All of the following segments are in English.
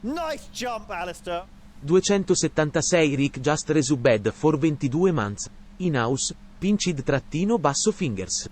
Nice jump, Alistair. 276 Rick Just Resubed for 22 months. Inhouse, pinched-fingers.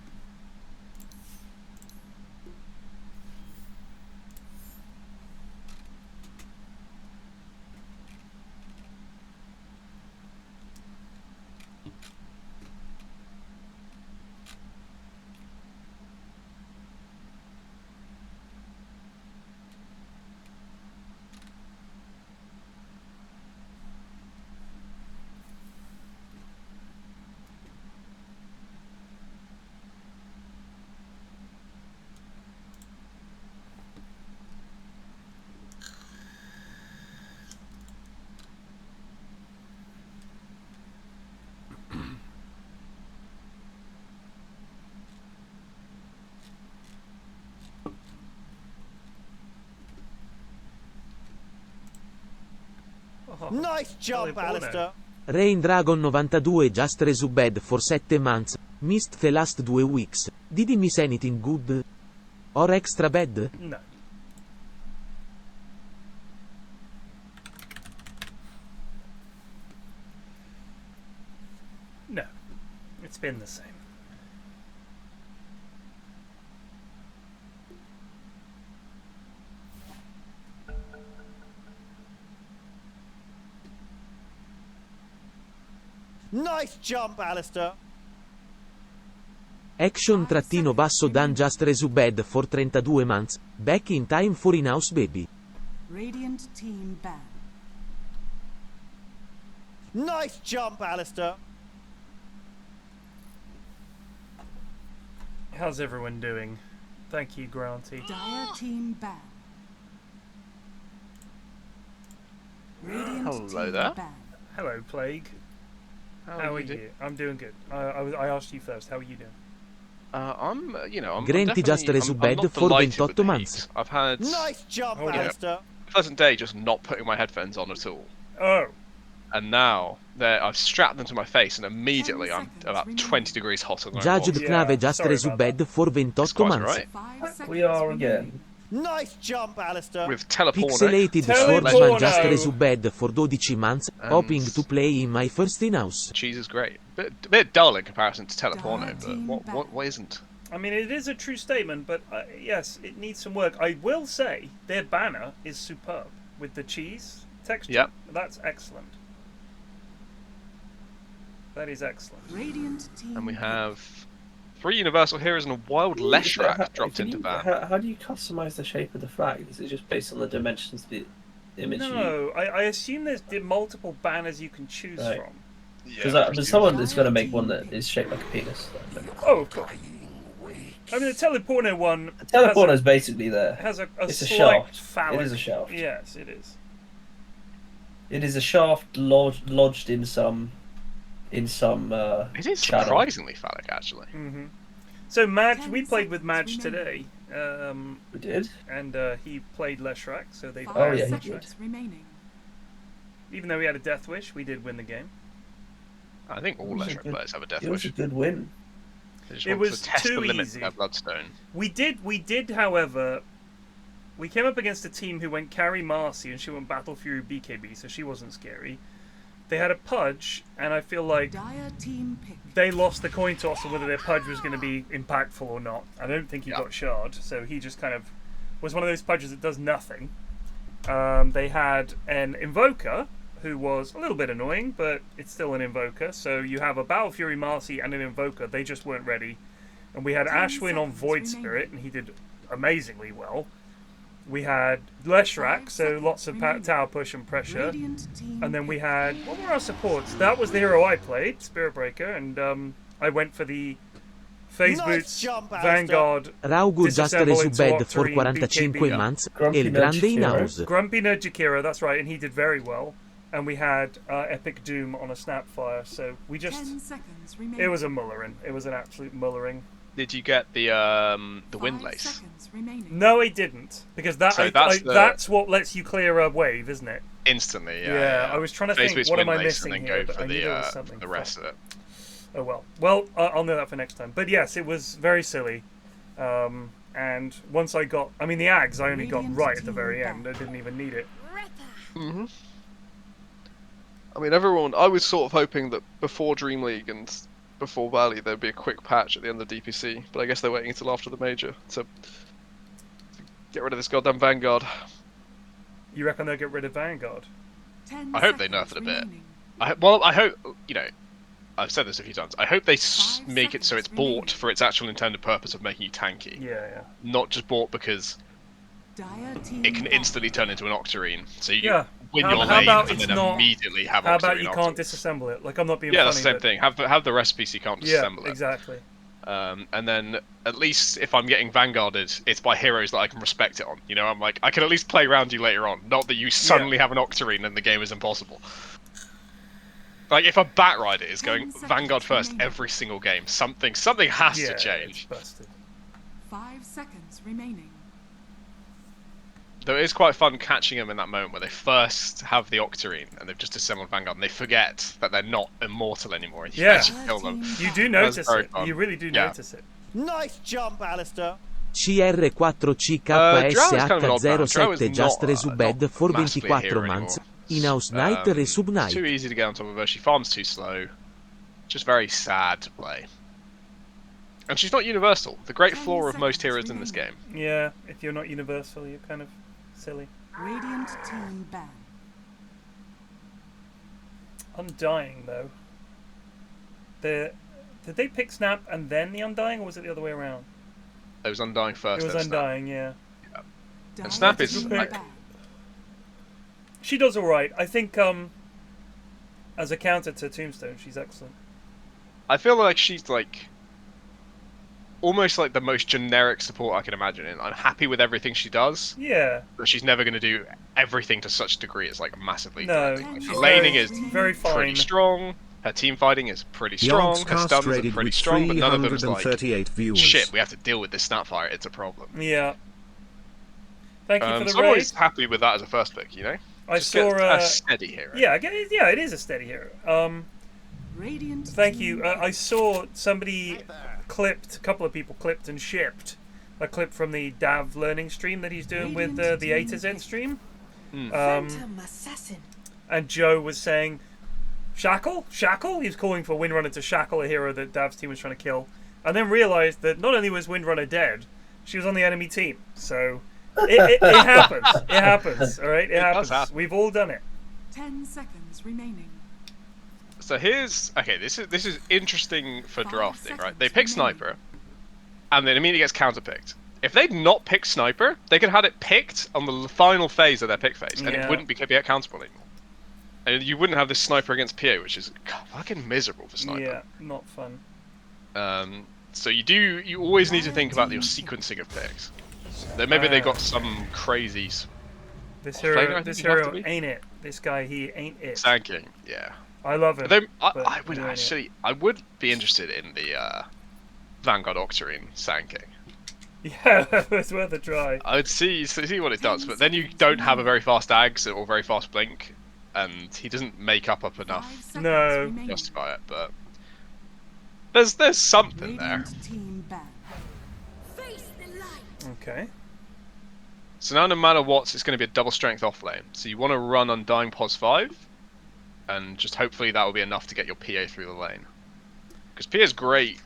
Nice jump, Alistair. Rain Dragon 92 Just Resubed for 7 months. Missed the last 2 weeks. Did he miss anything good? Or extra bad? No. No. It's been the same. Nice jump, Alistair. Action-basso Dan Just Resubed for 32 months. Back in time for in-house baby. Radiant team ban. Nice jump, Alistair. How's everyone doing? Thank you, Granty. Dire team ban. Radiant Hello team there. ban. Hello, Plague. How are you? I'm doing good. I asked you first. How are you doing? I'm Granty Just Resubed for 28 months. I've had Nice jump, Alistair. a pleasant day just not putting my headphones on at all. Oh. And now I've strapped them to my face, and immediately I'm about 20 degrees hotter than I was. Judged Knave Just sorry about Resubed for 28 months. Right? 5 seconds We are remaining. again. Nice jump, Alistair. With Teleporno. Pixelated Teleporno. Swordsman Just Resubed for 12 months. And- Hoping to play in my first in-house. Cheese.Is.Great. A bit dull in comparison to Teleporno, Team but what isn't? I mean, it is a true statement, but yes, it needs some work. I will say their banner is superb with the cheese texture. Yep. That's excellent. That is excellent. Radiant team And we ban. have 3 Universal Heroes and a wild Leshrac dropped into ban. How do you customize the shape of the flag? Is it just based on the dimensions of the image? No, I assume there's multiple banners you can choose Right. from. Because someone is going to make one that is shaped like a penis. Oh, of course. I mean, the Teleporno one The Teleporno is basically there. has a It's a slight shaft. phallic. It is a shaft. Yes, it is. It is a shaft lodged in some It is channel. surprisingly phallic, actually. Hmm. So Madge, 10 we played with Madge seconds today, We did. and he played Leshrac, so they 5 Oh, yeah, he seconds remaining. Even though we had a death wish, we did win the game. I think all It was a Leshrac good- players have a death It was a wish. good win. They just It want was to test too the limit easy. of their Bloodstone. We did, however, we came up against a team who went carry Marcy, and she went Battle Fury BKB, so she wasn't scary. They had a Pudge, and I feel like Dire team pick. they lost the coin toss of whether their Pudge was going to be impactful or not. I don't think he Yeah. got shard, so he just kind of was one of those Pudges that does nothing. They had an Invoker, who was a little bit annoying, but it's still an Invoker. So you have a Battle Fury Marcy and an Invoker. They just weren't ready. And we had 10 Ashwin on seconds Void remaining. Spirit, and he did amazingly well. We had Leshrac, 5 so seconds lots of remaining. tower push and pressure. Radiant team And then we pick. had, what were our supports? That was the hero I played, Spirit Breaker, and I went for the Phase Nice Boots, jump, Alistair. Vanguard, Raugur Just Disassemble into Resubed Octarine, for 45 BKB. months. Grumpy El Grande Nudge Hero. Inhouse. Grumpy Nerdjakira, that's right, and he did very well. And we had Epic Doom on a Snapfire, so we 10 just, seconds remaining. it was a mullering. It was an absolute mullering. Did you get the 5 Windlace? seconds remaining. No, he didn't, because that So that's the- that's what lets you clear a wave, isn't it? Instantly, yeah. Yeah, I was trying to Phase think, Boots, what am I Windlace, missing and here? then go But for I knew there was something. the rest of it. Oh well. Well, I'll know that for next time. But yes, it was very silly, and And once I got, I mean, the Ags I only got right at the very end. I didn't even need it. Mm-hmm. I mean, everyone. I was sort of hoping that before Dream League and before Valley there'd be a quick patch at the end of DPC, but I guess they're waiting until after the major to get rid of this goddamn Vanguard. You reckon they'll get rid of Vanguard? I hope they nerf it a bit. I hope, you know, I've said this a few times. I hope they make it so it's bought for its actual intended purpose of making you tanky. Yeah. Not just bought because it can instantly turn into an Octarine. So you win your lane and then immediately have Octarine. How about you can't disassemble it? Like, I'm not being funny. Yeah, that's the same thing. Have the recipe so you can't disassemble it. Exactly. And then at least if I'm getting vanguarded, it's by heroes that I can respect it on. You know, I'm like, I can at least play around you later on. Not that you suddenly have an Octarine and the game is impossible. Like, if a Batrider is going Vanguard first every single game, something has to change. It's busted. 5 seconds remaining. Though it is quite fun catching them in that moment where they first have the Octarine and they've just assembled Vanguard and they forget that they're not immortal anymore and you actually kill them. You do notice it. Fun. You really do notice it. Nice jump, Alistair. CR4CKSH07 Just Resubed for 24 months. Inhouse Night Resub Night. Too easy to get on top of her. She farms too slow. Just very sad to play. And she's not universal. The great flaw of most heroes in this game. Yeah, if you're not universal, you're kind of silly. Radiant team ban. Undying, though. Did they pick Snap and then the Undying, or was it the other way around? It was Undying first. It was Undying, yeah. And Snap is like... She does alright. I think, as a counter to Tombstone, she's excellent. I feel like she's like... almost like the most generic support I can imagine. And I'm happy with everything she does. Yeah. But she's never going to do everything to such a degree it's like massively... No. Like, her laning is very fine. pretty strong. Her team fighting is pretty strong. Her stuns are pretty strong, but none of them is like, shit, we have to deal with this Snapfire, it's a problem. Yeah. Thank you for the so I'm always happy with that as a first pick, you know? I saw a steady hero. Yeah, it is a steady hero. Thank you. I saw somebody clipped, a couple of people clipped and shipped a clip from the Dav learning stream that he's doing with the A to Z stream. And Joe was saying, Shackle? He was calling for Windrunner to shackle a hero that Dav's team was trying to kill. And then realized that not only was Windrunner dead, she was on the enemy team. So it happens. It happens. All right, it happens. We've all done it. 10 seconds remaining. So here's this is interesting for drafting, right? They pick Sniper, and then immediately gets counterpicked. If they'd not picked Sniper, they could have had it picked on the final phase of their pick phase, and it wouldn't be countable anymore. And you wouldn't have this Sniper against PA, which is fucking miserable for Sniper. Yeah, not fun. So you always need to think about your sequencing of picks. Maybe they got some crazy. This hero ain't it. This guy, he ain't it. Sanking, yeah. I love him. I would be interested in the Vanguard Octarine Sanking. Yeah, it's worth a try. I would see what it does, but then you don't have a very fast Ags or very fast Blink, and he doesn't make up enough to justify it. But there's something there. Okay. So now no matter what, it's going to be a double strength off lane. So you want to run Undying Pos 5, and just hopefully that will be enough to get your PA through the lane. Because PA's great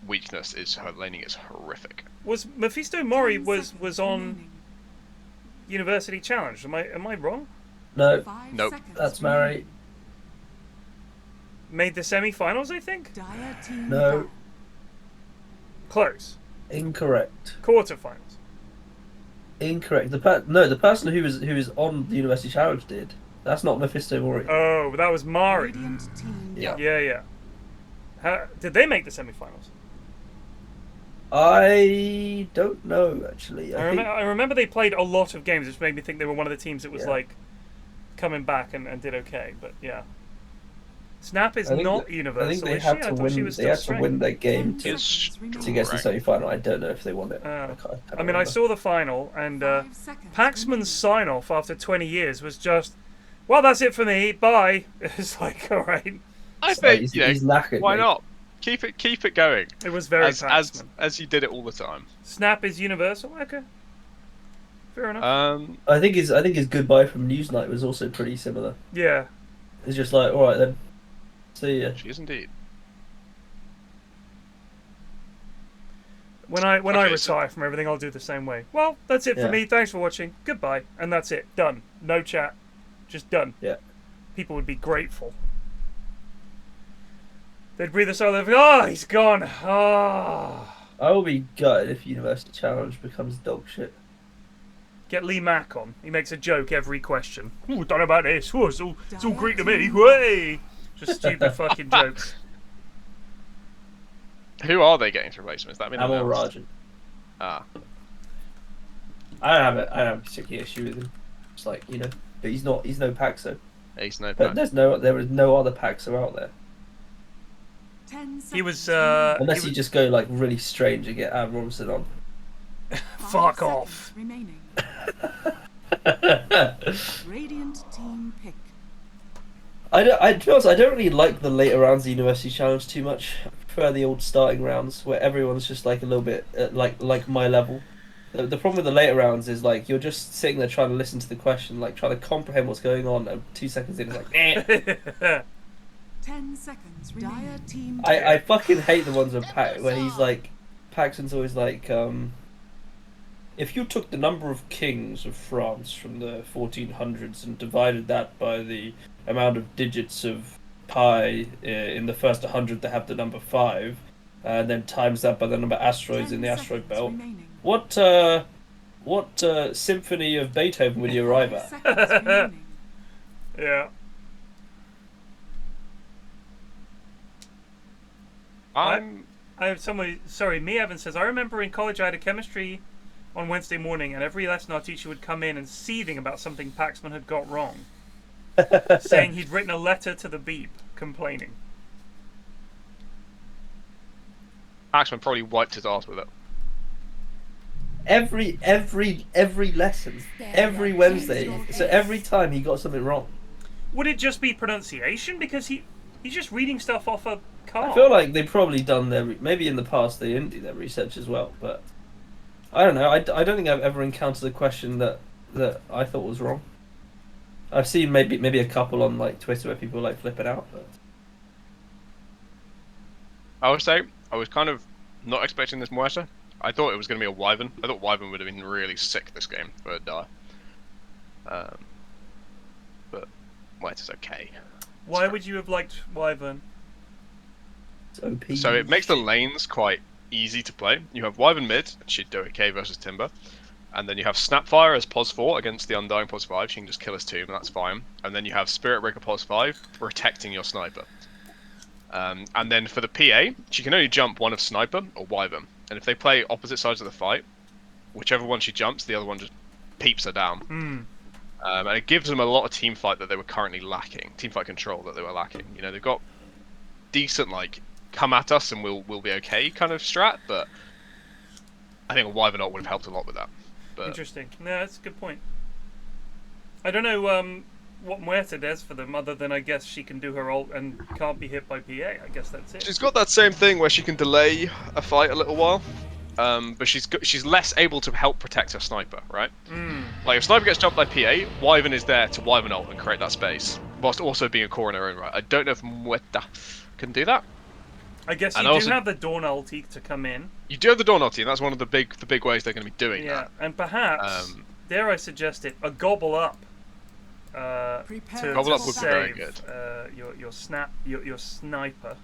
weakness is her laning is horrific. Was Mephisto Mori was on University Challenge? Am I wrong? No. Nope. That's Mary. Made the semi-finals, I think. No. Close. Incorrect. Quarterfinals. Incorrect. The person who was on the University Challenge did. That's not Mephisto Mori. Oh, that was Mari. Yeah. Did they make the semi-finals? I don't know actually. I remember they played a lot of games, which made me think they were one of the teams that was like coming back and did okay. But yeah, Snap is not universal. I think they had to win. They had to win their game to get to the semi-final. I don't know if they won it. I saw the final, and Paxman's sign-off after 20 years was just, "Well, that's it for me. Bye." It's like, all right. I think he's knackered. Why not? Keep it going. It was very as Paxman. as you did it all the time. Snap is universal. Okay. Fair enough. I think his goodbye from Newsnight was also pretty similar. Yeah. It's just like, all right then, see ya. She is indeed. When I Okay, retire from everything, I'll do the same way. Well, that's it for Yeah. me. Thanks for watching. Goodbye. And that's it. Done. No chat. Just done. Yeah. People would be grateful. They'd breathe a sigh of, oh, he's gone. Ah. I will be gutted if University Challenge becomes dog shit. Get Lee Mack on. He makes a joke every question. Ooh, don't know about this. Ooh, it's all Greek to me. Way. Just stupid fucking jokes. Who are they getting to replace him? Is that been Amal announced? Rajan. Ah. I don't have a particular issue with him. It's like, you know, but he's no Paxo. He's no But Pax. there is no other Paxo out there. 10 He was, seconds Unless he you was- just go like really strange and get Adam Robinson on. Fuck off. Remaining. Radiant team pick. To be honest, I don't really like the later rounds of the University Challenge too much. I prefer the old starting rounds where everyone's just like a little bit like my level. The problem with the later rounds is like you're just sitting there trying to listen to the question, like trying to comprehend what's going on, and 2 seconds in it's like, eh. 10 seconds remaining. Dire team I fucking hate the ones where he's like, Paxton's always like, if you took the number of kings of France from the 1400s and divided that by the amount of digits of pi in the first 100 that have the number 5, and then times that by the number of asteroids in the asteroid belt, what symphony of Beethoven would you arrive at? Seconds remaining. Yeah. I'm. I have someone. Sorry, me Evans says I remember in college I had a chemistry on Wednesday morning, and every lesson our teacher would come in and seething about something Paxman had got wrong, saying he'd written a letter to the Beep complaining. Paxman probably wiped his ass with it. Every lesson, every Wednesday. So every time he got something wrong. Would it just be pronunciation? Because he's just reading stuff off a card. I feel like they've probably done their maybe in the past they didn't do their research as well, but I don't know. I don't think I've ever encountered a question that I thought was wrong. I've seen maybe a couple on like Twitter where people like flip it out, but I would say I was kind of not expecting this Muerta. I thought it was going to be a Wyvern. I thought Wyvern would have been really sick this game for a die. But Muerta's okay. Why would you have liked Wyvern? it's OP. So it makes the lanes quite easy to play. You have Wyvern mid, and she'd do okay versus Timber. And then you have Snapfire as pos 4 against the Undying pos 5. She can just kill his tomb, and that's fine. And then you have Spirit Breaker pos 5 protecting your sniper. And then for the PA, she can only jump one of Sniper or Wyvern. And if they play opposite sides of the fight, whichever one she jumps, the other one just peeps her down. And it gives them a lot of team fight that they were currently lacking. Team fight control that they were lacking. You know, they've got decent, like, come at us and we'll be okay kind of strat, but I think a Wyvern ult would have helped a lot with that. But Interesting. No, that's a good point. I don't know what Muerta does for them, other than I guess she can do her ult and can't be hit by PA. I guess that's it. she's got that same thing where she can delay a fight a little while, but she's less able to help protect her sniper, right? Like if sniper gets jumped by PA, Wyvern is there to Wyvern ult and create that space, whilst also being a core in her own right. I don't know if Muerta can do that. I guess you And do also- have the Dawn ulti to come in. You do have the Dawn ulti, and that's one of the big ways they're going to be doing Yeah, that. and perhaps, dare I suggest it, a gobble up. Prepare To Gobble up would be very save, good. your sniper.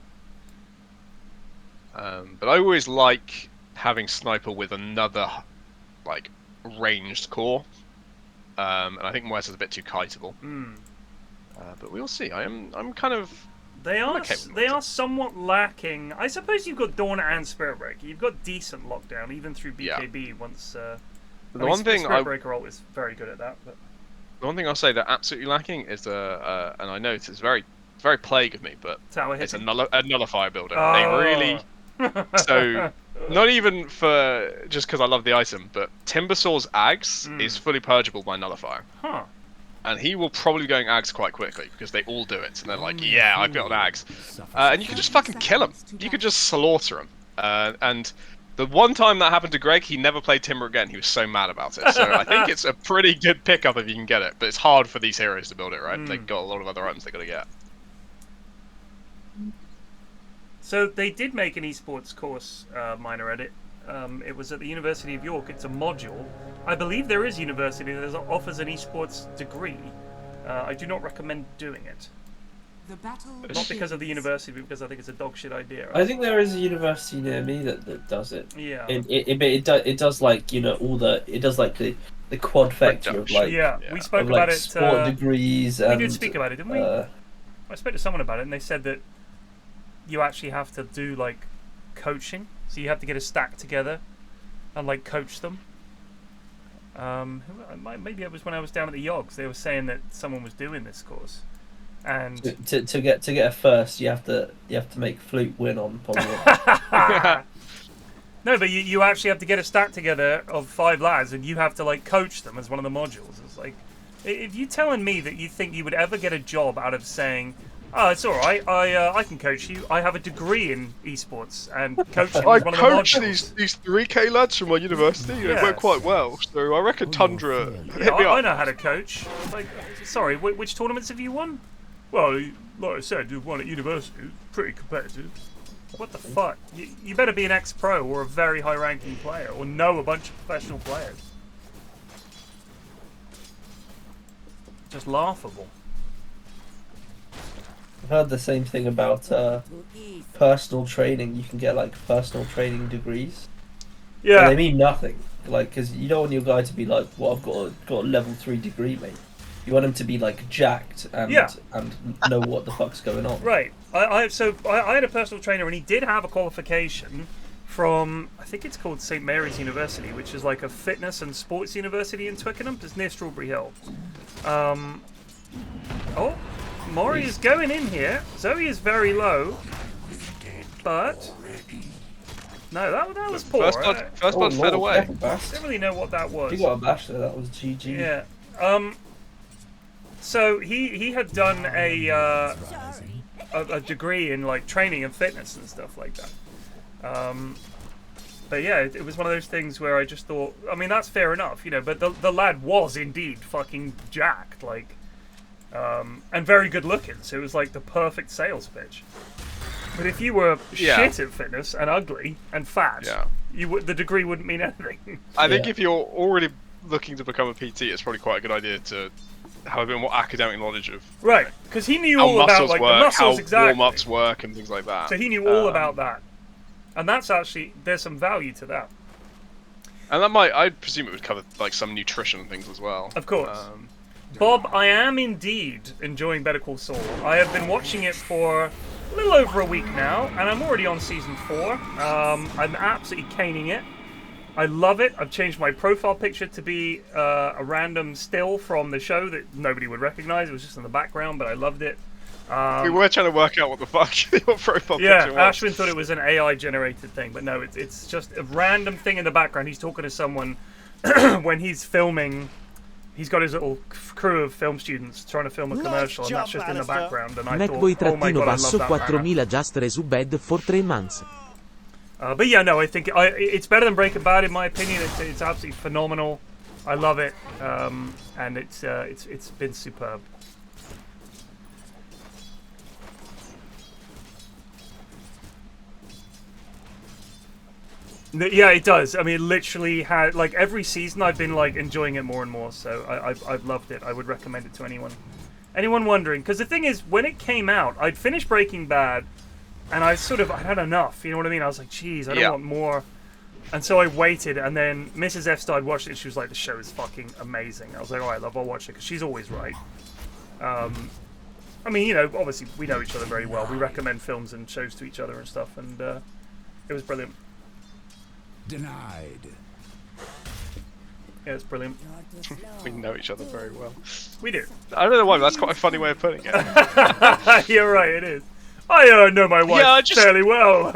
But I always like having sniper with another like ranged core, and I think Muerta's a bit too kiteable. But we'll see. I'm kind of They are okay with they Muerta. are somewhat lacking. I suppose you've got Dawn and Spirit Breaker. You've got decent lockdown even through BKB. Once the one thing Spirit I Breaker ult is very good at that. But the one thing I'll say they're absolutely lacking is and I know it's very plague of me, but tower it's hitting. a nullifier builder. Oh. They really so not even for just because I love the item, but Timbersaw's Ags is fully purgeable by nullifier. Huh. and he will probably be going Ags quite quickly because they all do it, and they're like, yeah, I've got Ags, and you can just fucking kill him. You could just slaughter him. And the one time that happened to Greg, he never played Timber again. He was so mad about it. So I think it's a pretty good pickup if you can get it, but it's hard for these heroes to build it, right? They've got a lot of other items they got to get. So they did make an esports course, minor edit. It was at the University of York. It's a module. I believe there is a university that offers an esports degree. I do not recommend doing it. The battle Not because of the university, but because I think it's a dog shit idea. I think there is a university near me that does it. Yeah. It does like, you know, all the, it does like the quad factor of like, yeah, we spoke of, about like, it. sport degrees. We And, did speak about it, didn't we? I spoke to someone about it, and they said that you actually have to do like coaching, so you have to get a stack together and like coach them. Maybe it was when I was down at the Yogs. They were saying that someone was doing this course, and to get a first, you have to make Flute win on Polygon. no, but you actually have to get a stack together of 5 lads, and you have to like coach them as one of the modules. It's like, if you're telling me that you think you would ever get a job out of saying, oh, it's all right, I can coach you. I have a degree in esports, and coaching is one of the modules. I coach these 3K lads from my university. It went quite well, so I reckon Tundra. Yeah, I know how to coach. Like, sorry, which tournaments have you won? Well, like I said, you won at university. It was pretty competitive. What the fuck? You better be an ex-pro or a very high-ranking player, or know a bunch of professional players. Just laughable. I've heard the same thing about personal training. You can get like personal training degrees. Yeah. And they mean nothing. Like, because you don't want your guy to be like, well, I've got a level 3 degree, mate. You want him to be like jacked and know what the fuck's going on. Right. I had a personal trainer, and he did have a qualification from, I think it's called St. Mary's University, which is like a fitness and sports university in Twickenham. It's near Strawberry Hill. Oh, Mori is going in here. Zoey is very low, but no, that was poor. First blood fed away. I don't really know what that was. He got a bash there. That was GG. Yeah. So he had done a degree in like training and fitness and stuff like that. But yeah, it was one of those things where I just thought, I mean, that's fair enough, you know. But the lad was indeed fucking jacked, like, and very good looking. So it was like the perfect sales pitch. But if you were shit at fitness and ugly and fat, the degree wouldn't mean anything. I think if you're already looking to become a PT, it's probably quite a good idea to have a bit more academic knowledge of because he knew all about like work, the muscles, how exactly. warm-ups work and things like that. So he knew all about that, and that's actually, there's some value to that. And that might, I presume it would cover like some nutrition things as well. Of course. Bob, I am indeed enjoying Better Call Saul. I have been watching it for a little over a week now, and I'm already on season 4. I'm absolutely caning it. I love it. I've changed my profile picture to be a random still from the show that nobody would recognize. It was just in the background, but I loved it. We were trying to work out what the fuck your profile picture was. Yeah, Ashwin thought it was an AI-generated thing, but no, it's just a random thing in the background. He's talking to someone when he's filming. He's got his little crew of film students trying to film a commercial, and that's just in the background. And I thought, oh my god, I love that 4000 just resubbed for 3 months. But yeah, no, I think it's better than Breaking Bad in my opinion. It's absolutely phenomenal. I love it, and it's been superb. Yeah, it does. I mean, it literally had, like, every season I've been like enjoying it more and more. So I've loved it. I would recommend it to anyone wondering. Because the thing is, when it came out, I'd finished Breaking Bad. And I had enough, you know what I mean? I was like, geez, I don't want more. And so I waited, and then Mrs. F started watching it, and she was like, the show is fucking amazing. I was like, all right, love, I'll watch it, because she's always right. I mean, you know, obviously, we know each other very well. We recommend films and shows to each other and stuff, and it was brilliant. Denied. Yeah, it's brilliant. We know each other very well. We do. I don't know why, but that's quite a funny way of putting it. You're right, it is. I know my wife fairly well.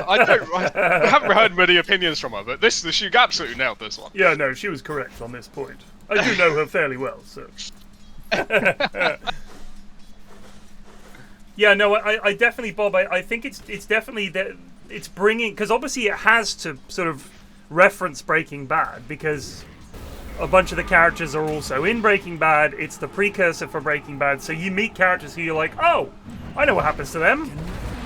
I haven't heard many opinions from her, but she absolutely nailed this one. Yeah, no, she was correct on this point. I do know her fairly well, so. Yeah, no, I definitely, Bob. I think it's definitely that it's bringing, because obviously it has to sort of reference Breaking Bad, because a bunch of the characters are also in Breaking Bad. It's the precursor for Breaking Bad, so you meet characters who you're like, oh, I know what happens to them.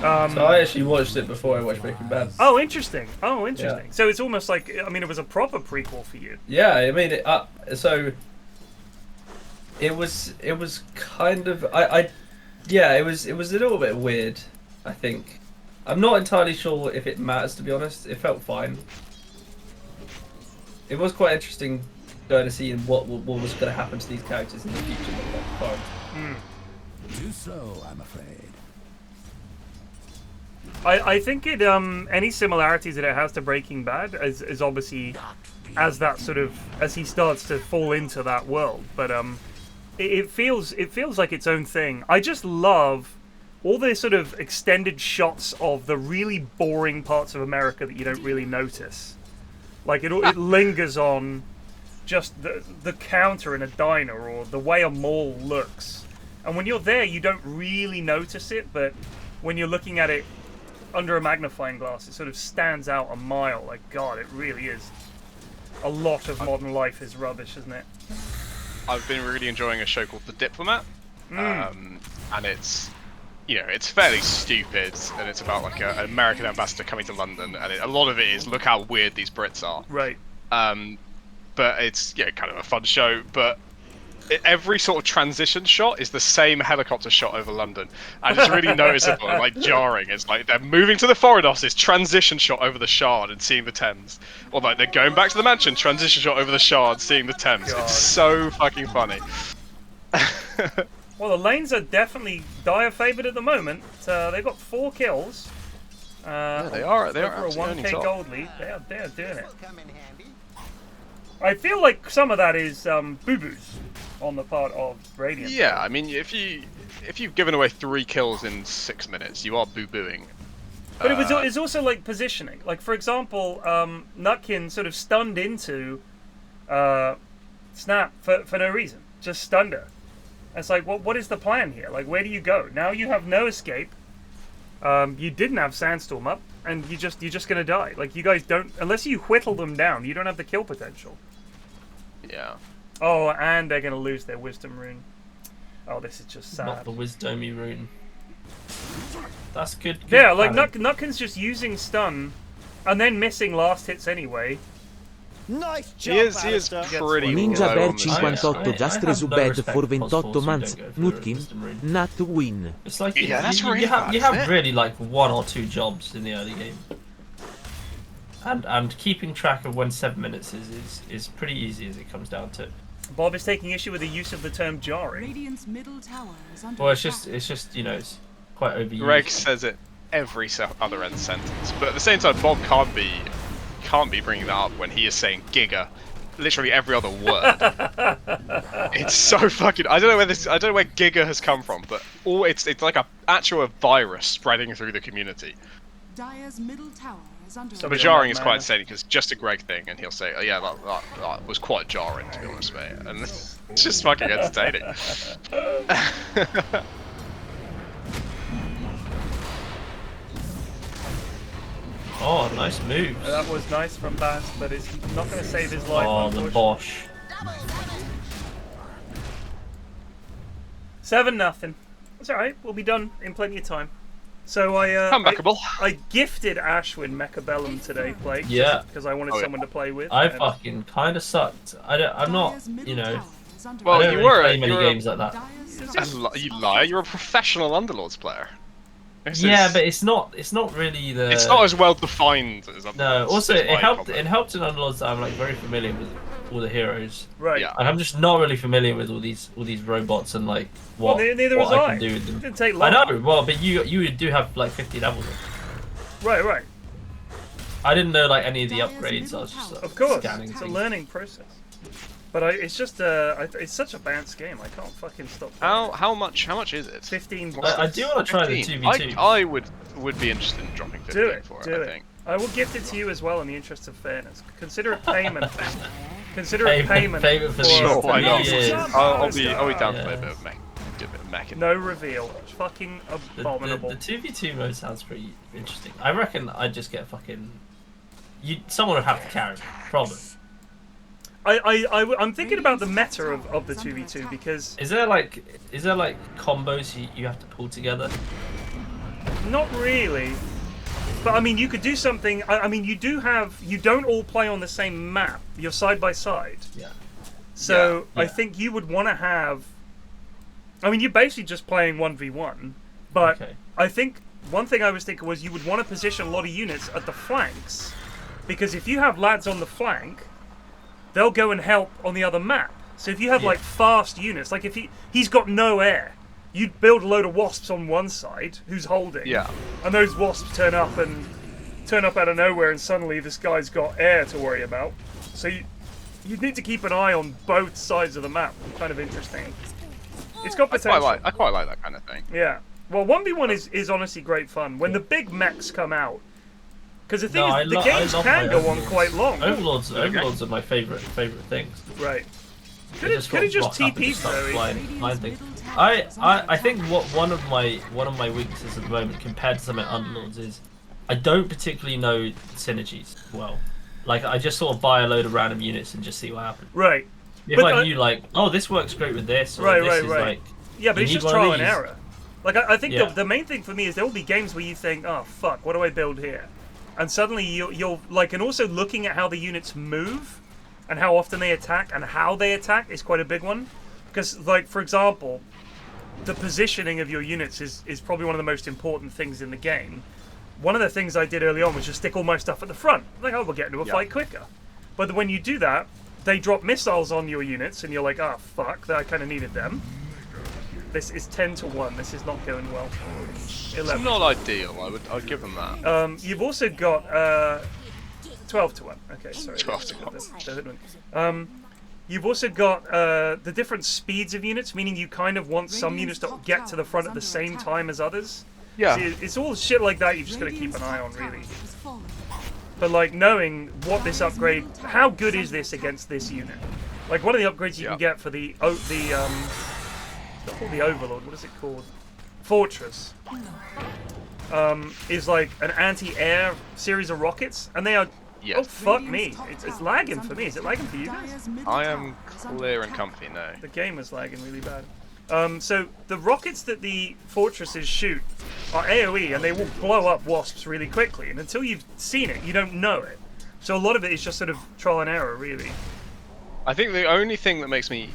So I actually watched it before I watched Breaking Bad. Oh, interesting. Oh, interesting. Yeah. So it's almost like, I mean, it was a proper prequel for you. Yeah, I mean, so it was kind of yeah, it was a little bit weird. I think I'm not entirely sure if it matters, to be honest. It felt fine. It was quite interesting going to see what was going to happen to these characters in the future. Too slow, I'm afraid. I think it any similarities that it has to Breaking Bad is obviously as that sort of as he starts to fall into that world, but it feels like its own thing. I just love all the sort of extended shots of the really boring parts of America that you don't really notice. Like it lingers on just the counter in a diner or the way a mall looks, and when you're there you don't really notice it, but when you're looking at it under a magnifying glass, it sort of stands out a mile. Like, God, it really is. A lot of modern life is rubbish, isn't it? I've been really enjoying a show called The Diplomat, and it's, you know, it's fairly stupid, and it's about like an American ambassador coming to London, and a lot of it is look how weird these Brits are. Right. But it's kind of a fun show, but every sort of transition shot is the same helicopter shot over London, and it's really noticeable and like jarring. It's like they're moving to the Foreign Office, transition shot over the Shard and seeing the Thames, or like they're going back to the mansion, transition shot over the Shard, seeing the Thames. God. It's so fucking funny. Well, the Lanes are definitely dire favourite at the moment. They've got 4 kills. Yeah, they are. They are for a absolutely 1k top. gold lead. They are doing it. I feel like some of that is boo-boos on the part of Radiant. Yeah, I mean, if you've given away 3 kills in 6 minutes, you are boo-booing. But it's also like positioning. Like, for example, Nutkin sort of stunned into Snap for no reason. Just stunned her. It's like, what is the plan here? Like, where do you go? Now you have no escape. You didn't have Sandstorm up, and you're just gonna die. Like, you guys don't, unless you whittle them down, you don't have the kill potential. Yeah. Oh, and they're gonna lose their Wisdom rune. Oh, this is just sad. Not the Wisdomy rune. That's good. Yeah, like planning. Nutkin's just using stun, and then missing last hits anyway. Nice He jump, is Alistair. pretty Ninja low Bear on the 58 just I have no resubed respect for for 28 Cosmos who months. don't go for Nutkin, Wisdom rune. not to win. It's like Yeah, that's you really bad, have isn't it? really like 1 or 2 jobs in the early game, and keeping track of when 7 minutes is pretty easy as it comes down to it. Bob is taking issue with the use of the term jarring. Radiant's middle tower is under Well, attack. it's just you know it's quite overused. Greg says it every other end sentence, but at the same time, Bob can't be bringing that up when he is saying Giga, literally every other word. It's so fucking. I don't know where Giga has come from, but it's like a actual virus spreading through the community. Dire's middle tower is under So But Yeah, jarring that is quite manner. insane because just a Greg thing, and he'll say, "Oh yeah, that was quite jarring, to be honest, mate." And it's just fucking entertaining. Oh, nice moves. That was nice from Bass, but it's not going to save his life. Oh, the unfortunately. Bosch. 7-0. It's alright, we'll be done in plenty of time. So Comebackable. I gifted Ashwin Mechabellum today, play. Yeah. Because I wanted Oh, yeah. someone to play with. I and- fucking kind of sucked. I'm not, Dire's middle you know, tower is under Well, I attack. don't you really were- play many you were- games like that. Dire's You liar! You're a professional Underlords player. Yeah, but it's not really the. it's not as well defined as Underlords. No. Also, is it my helped. comment. It helped in Underlords that I'm like very familiar with all the heroes. Right. Yeah. And I'm just not really familiar with all these robots and like what, Well, neither what was I I. can do with them. Didn't take I long. know. Well, but you do have like 50 levels. Right. I didn't know like any of the upgrades. I was just Of course. scanning It's a things. learning process. But it's just it's such a balanced game. I can't fucking stop. How much is it? 15. I do want to try the 15. 2v2. I would be interested in dropping 15 Do it. for Do it. it. I think. I will gift it to you as well in the interest of fairness. Consider it payment. Consider it payment Payment for the Sure, for why the not? years. I'll be down to play a Yeah. bit of mech. Do a bit of mech. No reveal. Fucking abominable. The 2v2 mode sounds pretty interesting. I reckon I'd just get fucking. Someone would have to carry me, probably. I'm thinking about the meta of the 2v2 because Is there like combos you have to pull together? not really. But I mean, you could do something. I mean, you don't all play on the same map. You're side by side. Yeah. So Yeah. I think you would want to have. I mean, you're basically just playing 1v1. But Okay. I think one thing I was thinking was you would want to position a lot of units at the flanks, because if you have lads on the flank, they'll go and help on the other map. So if you have like fast units, like if he's got no air, you'd build a load of wasps on one side who's holding. Yeah. And those wasps turn up out of nowhere, and suddenly this guy's got air to worry about. So you'd need to keep an eye on both sides of the map. Kind of interesting. It's got potential. I quite like that kind of thing. Yeah. Well, 1v1 is honestly great fun when the big mechs come out. Because the thing is, the games can go on quite long. Overlords are my favorite things. Right. They Could have just rock up and TP'd start Zoey. flying things. I think one of my weaknesses at the moment compared to some of Underlords is I don't particularly know synergies well. Like I just sort of buy a load of random units and just see what happens. Right. If But I knew like, oh, this works great with this, or Right, this right, is right. like, Yeah, but you it's need just one of trial and these. error. Like, I think Yeah. the main thing for me is there will be games where you think, oh, fuck, what do I build here? And suddenly you'll like, and also looking at how the units move and how often they attack and how they attack is quite a big one. Because, like, for example, the positioning of your units is probably one of the most important things in the game. One of the things I did early on was just stick all my stuff at the front. Like, oh, we'll get into a fight quicker. But when you do that, they drop missiles on your units, and you're like, oh, fuck, I kind of needed them. This is 10-1. This is not going well. It's 11. not ideal. I'd give them that. You've also got 12-1. Okay, sorry. 12-1. You've also got the different speeds of units, meaning you kind of want some units to get to the front at the same time as others. Yeah. See, it's all shit like that you've just got to keep an eye on, really. But like knowing what this upgrade, how good is this against this unit? Like one of the upgrades you can get for the it's not called the Overlord. What is it called? Fortress. Is like an anti-air series of rockets, and they are. Yes. Oh fuck me! It's lagging for me. Is it lagging for you guys? I am clear and comfy now. The game is lagging really bad. So the rockets that the fortresses shoot are AoE, and they will blow up wasps really quickly. And until you've seen it, you don't know it. So a lot of it is just sort of trial and error, really. I think the only thing that makes me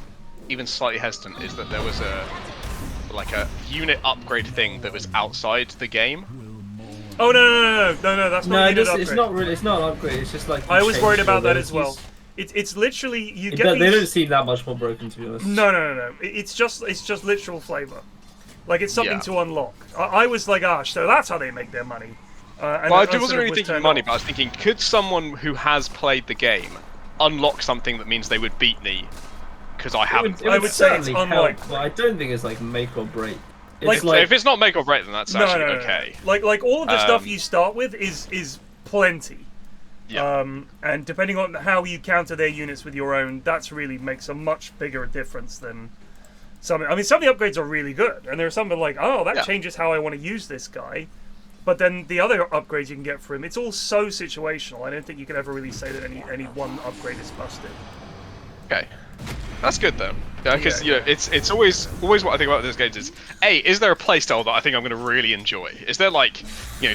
even slightly hesitant is that there was a unit upgrade thing that was outside the game. Oh no! That's not a unit upgrade. It's not an upgrade. It's just like I was worried about that abilities. as well. It's literally you get They these... don't seem that much more broken, to be honest. No. It's just literal flavor. Like it's something Yeah. to unlock. I was like, so that's how they make their money. And Well, I sort of wasn't really was thinking turned money, off. but I was thinking, could someone who has played the game unlock something that means they would beat me because I haven't? I would say it's certainly help, unlikely. but I don't think it's like make or break. Like- If it's not make or break, then that's actually No. okay. Like all of the stuff Um, you start with is plenty. Yeah. And depending on how you counter their units with your own, that's really makes a much bigger difference than some. I mean, some of the upgrades are really good, and there are some that are like, oh, that Yeah. changes how I want to use this guy. But then the other upgrades you can get for him, it's all so situational. I don't think you can ever really say that any one upgrade is busted. Okay. That's good though, because Yeah. you know it's always what I think about those games is is there a playstyle that I think I'm going to really enjoy? Is there like,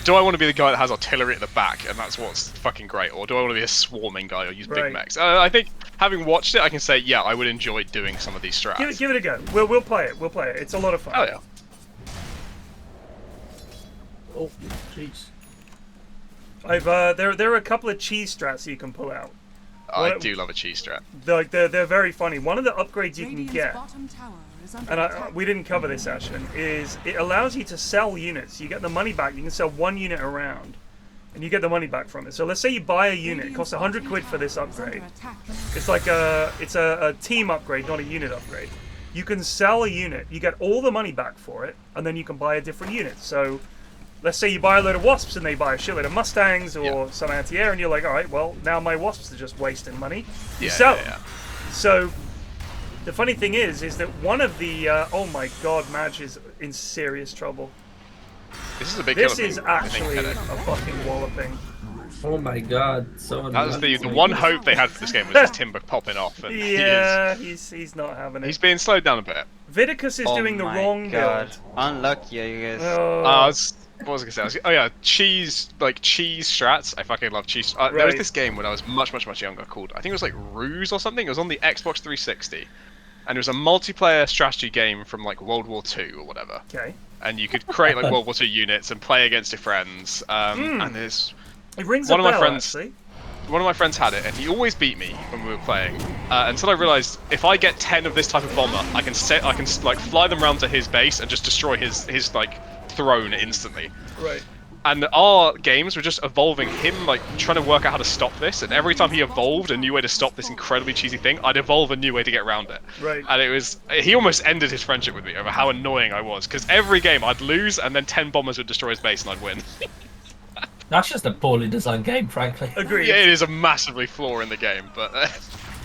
do I want to be the guy that has artillery at the back and that's what's fucking great, or do I want to be a swarming guy or use Right. big mechs? I think having watched it, I can say yeah, I would enjoy doing some of these strats. Give it a go. We'll play it. We'll play it. It's a lot of fun. Oh yeah. Oh, jeez. There are a couple of cheese strats you can pull out. I Well, do love a cheese strat. They're very funny. One of the upgrades you can Radiant's get, bottom tower is under and attack. we didn't cover this, Ashen, is it allows you to sell units. You get the money back. You can sell one unit around, and you get the money back from it. So let's say you buy a unit. It costs 100 quid for this upgrade. It's like it's a team upgrade, not a unit upgrade. You can sell a unit. You get all the money back for it, and then you can buy a different unit. So let's say you buy a load of wasps and they buy a shitload of mustangs or some anti-air, and you're like, all right, well, now my wasps are just wasting money. You sell them. So the funny thing is that one of the oh my god, Madge is in serious trouble. This is a big. This is actually a fucking walloping. Oh my god, so that was the one hope they had for this game was just Timber popping off. And yeah, he's not having it. He's being slowed down a bit. Viticus is doing the wrong build. Unlucky, you guys. What was I gonna say? Oh yeah, cheese strats. I fucking love cheese. There was this game when I was much younger called, I think it was like Ruse or something. It was on the Xbox 360, and it was a multiplayer strategy game from like World War II or whatever. Okay. And you could create like World War II units and play against your friends. And there's it rings one a of bell, my friends. Actually. One of my friends had it, and he always beat me when we were playing. Until I realized if I get 10 of this type of bomber, I can like fly them round to his base and just destroy his like throne instantly. Right. And our games were just evolving him, like trying to work out how to stop this. And every time he evolved a new way to stop this incredibly cheesy thing, I'd evolve a new way to get around it. Right. And he almost ended his friendship with me over how annoying I was. Because every game I'd lose, and then 10 bombers would destroy his base, and I'd win. That's just a poorly designed game, frankly. Agreed. Yeah, it is a massively flaw in the game, but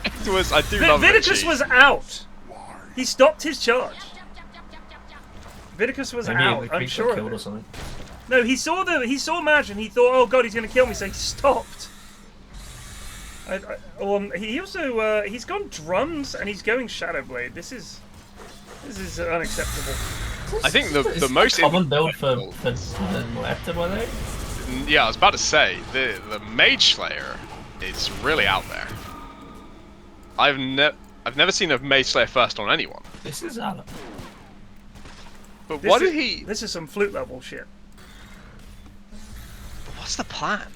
it was. I do love it. Viticus was out. He stopped his charge. Viticus was out. I'm sure of it. No, he saw Madge and he thought, oh god, he's gonna kill me, so he stopped. He also he's gone drums and he's going Shadowblade. This is unacceptable. I think the most common build for Muerta, were they? Yeah, I was about to say the Mage Slayer is really out there. I've never seen a Mage Slayer first on anyone. This is Alan. But why did he? This is some flute level shit. What's the plan?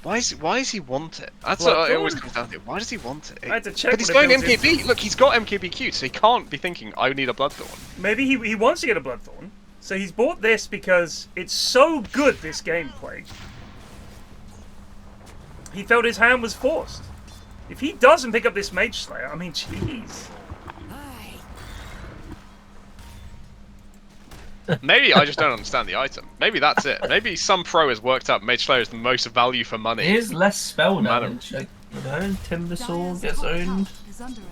Why does he want it? That's what it always comes down to. Why does he want it? I had to check. But he's going MKB. Look, he's got MKBQ, so he can't be thinking, I need a Bloodthorn. Maybe he wants to get a Bloodthorn. So he's bought this because it's so good, this gameplay. He felt his hand was forced. If he doesn't pick up this Mage Slayer, I mean, jeez. Maybe I just don't understand the item. Maybe that's it. Maybe some pro has worked out Mage Slayer is the most value for money. It is less spell damage. Like, you know, Timber Sword gets owned.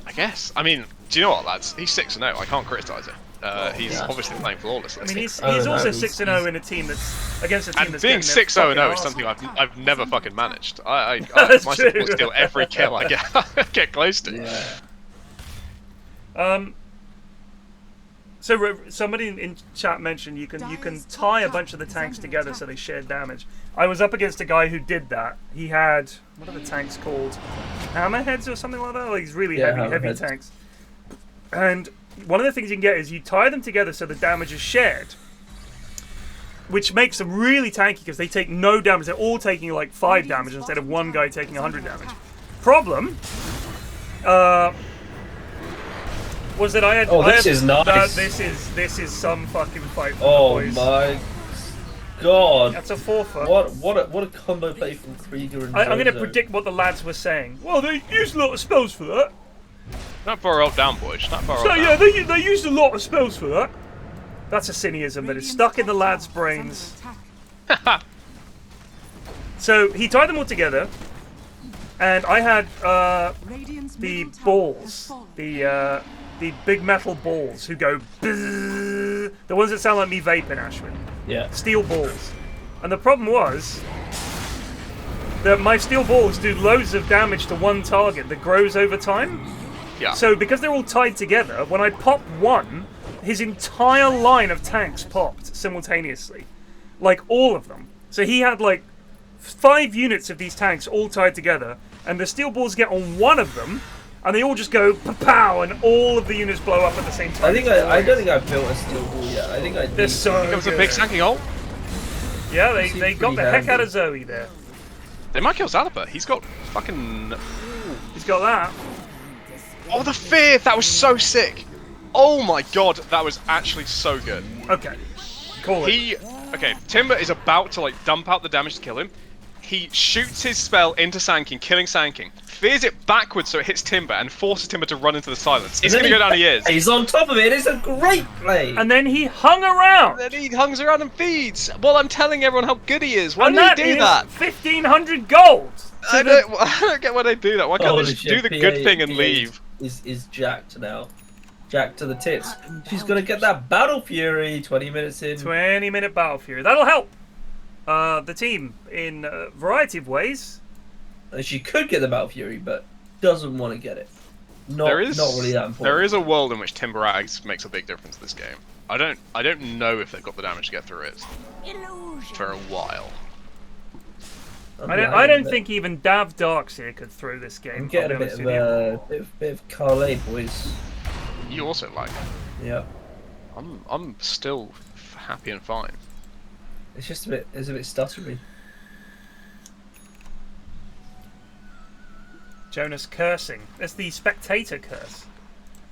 I guess. I mean, do you know what, lads? He's 6-0. I can't criticise it. He's obviously playing flawlessly. I mean, he's also 6-0 in a team that's against a team and that's being 6-0-0 is something I've never fucking managed. My support steal every kill I get close to. Yeah. So somebody in chat mentioned you can tie a bunch of the tanks together so they share damage. I was up against a guy who did that. He had, what are the tanks called? Hammerheads or something like that? Like these really heavy tanks. And one of the things you can get is you tie them together so the damage is shared, which makes them really tanky because they take no damage. They're all taking like 5 damage instead of one guy taking 100 damage. Problem was that I had. Oh, this is nice. This is some fucking fight. Oh boys. my god! That's a 4-4. What a combo play from Krieger and I'm going to predict what the lads were saying. Well, they used a lot of spells for that. Not far off down, boys. Not far off down. Yeah, they used a lot of spells for that. That's a cynicism, but it's stuck in the lads' brains. So he tied them all together, and I had the balls, the big metal balls who go bzzz, the ones that sound like me vaping, Ashwin. Yeah. Steel balls. And the problem was that my steel balls do loads of damage to one target that grows over time. Yeah. So because they're all tied together, when I pop one, his entire line of tanks popped simultaneously. Like all of them. So he had like 5 units of these tanks all tied together, and the steel balls get on one of them, and they all just go pow, and all of the units blow up at the same time. I don't think I've built a steel ball yet. I think I did. They're so Becomes good. a big sanking ult. Yeah, they got the heck out of Zoey there. They might kill Zalapa. He's got fucking. He's got that. Oh, the fear! That was so sick. Oh my god, that was actually so good. Okay, call it. Okay, Timber is about to like dump out the damage to kill him. he shoots his spell into Sand King, killing Sand King, fears it backwards so it hits Timber, and forces Timber to run into the silence. He's going to go down, he is. He's on top of it. It's a great play. And then he hung around. And then he hangs around and feeds. Well, I'm telling everyone how good he is. Why And do that he do is that? 1,500 gold. I don't get why they do that. Why can't they just do the good thing and leave? Is jacked now. Jacked to the tits. She's going to get that Battle Fury 20 minutes in. 20-minute Battle Fury. That'll help the team in a variety of ways. She could get the Battle Fury, but doesn't want to get it. Not really that important. There is a world in which Timber Axe makes a big difference in this game. I don't know if they've got the damage to get through it for a while. I don't think even Dav Darkseer could through this game. I'm getting a bit of Carlet, boys. You also like it. Yeah. I'm still happy and fine. It's just a bit stuttery. Jonas cursing. That's the spectator curse.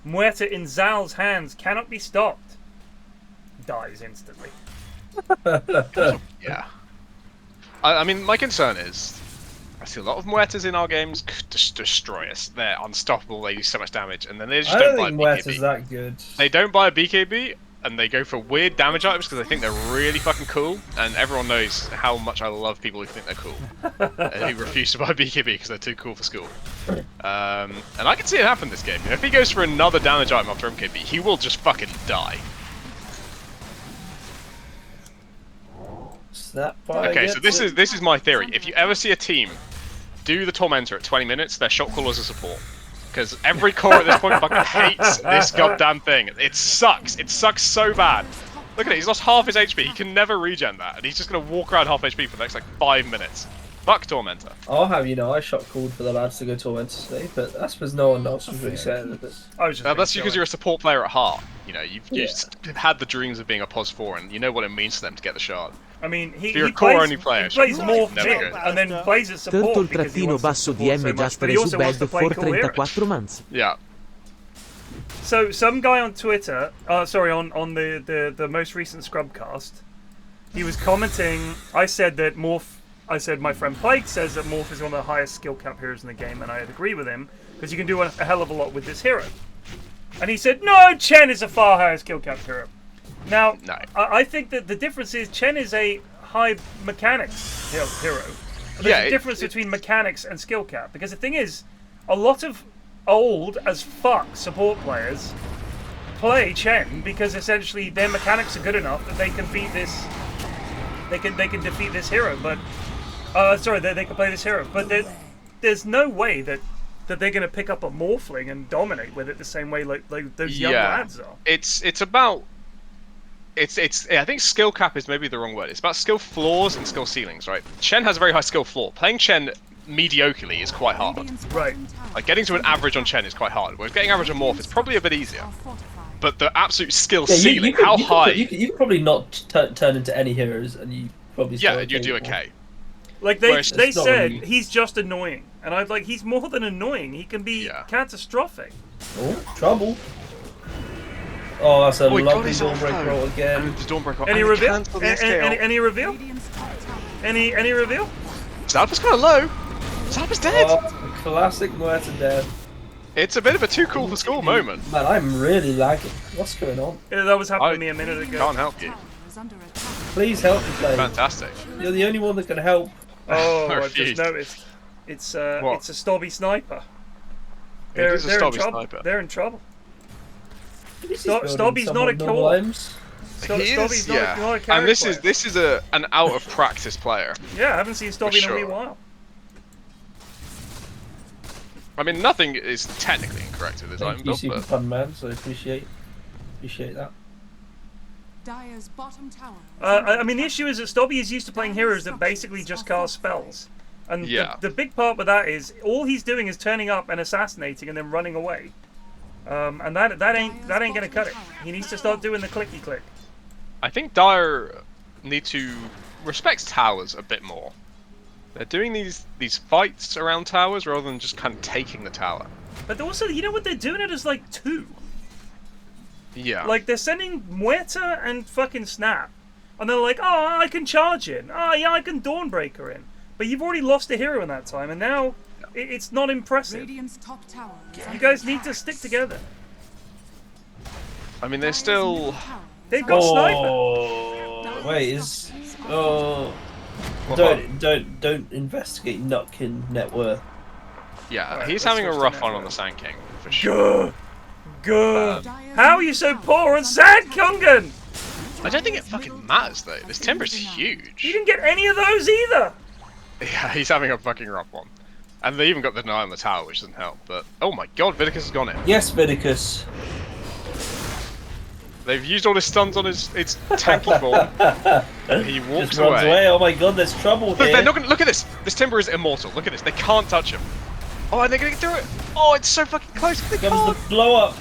Muerta in Zal's hands cannot be stopped. Dies instantly. Yeah. I mean, my concern is, I see a lot of Muertas in our games just destroy us. They're unstoppable, they do so much damage, and then they just don't buy a BKB. I don't think Muerta's that good. They don't buy a BKB, and they go for weird damage items because they think they're really fucking cool, and everyone knows how much I love people who think they're cool. And who refuse to buy BKB because they're too cool for school. And I can see it happen this game. If he goes for another damage item after MKB, he will just fucking die. Okay, so this is my theory. If you ever see a team do the Tormentor at 20 minutes, their shot caller is a support. Because every core at this point fucking hates this goddamn thing. It sucks. It sucks so bad. Look at it, he's lost half his HP. He can never regen that. And he's just going to walk around half HP for the next, like, 5 minutes. Fuck Tormentor. I'll have you know, I shot called for the lads to go Tormentor today, but that's because no one else was really saying that. That's because you're a support player at heart. You know, you've just had the dreams of being a POS 4, and you know what it means to them to get the shard. I mean, he plays more fit and then plays as support Turtle because he wants basso to support DM so much, just but he also wants resubed to play for cool heroes. 34 months. Yeah. So some guy on Twitter, on the most recent Scrubcast, he was commenting. I said my friend Plague says that Morph is one of the highest skill cap heroes in the game, and I agree with him because you can do a hell of a lot with this hero. And he said, no, Chen is a far higher skill cap hero. Now, no. I think that the difference is Chen is a high mechanics hero. But there's a difference between mechanics and skill cap. Because the thing is, a lot of old as fuck support players play Chen because essentially their mechanics are good enough that they can beat this. They can defeat this hero, but they can play this hero. But there's no way that they're going to pick up a Morphling and dominate with it the same way like those young lads are. I think skill cap is maybe the wrong word. It's about skill floors and skill ceilings, right? Chen has a very high skill floor. Playing Chen mediocrely is quite hard. Right. Like getting to an average on Chen is quite hard. Whereas getting average on Morph is probably a bit easier. But the absolute skill ceiling, how high? You could probably not turn into any heroes, and you probably you do okay. Like they said, he's just annoying, and I'd like he's more than annoying. He can be catastrophic. Oh, trouble! Oh, that's a lovely Dawnbreaker roll again. Any reveal? Any reveal? Any reveal? Zalpa's kind of low. Zalpa's dead. Oh, classic Muerta dead. It's a bit of a too cool for school moment. Man, I'm really lagging. What's going on? Yeah, that was happening to me a minute ago. Can't help you. Please help me, play. Fantastic. You're the only one that can help. Oh, I just noticed. It's a Stobby sniper. They're in trouble. They're in trouble. Stobby's not a core. Stobby's not a character. And this is an out of practice player. Yeah, I haven't seen Stobby in a wee while. I mean, nothing is technically incorrect with this item build, but fun man, so appreciate that. Dire's bottom tower. I mean, the issue is that Stobby is used to playing heroes that basically just cast spells, and the big part with that is all he's doing is turning up and assassinating and then running away, and that ain't gonna cut it. He needs to start doing the clicky click. I think Dire need to respect towers a bit more. They're doing these fights around towers rather than just kind of taking the tower. But also, you know what they're doing it as like 2. Yeah. Like they're sending Muerta and fucking Snap, and they're like, oh, I can charge in. Oh yeah, I can Dawnbreaker in. But you've already lost a hero in that time, and now it's not impressive. Radiant's top tower is You under guys need attack. to stick together. I mean, they're Dire's still. middle tower They've is got sniper. Oh, wait, is oh, Well, don't investigate Nutkin net worth. Yeah, Alright, he's let's having a switch to rough one on network. the Sand King for sure. Good. Dire's How are you so middle tower poor on is under Sand attack. Kungan? I don't think it fucking matters though. This timber's You huge. didn't get any of those either. Yeah, he's having a fucking rough one. And they even got the deny on the tower, which doesn't help. But oh my god, Vidicus has gone in. Yes, Vidicus. They've used all his stuns on his tanky form. He walks Just runs away. Oh my god, there's trouble Look, here. they're not gonna, look at this. This timber is immortal. Look at this. They can't touch him. Oh, and they're gonna get through it. Oh, it's so fucking close. They Comes can't. the blow up.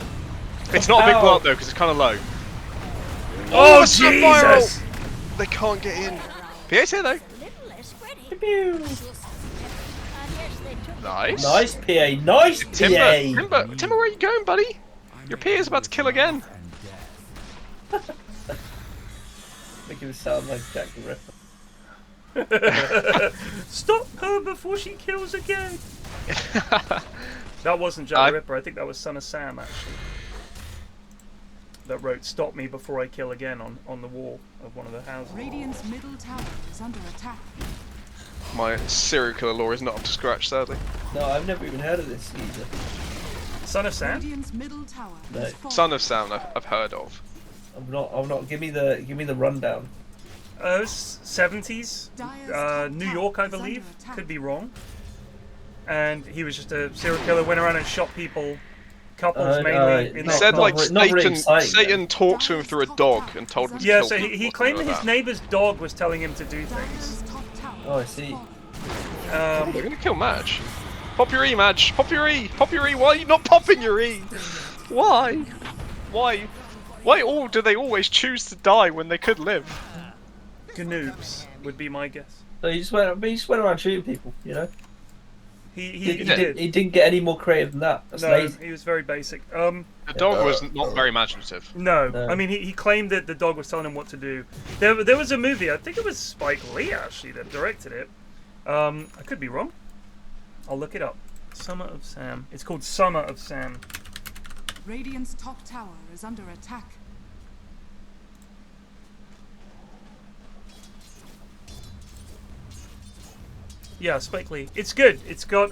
It's not a big Ow. blow up though, because it's kind of low. Oh, it's a viral. Jesus. They can't get in. PA's here though. Pew. Nice. Nice PA. Nice PA. Timber, where are you going, buddy? Your PA is about to kill again. Make him sound like Jack the Ripper. Stop her before she kills again. That wasn't Jack the Ripper. I think that was Son of Sam actually. That wrote "Stop me before I kill again" on the wall of one of the houses. Radiant's middle tower is under attack. My serial killer lore is not up to scratch, sadly. No, I've never even heard of this either. Son of Sam. Radiant's middle tower No. is falling. Son of Sam, I've heard of. I'm not. Give me the rundown. 70s, New York, I believe. Could be wrong. And he was just a serial killer. Went around and shot people, couples mainly. He in said not like re- not really exciting, Satan talked to him through a dog and told him to Yeah, kill so people he or claimed that something his like neighbor's dog was telling him to do things. Dire's top tower Oh, I is see. falling. They're gonna kill Madge. Pop your E, Madge. Pop your E. Pop your E. Why are you not popping your E? Why? Why? Why do they always choose to die when they could live? Gnoobs would be my guess. So he just went around shooting people. You know. He did. did. He didn't get any more creative than that. That's No, lazy. he was very basic. The dog was not very imaginative. No, No. I mean he claimed that the dog was telling him what to do. There was a movie, I think it was Spike Lee actually that directed it. I could be wrong. I'll look it up. Summer of Sam. It's called Summer of Sam. Radiant's top tower is under attack. Yeah, Spike Lee. It's good. It's got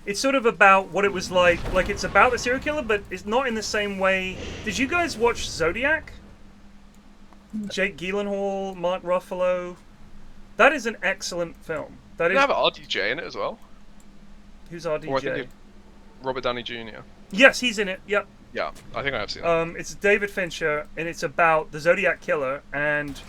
it's sort of about what it was like it's about the serial killer, but it's not in the same way. Did you guys watch Zodiac? Jake Gyllenhaal, Mark Ruffalo. That is an excellent film. That They is. have RDJ in it as well. Who's Or I think RDJ? it- Robert Downey Jr. Yes, he's in it. Yep. Yeah, I think I have seen it. It's David Fincher, and it's about the Zodiac killer and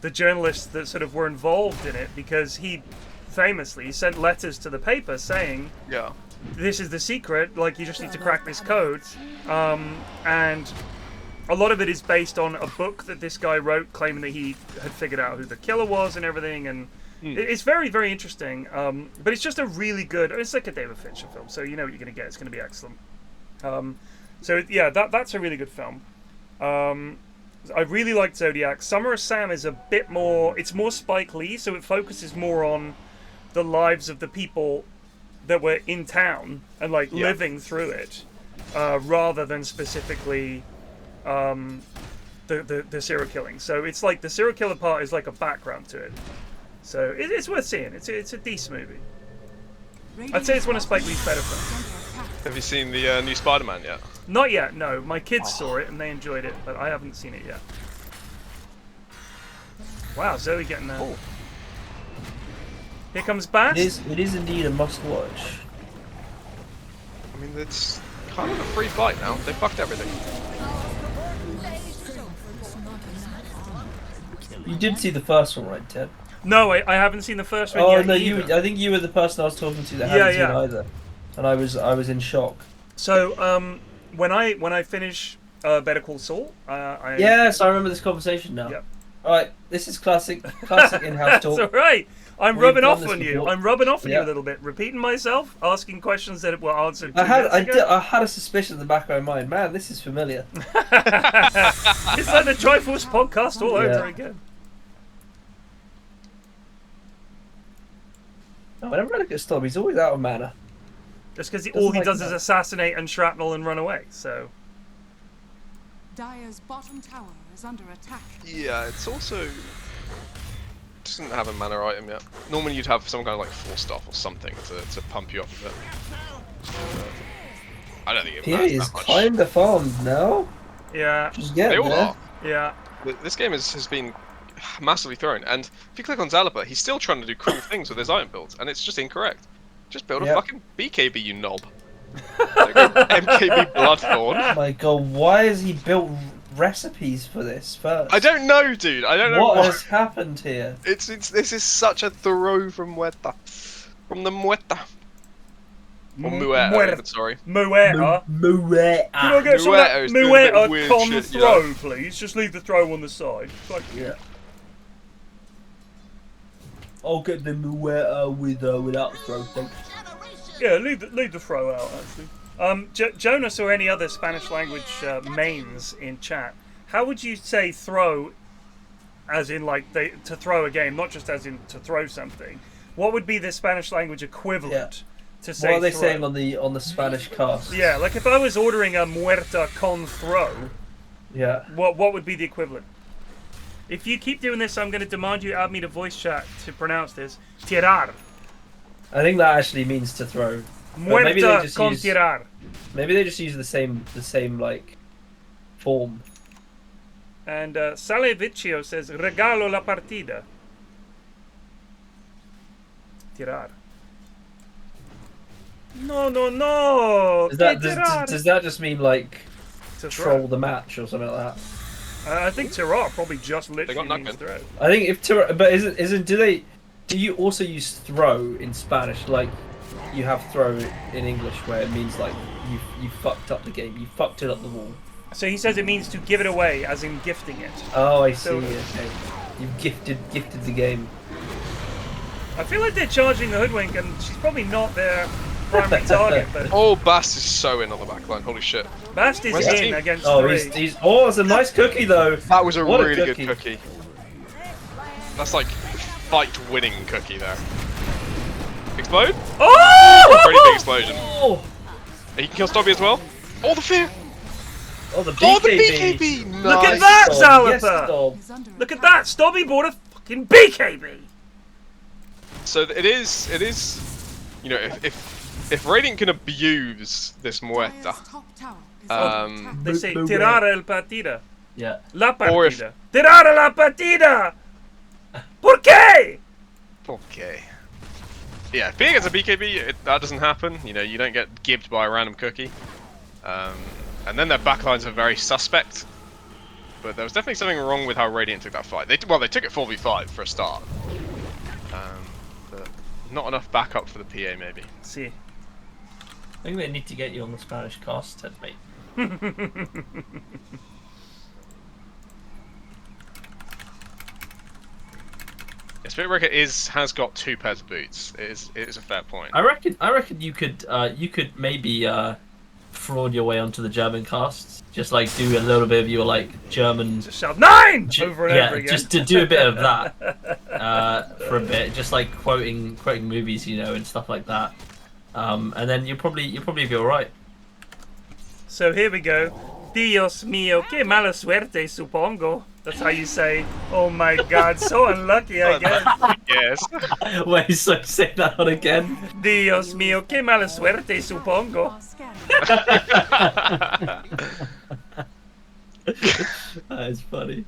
the journalists that sort of were involved in it, because he famously sent letters to the paper saying, Yeah. this is the secret, like you just need to crack this code. And a lot of it is based on a book that this guy wrote claiming that he had figured out who the killer was and everything, and it's very, very interesting. But it's just a really good, it's like a David Fincher film, so you know what you're going to get. It's going to be excellent. So yeah, that's a really good film. I really liked Zodiac. Summer of Sam is a bit more, it's more Spike Lee, so it focuses more on the lives of the people that were in town and like living through it, rather than specifically the serial killing. So it's like the serial killer part is like a background to it. So it's worth seeing. It's a decent movie. I'd say it's one of Spike Lee's better films. Have you seen the new Spider-Man yet? Not yet, no. My kids saw it and they enjoyed it, but I haven't seen it yet. Wow, Zoe getting there. Oh. Here comes Bass. It is indeed a must-watch. I mean, it's kind of a free fight now. They fucked everything. You did see the first one, right, Ted? No, I haven't seen the first one Oh yet no, either. I think you were the person I was talking to that Yeah, hadn't seen yeah. either, and I was in shock. So, when I finish Better Call Saul, I Yes, I remember this conversation now. Yep. All right, this is classic in-house That's all talk. right. I'm We've rubbing done off this on you. before. I'm rubbing off on you Yeah. a little bit, repeating myself, asking questions that were answered. I had a suspicion in the back of my mind. Man, this is familiar. It's like the Triforce podcast all over Yeah. again. Oh, whenever I look at Storm, he's always out of mana. Just because Doesn't all he like does that. is assassinate and shrapnel and run away. So Dire's bottom tower is under attack. Yeah, it's also doesn't have a mana item yet. Normally you'd have some kind of like force stuff or something to pump you up a bit. I don't think it PA matters is that much. kinda farmed now. yeah, Just They getting all there. are. yeah. This game has been massively thrown, and if you click on Zalabar, he's still trying to do cool things with his item builds, and it's just incorrect. Just build a Yep. fucking BKB, you knob. MKB Bloodthorn. Oh my god, why has he built recipes for this first? I don't know, dude. I don't know What why. has happened here? This is such a throw from Muerta. From the Muerta. Or Muerta, Muerta. even, sorry. Muerta. Muerta. Can I get some of that Muerta is doing a bit of Muerta weird con shit, you throw, know. please? Just leave the throw on the side. Thank you. Yeah. I'll get the Muerta without throw, thanks. Yeah, leave the throw out, actually. Jonas or any other Spanish language mains in chat, how would you say throw, as in like to throw a game, not just as in to throw something? What would be the Spanish language equivalent to say What are they throw? saying on the Spanish cast? Yeah, like if I was ordering a muerta con throw, Yeah. what would be the equivalent? If you keep doing this, I'm going to demand you add me to voice chat to pronounce this. Tirar. I think that actually means to throw. But maybe they Muerta just con use tirar. maybe they just use the same like form. And Sale Vecchio says, regalo la partida. Tirar. No, no, no! Does that Que tirar. does that just mean like To throw. troll the match or something like that? I think tirar probably just got literally knocked means in. throw. I think if but isn't do you also use throw in Spanish like you have throw in English where it means like you fucked up the game, you fucked it up the wall. So he says it means to give it away, as in gifting it. Oh, I see. So- Okay, you've gifted the game. I feel like they're charging the hoodwink, and she's probably not their primary target, but Oh, Bast is so in on the back line. Holy shit. Bast is Where's the in team? against Oh, three. he's oh, it's a nice cookie though. That was a What a really cookie. good cookie. That's like fight-winning cookie there. Explode? Oh! Pretty big explosion. Oh, He can kill Stobby as well. Oh, the fear! oh the BKB. Oh, the BKB! Nice. Look at that, Dog, yes, Zalabar! dog. Is under Look at attack. that! Stobby bought a fucking BKB! So it is, you know, if Radiant can abuse this Muerta, Dire's top tower is under attack. They say, Mu- tirar el partida. Yeah. La Or if- partida. Tirar la partida! ¿Por qué? okay. Yeah, if being as a BKB, that doesn't happen. You know, you don't get gibbed by a random cookie. And then their backlines are very suspect. But there was definitely something wrong with how Radiant took that fight. They took it 4v5 for a start. But not enough backup for the PA, maybe. See. I think they need to get you on the Spanish cast, Ted, mate. Yeah, Spiritbreaker has got 2 pairs of boots. It is a fair point. I reckon you could maybe fraud your way onto the German casts. Just like do a little bit of your like German. Just shout 9! Ju- over and yeah, over again. just to do a bit of that for a bit, just like quoting movies, you know, and stuff like that. And then you'll probably be all right. So here we go. Dios mío, qué mala suerte, supongo. That's how you say, oh my god, so unlucky, I guess. Yes. Wait, so say that one again. Dios mío, qué mala suerte, supongo. Are scary. That is funny.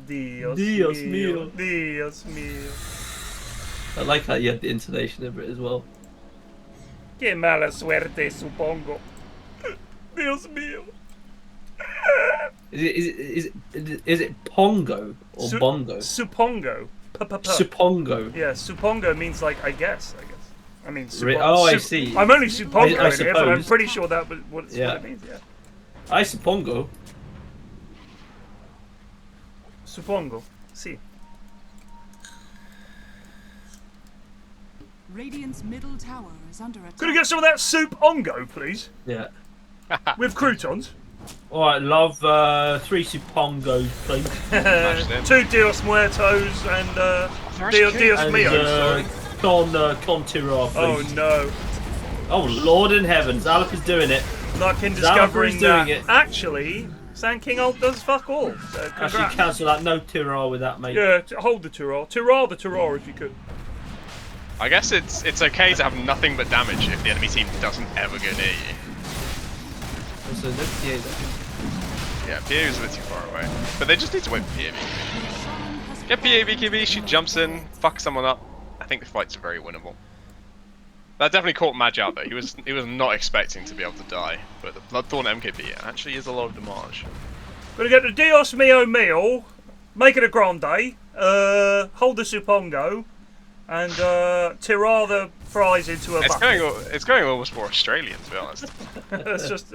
Dios, Dios mío. mío. Dios mío. I like how you had the intonation of it as well. Qué mala suerte, supongo. Dios mío. Is it Pongo or Bongo? Supongo. Supongo. Yeah, supongo means like, I guess. I mean, Oh, I see. I'm only supongo I in here, but I'm suppose. pretty sure that was what Yeah. it means, yeah. I supongo. Supongo. Si. Radiant's middle tower is under attack. Could I get some of that soup ongo, please? Yeah. With croutons. Alright, love 3 supongos, please. Smash them. 2 Dios Muertos and There's Dios cake. Mios. And, Sorry. Con Tiror, please. Oh no. Oh Lord in heavens, Alec is doing it. Luck in Zalabar discovering is doing that it. actually Sand King ult does fuck all. So Actually, congrats. cancel that. No Tiror with that, mate. Yeah, hold the Turor. Turor the Turor if you could. I guess it's okay to have nothing but damage if the enemy team doesn't ever go near you. Also, no PA there. Yeah, PA is a bit too far away. But they just need to wait for PA. Get PA BKB, she jumps in, fucks someone up. I think the fights are very winnable. That definitely caught Madge out though. He was not expecting to be able to die. But the Bloodthorn MKB actually is a lot of damage. Gonna get the Dios Mio Mio, make it a grande, hold the Supongo, and tirar the fries into a bucket. It's going almost more Australian, to be honest. That's just.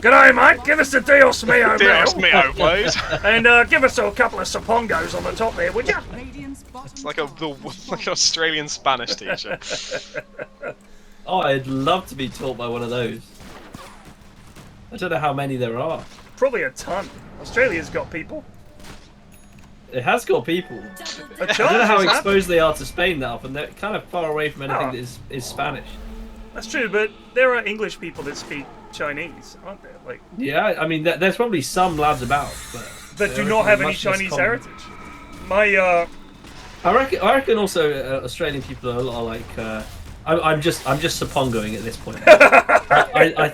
G'day, mate. Give us the Dios Mio Dios Mio, Mio, please. and give us a couple of Supongos on the top there, would you? It's like an Australian Spanish teacher. Oh, I'd love to be taught by one of those. I don't know how many there are. Probably a ton. Australia's got people. It has got people. A I don't know how chance, man. exposed they are to Spain that often. They're kind of far away from anything Oh. that is Spanish. That's true, but there are English people that speak Chinese, aren't there? Like Yeah, I mean, there's probably some lads about, but that do they're not have any much less Chinese common. heritage. My I reckon also Australian people are a lot like. I'm just Sapongoing at this point. I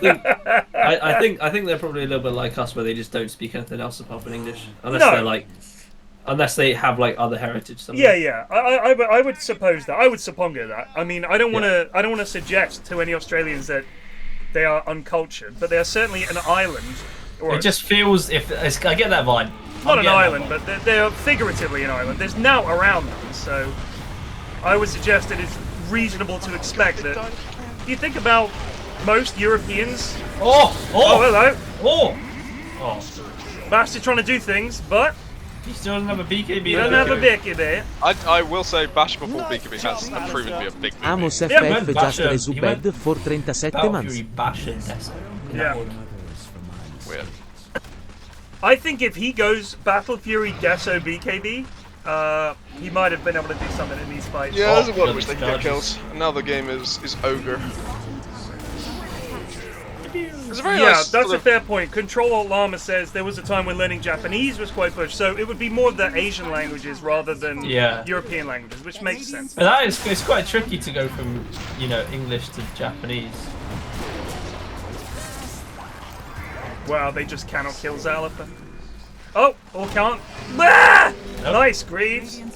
think they're probably a little bit like us, where they just don't speak anything else apart from English, unless they have like other heritage. Somewhere. yeah. I would suppose that. I would Sapongo that. I mean, I don't want to suggest to any Australians that they are uncultured, but they are certainly an island. Or It just feels I get that vibe. not an island, but they are figuratively an island. There's now around them, so I would suggest that it's reasonable to expect that. You think about most Europeans. Oh, hello. oh. Master trying to do things, but He still doesn't have a BKB. you don't have a Becky there. I will say Bash before BKB has proven to be a big movie. Amos went FF back just to- resu he went bed for 37 months. Yeah. Weird. I think if he goes Battle Fury Deso BKB, he might have been able to do something in these fights. Yeah, there's a world in God, which they can get charges. kills. And now the game is Ogre. It's a very Yeah, nice that's sort a of- fair point. Control Llama says there was a time when learning Japanese was quite pushed, so it would be more of the Asian languages rather than Yeah. European languages, which makes sense. But it's quite tricky to go from English to Japanese. Wow, they just cannot kill Zalapa. Oh, or can't. Ah! Nope. Nice, Greaves. I mean,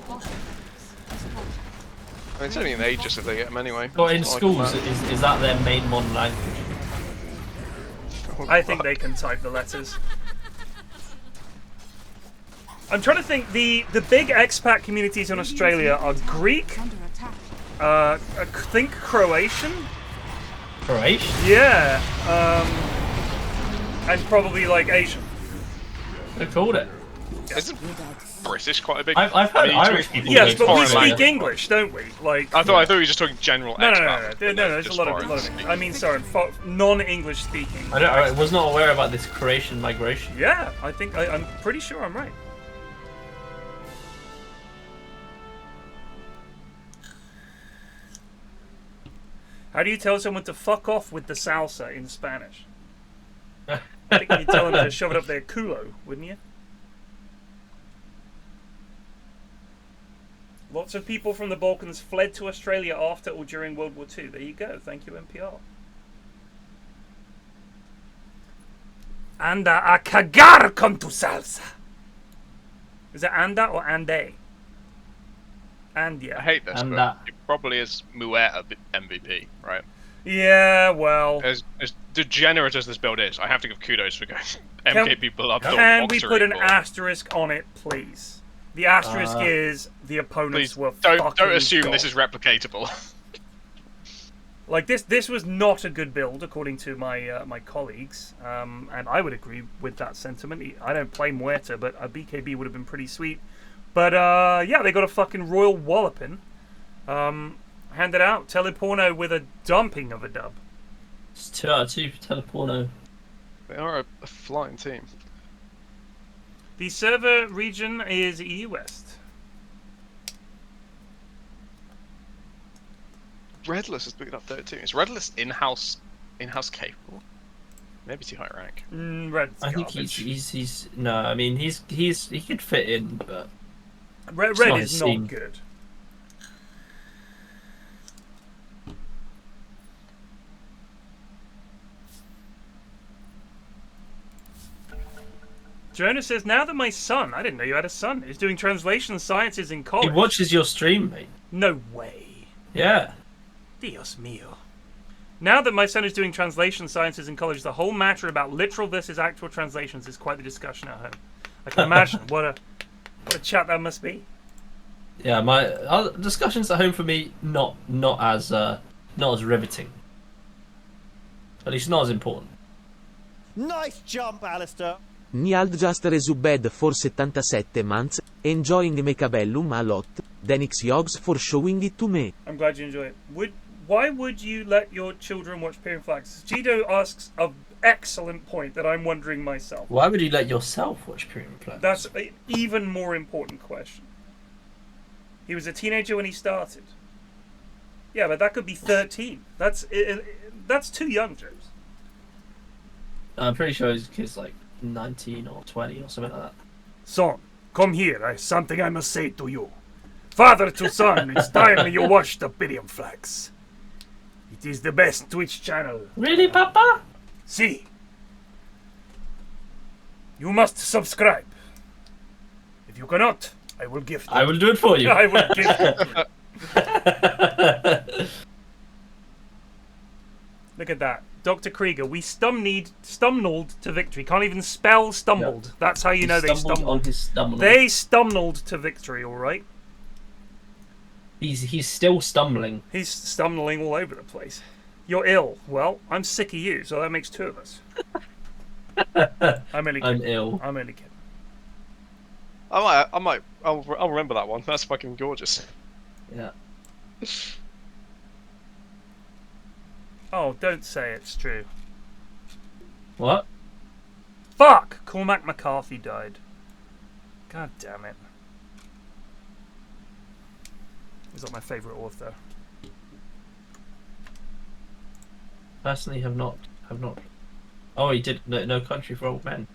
it's only an aegis if they get them anyway. But in It's not schools, like that. is that their main modern language? I think they can type the letters. I'm trying to think. The big expat communities in Australia are Greek. Under attack. I think Croatian. Croatian? Yeah. And probably like Asian. Who called it? Isn't British quite a big? I've heard I mean, Irish people. Yes, go but we foreign speak language. English, don't we? Like. I thought you were just talking general No, expat. no. There's a just lot of foreign it. speaking. I mean, sorry, non-English speaking. I was not aware about this Croatian migration. Yeah, I think I'm pretty sure I'm right. How do you tell someone to fuck off with the salsa in Spanish? I think you'd tell them to shove it up their culo, wouldn't you? Lots of people from the Balkans fled to Australia after or during World War II. There you go. Thank you, NPR. Anda a cagar con tu salsa. Is it anda or ande? Andia. I hate this, And but that. it probably is Mueta MVP, right? Yeah, well. As degenerate as this build is, I have to give kudos for going MKB Bloodthorn. Can we Octarine put an Ball. asterisk on it, please? The asterisk is the opponents Please were don't fucking assume god. this is replicatable. Like this was not a good build according to my my colleagues, and I would agree with that sentiment. I don't play Muerta, but a BKB would have been pretty sweet. But yeah, they got a fucking royal walloping. Handed out Teleporno with a dumping of a dub. It's 2 out of 2 for Teleporno. They are a flying team. The server region is EU West. Redless is picking up 13. Is Redless in-house capable? Maybe too high rank. Red's I think garbage. he's no. I mean, he could fit in, but Red not is his not scene. good. Jonah says, now that my son, I didn't know you had a son, is doing translation sciences in college. He watches your stream, mate. No way. Yeah. Dios mío. Now that my son is doing translation sciences in college, the whole matter about literal versus actual translations is quite the discussion at home. I can imagine what a chat that must be. Yeah, my discussions at home for me not as riveting. At least not as important. Nice jump, Alistair. Niald just resubbed for 77 months, enjoying Mechabellum a lot, thanks Yogs for showing it to me. I'm glad you enjoy it. Why would you let your children watch PFlax? Gido asks an excellent point that I'm wondering myself. Why would you let yourself watch PFlax? That's an even more important question. He was a teenager when he started. Yeah, but that could be 13. That's too young, James. I'm pretty sure his kid's like 19 or 20 or something like that. Son, come here. Something I must say to you. Father to son, it's time you watch the PFlax. It is the best Twitch channel. Really, Papa? See. You must subscribe. If you cannot, I will gift it. I will do it for you. I will gift it. Look at that. Dr. Krieger, we stumbled to victory. Can't even spell stumbled. Yep. That's how you know they stumbled. On his stumbling. They stumbled to victory, alright? He's still stumbling. He's stumbling all over the place. You're ill. Well, I'm sick of you, so that makes two of us. I'm only kidding. I'm ill. I'm only kidding. I'll remember that one. That's fucking gorgeous. Yeah. Oh, don't say it's true. What? Fuck! Cormac McCarthy died. God damn it. He's not my favourite author. Personally, have not. Oh, he did No Country for Old Men.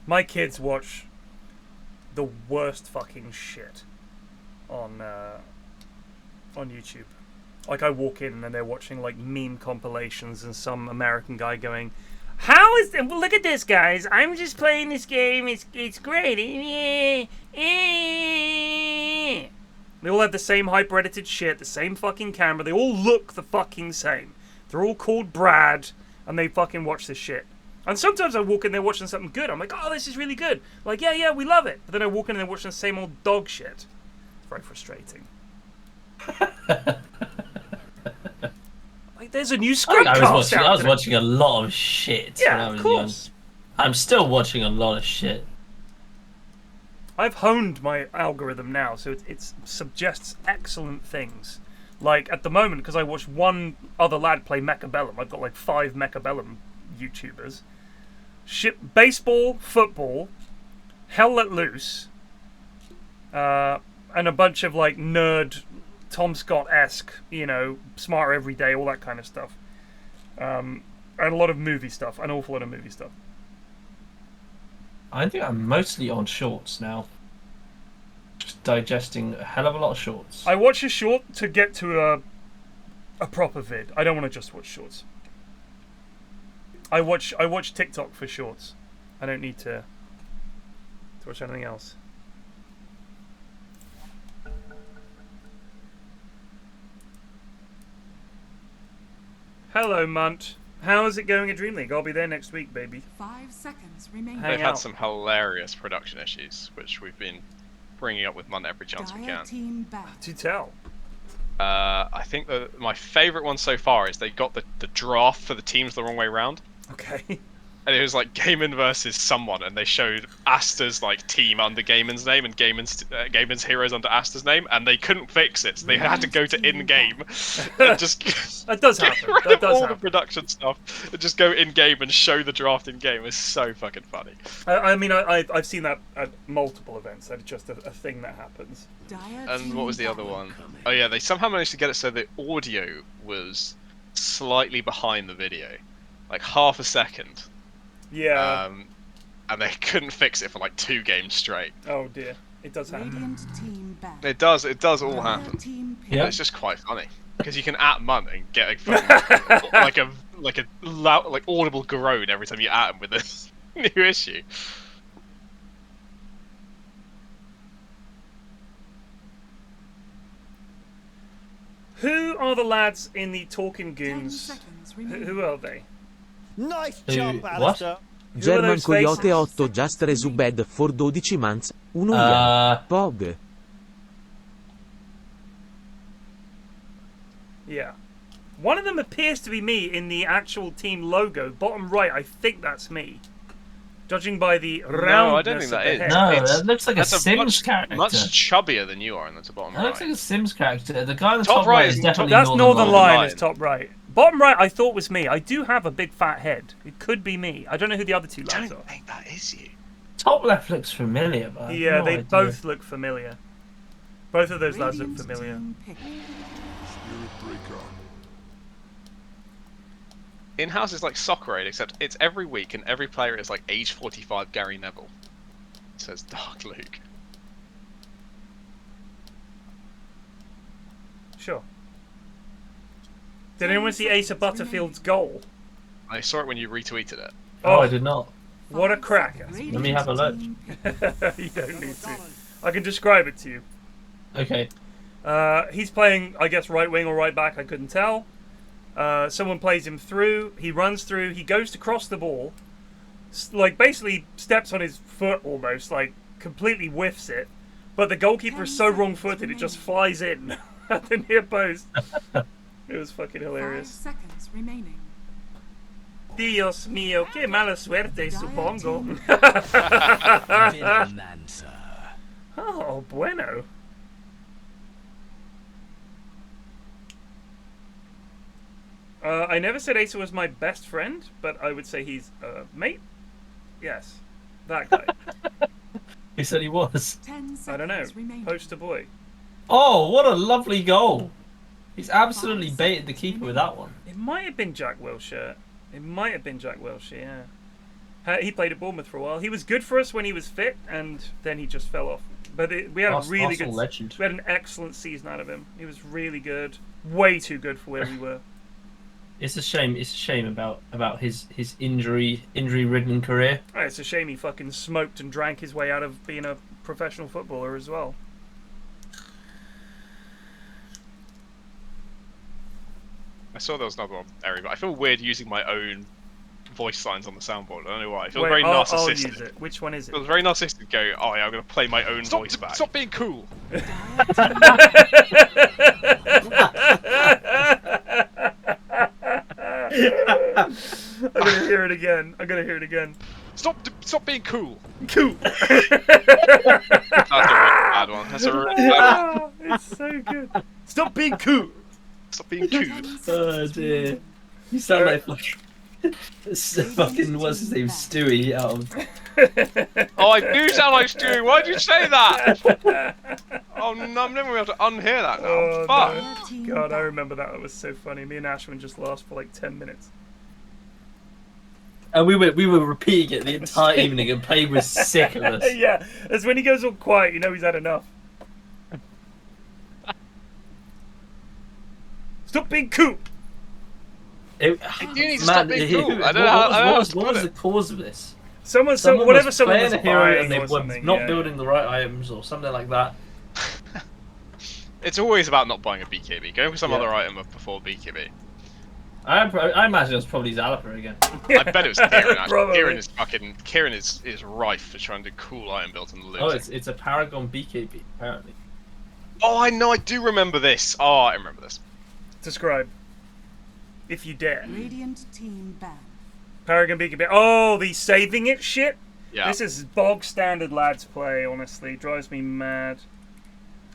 My kids watch the worst fucking shit on YouTube. Like, I walk in and they're watching like meme compilations and some American guy going, "How is it? Well, look at this, guys. I'm just playing this game. It's great." They all have the same hyper-edited shit, the same fucking camera. They all look the fucking same. They're all called Brad, and they fucking watch this shit. And sometimes I walk in, they're watching something good. I'm like, oh, this is really good. Like, yeah, we love it. But then I walk in and they're watching the same old dog shit. Very frustrating. Like, there's a new script I was cast watching a lot of shit when I Yeah, was of course. young. I'm still watching a lot of shit. I've honed my algorithm now, so it suggests excellent things. Like, at the moment, because I watched one other lad play Mechabellum, I've got like 5 Mechabellum YouTubers. Baseball, football, Hell Let Loose, and a bunch of like nerd, Tom Scott-esque, Smarter Every Day, all that kind of stuff. And a lot of movie stuff, an awful lot of movie stuff. I think I'm mostly on shorts now. Just digesting a hell of a lot of shorts. I watch a short to get to a proper vid. I don't want to just watch shorts. I watch TikTok for shorts. I don't need to watch anything else. Hello, Munt. How is it going at Dream League? I'll be there next week, baby. 5 seconds remaining. Hang They've out. had some hilarious production issues, which we've been bringing up with Munt every chance we Dire can. team back. To tell. I think that my favourite one so far is they got the draft for the teams the wrong way round. Okay. and it was like Gaiman versus someone, and they showed Asta's like team under Gaiman's name and Gaiman's heroes under Asta's name, and they couldn't fix it, so they had to go to in-game and just That does happen. get rid That of does all happen. the production stuff and just go in-game and show the draft in-game. It's so fucking funny. I mean, I've seen that at multiple events. That's just a thing that happens. And what was the other one? Oh yeah, they somehow managed to get it so the audio was slightly behind the video, like half a second. Yeah. And they couldn't fix it for like 2 games straight. Oh dear, it does happen. Radiant team banned. It does all happen. Team picked. Yeah. It's just quite funny because you can @mun and get a fucking, like a loud, like audible groan every time you @him with a new issue. Who are the lads in the Talking 10 Goons? seconds remaining. Who are they? Nice jump, what? Alistair. German those Coyote faces? 8 Just Resubed for 12 months. 1 year. Pog. Yeah. One of them appears to be me in the actual team logo. Bottom right, I think that's me. Judging by the roundness No, I don't think of that the is. head. No, It's- that looks like a That's Sims character. much chubbier than you are, and that's a bottom That looks right. like a Sims character. The guy on the Top top, right right is is top- definitely That's Northern Line Line. is top right. Bottom right, I thought was me. I do have a big fat head. It could be me. I don't know who the other two I lads don't are. think that is you. Top left looks familiar, but I have Yeah, no they idea. both look familiar. Both of those lads look Radiant familiar. team picked. Inhouse is like Soccer Aid, except it's every week, and every player is like age 45 Gary Neville. Says Dark Luke. Sure. Did anyone see Asa Butterfield's goal? I saw it when you retweeted it. Oh, I did not. What a cracker. Radiant Let me have a look. team picked. You don't need to. I can describe it to you. Okay. He's playing, I guess, right wing or right back, I couldn't tell. Someone plays him through, he runs through, he goes to cross the ball, like basically steps on his foot almost, like completely whiffs it, but the goalkeeper is so wrong-footed it just flies in at the near post. It was fucking 5 hilarious. seconds remaining. Dios mío, qué mala suerte, supongo. Oh, bueno. I never said Asa was my best friend, but I would say he's a mate. Yes, that guy. He said he was. 10 seconds I don't know. remaining. Poster boy. Oh, what a lovely goal! He's absolutely baited the keeper with that one. It might have been Jack Wilshere. It might have been Jack Wilshere, yeah. He played at Bournemouth for a while. He was good for us when he was fit, and then he just fell off. But we had a really Arsenal good, legend. we had an excellent season out of him. He was really good, way too good for where we were. It's a shame. It's a shame about his injury-ridden career. Oh, it's a shame he fucking smoked and drank his way out of being a professional footballer as well. I saw there was another one, Eri, but I feel weird using my own voice lines on the soundboard. I don't know why. It feels Wait, very I'll narcissistic. use it. Which one is It it? feels very narcissistic to go, oh yeah, I'm going to play my own voice back. Stop being cool. I'm gonna hear it again. Stop being cool. Cool. That's a really bad one. That's a really bad one. It's so good. Stop being cool. Stop being cool. Oh dear. You sound like fucking what's his name, Stewie out of. Oh, I do sound like Stewie. Why'd you say that? Oh no, I'm never going to be able to unhear that now. Oh, Fuck. no. God, I remember that. It was so funny. Me and Ashwin just laughed for like 10 minutes. And we were repeating it the entire evening, and Paige was sick of us. Yeah, that's when he goes all quiet. You know he's had enough. Stop being cool. It, You need to stop being cool. I don't know how to what put was it. the cause of this? Someone Whatever was playing a hero buying and they or were something, not yeah, building the right items or something like that. It's always about not buying a BKB. Going for some Yeah. other item before BKB. I imagine it was probably Zalaper again. I bet it was Kieran. Actually. Probably. Kieran is rife for trying to do cool item builds and losing. Oh, it's a Paragon BKB apparently. Oh, I know. I do remember this. Oh, I remember this. Describe. If you dare. Radiant team banned. Paragon BKB. Oh, the saving it shit? Yeah. This is bog standard lads play, honestly. Drives me mad.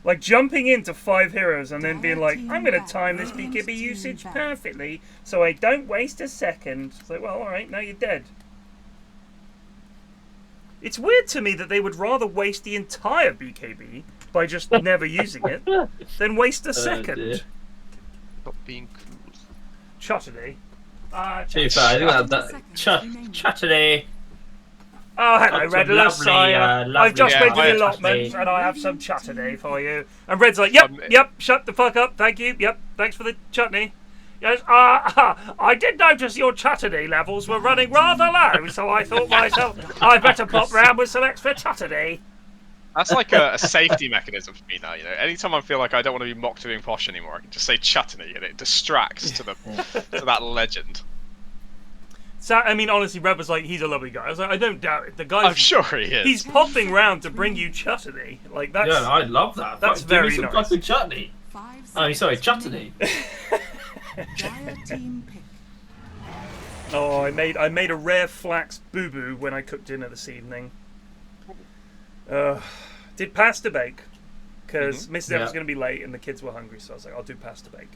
Like jumping into 5 heroes and then being like, I'm going to time this BKB usage perfectly so I don't waste a second. It's like, well, alright, now you're dead. It's weird to me that they would rather waste the entire BKB by just never using it than waste a second. Stop being cool. Chutterday. To be fair, I think that Chatterday. Oh, hello, Red. Hello, Sire. I've just read the yeah, allotment, and I have some chutney for you. And Red's like, yep, shut the fuck up, thank you, yep, thanks for the chutney. Yes, I did notice your chutney levels were running rather low, so I thought myself, I'd better pop round with some extra chutney. That's like a safety mechanism for me now, you know. Anytime I feel like I don't want to be mocked doing posh anymore, I can just say chutney, and it distracts to that legend. So, I mean, honestly, Red was like, he's a lovely guy. I was like, I don't doubt it. The guy's... I'm sure he is. He's popping round to bring you chutney. Like, that's... Yeah, I love that. That's Give very me some nice. fucking chutney. Oh, sorry, chutney. Oh, I made a rare flax boo-boo when I cooked dinner this evening. Did pasta bake. Because Mrs. Evans was going to be late and the kids were hungry, so I was like, I'll do pasta bake.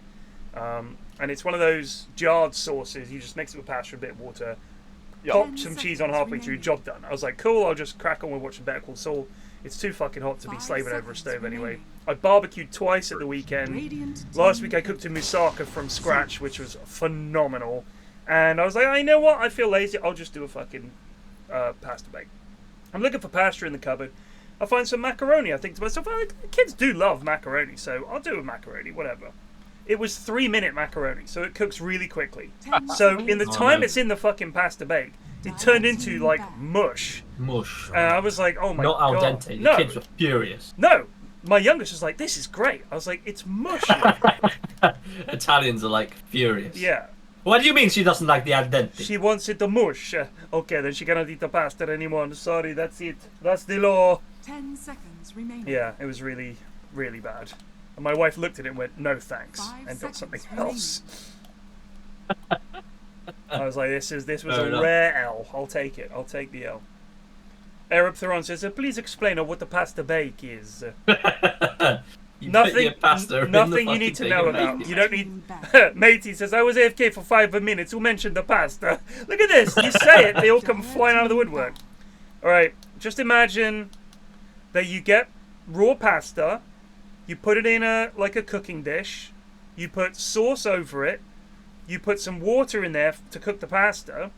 And it's one of those jarred sauces. You just mix it with pasta, a bit of water, pop some cheese on halfway through, job done. I was like, cool, I'll just crack on with watching Better Call Saul. It's too fucking hot to be slaving over a stove anyway. I barbecued twice at the weekend. Last week I cooked a moussaka from scratch, which was phenomenal. And I was like, you know what? I feel lazy. I'll just do a fucking pasta bake. I'm looking for pasta in the cupboard. I'll find some macaroni. I think to myself, kids do love macaroni, so I'll do a macaroni, whatever. It was 3-minute macaroni, so it cooks really quickly. So in the time it's in the fucking pasta bake, it turned into like mush. Mush. I was like, oh my god. Not al dente. No. The kids were furious. No. My youngest was like, this is great. I was like, it's mush. Italians are like furious. Yeah. What do you mean she doesn't like the al dente? She wants it to mush. Okay, then she cannot eat the pasta anymore. Sorry, that's it. That's the law. 10 seconds remaining. Yeah, it was really, really bad. And my wife looked at it and went, no thanks, and got something else. I was like, this was a rare L. I'll take it. I'll take the L. Arab Theron says, please explain what the pasta bake is. Nothing you need to know about. You don't need... Matey says, I was AFK for 5 minutes. Who mentioned the pasta? Look at this. You say it, they all come flying out of the woodwork. Alright, just imagine that you get raw pasta, you put it in a cooking dish, you put sauce over it, you put some water in there to cook the pasta,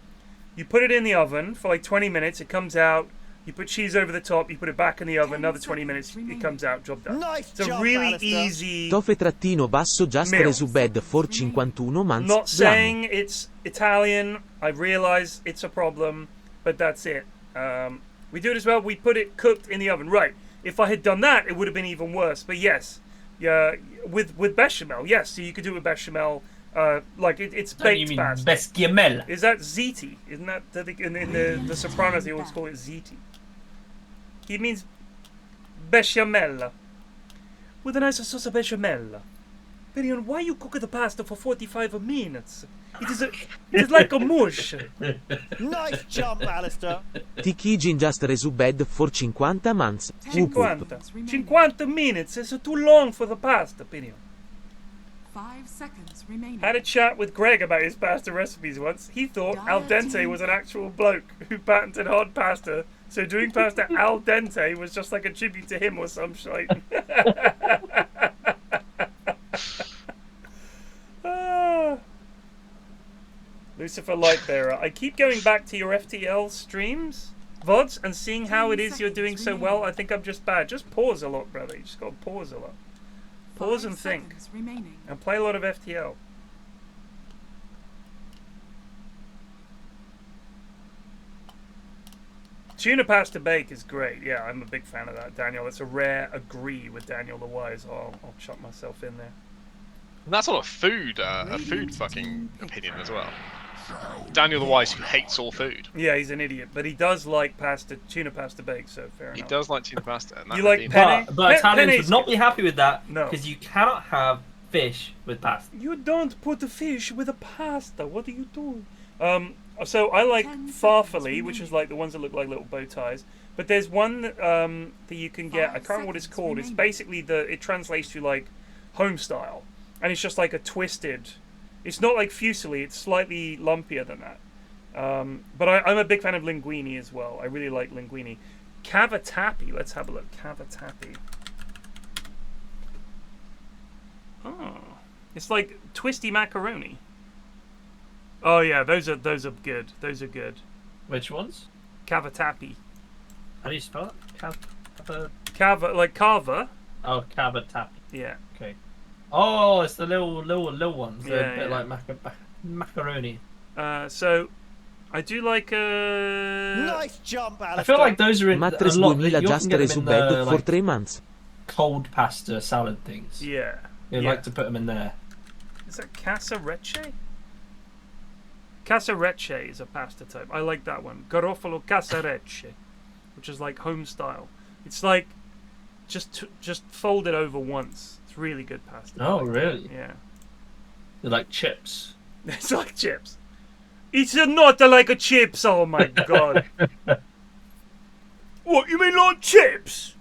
you put it in the oven for like 20 minutes, it comes out, you put cheese over the top, you put it back in the oven, another 20 minutes, it comes out, job done. Nice it's a really easy Tofe-basso just meal. resubed for 51 months. Not saying it's Italian, I realize it's a problem, but that's it. We do it as well, we put it cooked in the oven. Right, if I had done that, it would have been even worse. But yes, yeah, with bechamel, yes, so you could do it with bechamel. Like it's baked pasta. Bechamel. Is that ziti? Isn't that in the Sopranos they always call it ziti? He means bechamel. With a nice sauce of bechamel. Perion, why you cook the pasta for 45 minutes? It is like a mush. Nice jump, Alistair. Tikijin just resubed for 50 months. 50 minutes is too long for the pasta, Perion. 5 seconds remaining. Had a chat with Greg about his pasta recipes once. He thought al dente was an actual bloke who patented hard pasta, so doing pasta al dente was just like a tribute to him or some shite. Lucifer Lightbearer, I keep going back to your FTL streams, VODs, and seeing how it is you're doing so well. I think I'm just bad. Just pause a lot, brother. You just gotta pause a lot. Pause and think. And play a lot of FTL. Tuna pasta bake is great. Yeah, I'm a big fan of that, Daniel. It's a rare agree with DanielTheWise. I'll chuck myself in there. And that's not a food fucking opinion as well. DanielTheWise, who hates all food. Yeah, he's an idiot, but he does like tuna pasta bake, so fair enough. He does like tuna pasta. And you like penne? But Italians would not be happy with that, no, because you cannot have fish with pasta. You don't put the fish with a pasta. What are you doing? So I like 10 farfalle, seconds which is remaining. like the ones that look like little bow ties. But there's one that you can get. I 5 can't remember what it's seconds called. It's remaining. basically it translates to like home style, and it's just like a twisted. It's not like fusilli. It's slightly lumpier than that. But I'm a big fan of linguini as well. I really like linguini. Cavatappi. Let's have a look. Cavatappi. Oh, it's like twisty macaroni. Oh yeah, those are good. Those are good. Which ones? Cavatappi. How do you spell it? Cava, like carver. Oh, cavatap. Yeah. Okay. Oh, it's the little ones. They're Yeah, a bit yeah. like macaroni. So, I do like Nice jump, Alistair. I feel like those are in a Matres lot. 2000 You often just get them in resubed the for like 3 months. cold pasta salad things. Yeah. They Yeah. like to put them in there. Is that casarecce? Casarecce is a pasta type. I like that one. Garofalo casarecce, which is like home style. It's like just fold it over once. It's really good pasta. I Oh, like that. really? Yeah. They're like chips. It's like chips. It's not like a chips. Oh my god. What, you mean like chips?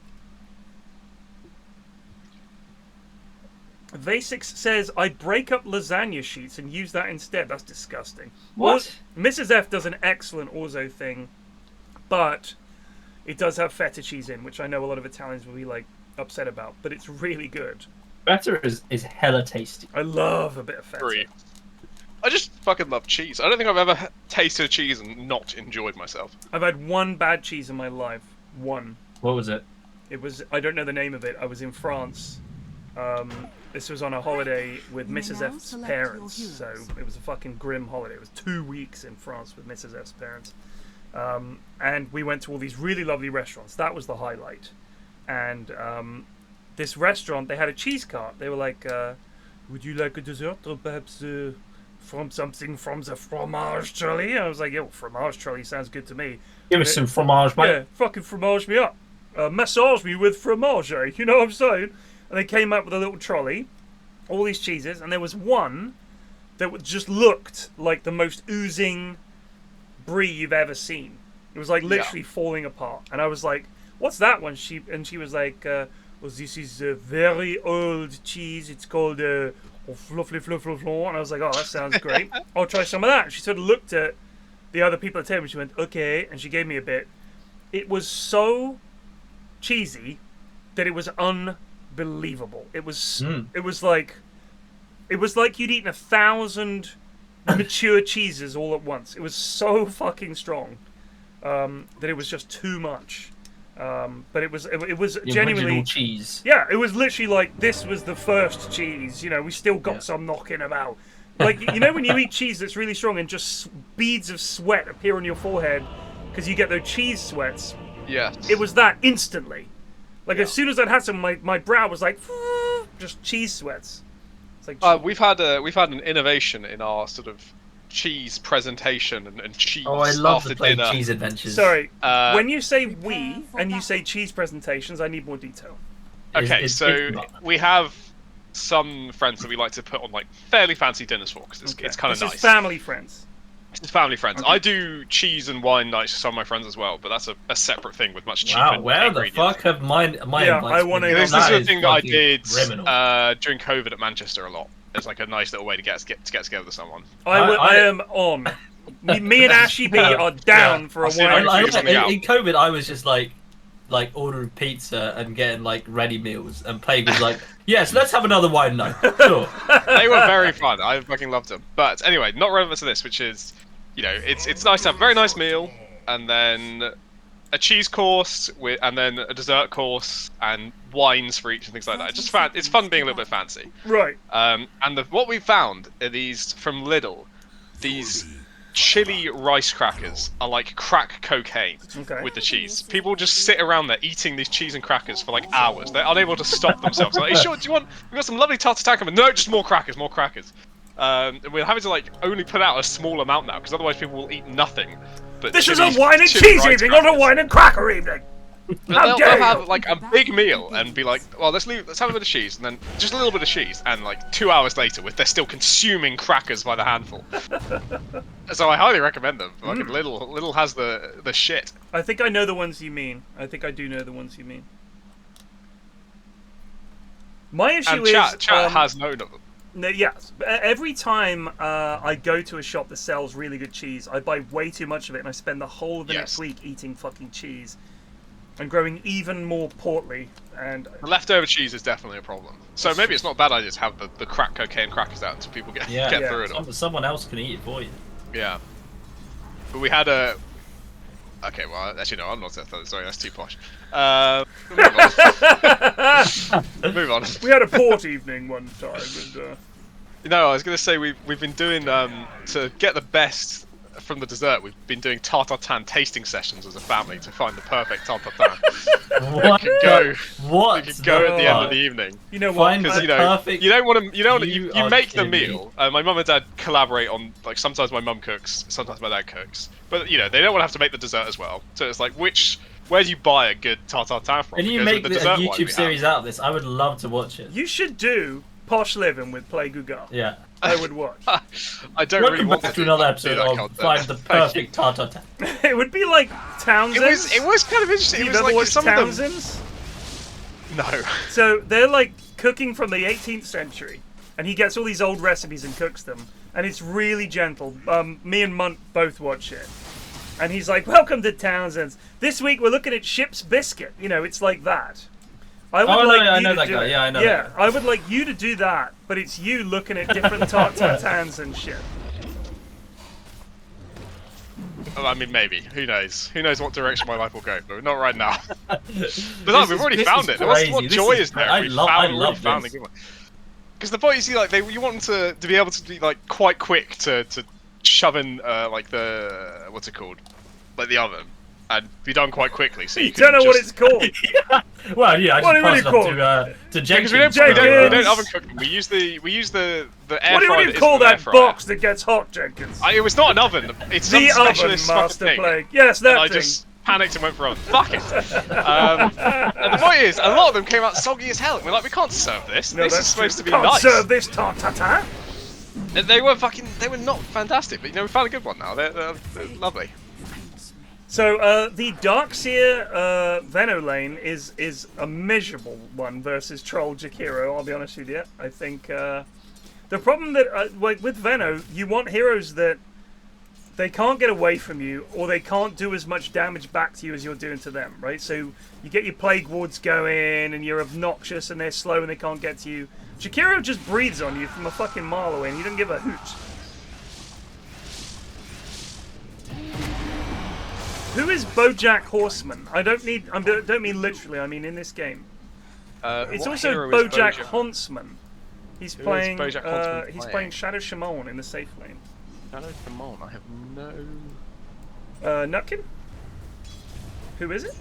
Vasix says, I break up lasagna sheets and use that instead. That's disgusting. What? Mrs. F does an excellent orzo thing, but it does have feta cheese in, which I know a lot of Italians will be like upset about, but it's really good. Feta is hella tasty. I love a bit of feta. Agree. I just fucking love cheese. I don't think I've ever tasted cheese and not enjoyed myself. I've had one bad cheese in my life. One. What was it? It was, I don't know the name of it. I was in France. This was on a holiday with You may Mrs. now F's select parents, your so heroes. it was a fucking grim holiday. It was 2 weeks in France with Mrs. F's parents. And we went to all these really lovely restaurants. That was the highlight. And this restaurant, they had a cheese cart. They were like, would you like a dessert or perhaps from something from the fromage trolley? I was like, yo, fromage trolley sounds good to me. Give us some fromage, mate. Yeah, fucking fromage me up. Massage me with fromage, you know what I'm saying? And they came up with a little trolley, all these cheeses, and there was one that just looked like the most oozing brie you've ever seen. It was like literally falling apart. And I was like, what's that one? She was like, well, this is a very old cheese. It's called fluffy fluffy. And I was like, oh, that sounds great. I'll try some of that. And she sort of looked at the other people at the table and she went, okay. And she gave me a bit. It was so cheesy that it was unbelievable. It was like you'd eaten 1,000 mature cheeses all at once. It was so fucking strong that it was just too much. But it was The genuinely original cheese. yeah. It was literally like this was the first cheese. You know, we still got some knocking about. Like you know when you eat cheese that's really strong and just beads of sweat appear on your forehead because you get those cheese sweats. Yeah. It was that instantly. Like as soon as I'd had some, my brow was like just cheese sweats. It's like We've had an innovation in our sort of cheese presentation and cheese Oh, I love after to play dinner. cheese adventures. sorry. Uh, when you say Prepare we for and you battle. say cheese presentations, I need more detail. Okay, It's so not. we have some friends that we like to put on like fairly fancy dinners for because it's Okay. kind of This nice. is family friends. It's family friends. Okay. I do cheese and wine nights for some of my friends as well, but that's a separate thing with much cheaper Wow, where the ingredients. fuck have my Yeah, invites I wanna been? know. This is the is thing that I fucking did criminal. during COVID at Manchester a lot. It's like a nice little way to get together with someone. I am on. Me and Ashy B are down for a I'll see if I wine. can figure something out. In COVID, I was just like ordering pizza and getting like ready meals, and Plague was like, "Yes, let's have another wine night." Sure. They were very fun. I fucking loved them. But anyway, not relevant to this, which is, you know, it's nice to have a very nice meal and then a cheese course and then a dessert course and wines for each and things like that. It's fun being a little bit fancy. Right. And what we found are these from Lidl, these chili rice crackers are like crack cocaine Okay. with the cheese. People just sit around there eating these cheese and crackers for like hours. They're unable to stop themselves. Like, hey, sure, do you want? We've got some lovely tartar taco. No, just more crackers, more crackers. And we're having to like only put out a small amount now because otherwise people will eat nothing. But This is a chili- wine and chili cheese rice evening, not a crackers. wine and cracker evening. They'll dare you! have like a big meal and be like, well, let's have a bit of cheese, and then just a little bit of cheese, and like 2 hours later, they're still consuming crackers by the handful. So I highly recommend them. Fucking Little has the shit. I think I know the ones you mean. I think I do know the ones you mean. My issue And is chat has known of them. no, yes. Every time I go to a shop that sells really good cheese, I buy way too much of it, and I spend the whole of the next week eating fucking cheese and growing even more portly. And The leftover cheese is definitely a problem. So maybe it's not a bad idea to have the crack cocaine crackers out until people get through it all. Someone else can eat it for you. Yeah. But we had a... Okay, well, actually, no, I'm not sorry, that's too posh. Move on. we had a port evening one time, and No, I was going to say we've been doing, to get the best from the dessert, we've been doing tartar-tan tasting sessions as a family to find the perfect tartar-tan. What? We could go, What? we could go at the end of the evening. you know what? Find Because the perfect. you don't want to. You are make the kidding me. meal. My mum and dad collaborate on, like, sometimes my mum cooks, sometimes my dad cooks. But they don't want to have to make the dessert as well. So it's like, where do you buy a good tartar-tan from? Can you Because make with a the dessert wine YouTube we series have, out of this? I would love to watch it. You should do Posh Living with Play Gugar. Yeah. I would watch. I don't really Welcome want back to to another do episode that of content. Find the Perfect Tartar Tan. It would be like Townsend's. It was kind of interesting. It You've was ever like watched some of them. Townsend's? No. So they're like cooking from the 18th century, and he gets all these old recipes and cooks them, and it's really gentle. Me and Munt both watch it, and he's like, "Welcome to Townsend's. This week we're looking at ship's biscuit." You know, it's like that. I know that guy. Yeah, I know that Yeah, guy. I would like you to do that, but it's you looking at different tartar-tans and shit. Well, I mean, maybe. Who knows? Who knows what direction my life will go? But not right now. But no, we've already found it. What joy is there? I love found this. a good one. Because the point is, you want them to be able to be like quite quick to shove in like the what's it called, like the oven, and be done quite quickly. So you Don't know what it's called. Well, yeah, I What just do you passed call it up to Jenkins. Because we Jenkins. don't oven cook them. We use the air What fryer. do you call that that box that gets hot, Jenkins? It was not an oven. It's some The oven, specialist fucking Master thing. Plague. Yes, that And I thing. just panicked and went for oven. Fuck it. And the point is, a lot of them came out soggy as hell. We're like, we can't serve this. No, This is that's supposed true. to be Can't nice. serve this tartar-tan. They were not fantastic, but we found a good one now. They're lovely. So the Darkseer Veno lane is a miserable one versus Troll Jakiro. I'll be honest with you. I think the problem that with Veno, you want heroes that they can't get away from you, or they can't do as much damage back to you as you're doing to them, right? So you get your Plague Wards going, and you're obnoxious, and they're slow, and they can't get to you. Jakiro just breathes on you from a fucking mile away, and he doesn't give a hoot. Who is Bojack Horseman? I don't mean literally. I mean in this game. It's What also hero is Bojack Huntsman. He's Who is playing. Bojack Huntsman He's playing? playing Shadow Shimon in the safe lane. Shadow Shimon, I have no. Nutkin. Who is it?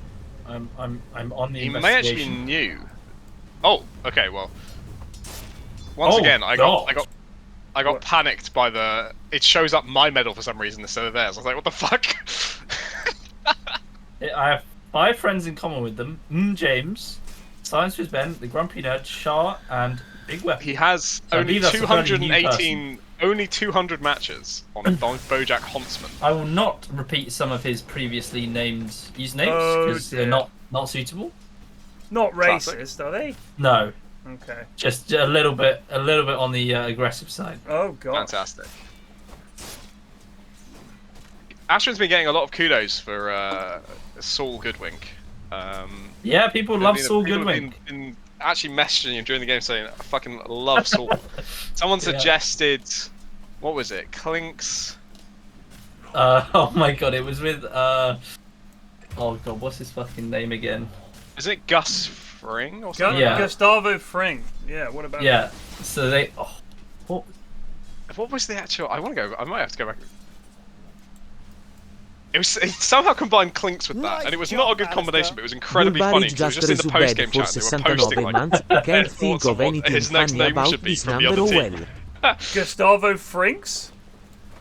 I'm on the He may actually investigation. knew. Oh, okay. Well, once again, I got What? panicked by the. It shows up my medal for some reason instead of theirs. I was like, what the fuck? I have 5 friends in common with them. James, Science with Ben, the Grumpy Nerd, Shah, and Big Weapon. He has I only believe that's a fairly new 218, only 200 matches on Bojack Huntsman. I will not repeat some of his previously named usernames Oh, because they're dear. not suitable. Not Classic. racist, are they? No, Okay. just a little bit on the aggressive side. Oh god. Fantastic. Ashton's been getting a lot of kudos for Saul Goodwink. Yeah, people love People Saul have Goodwink. been actually messaging him during the game saying, I fucking love Saul. Someone Yeah. suggested, what was it? Clinks? Oh my god, it was with oh god, what's his fucking name again? Is it Gus Fring or something? Yeah. Gustavo Fring. Yeah. What about? Yeah, so they What was the actual? I want to go. I might have to go back. It somehow combined Clinks with that, and it was not a good combination, but it was incredibly funny. Bulbaric It was just just in the post game for chat. They were 69 posting like months. their Can't think thoughts on of what anything his next funny name about should be this from the number other team. well. Gustavo Frinks.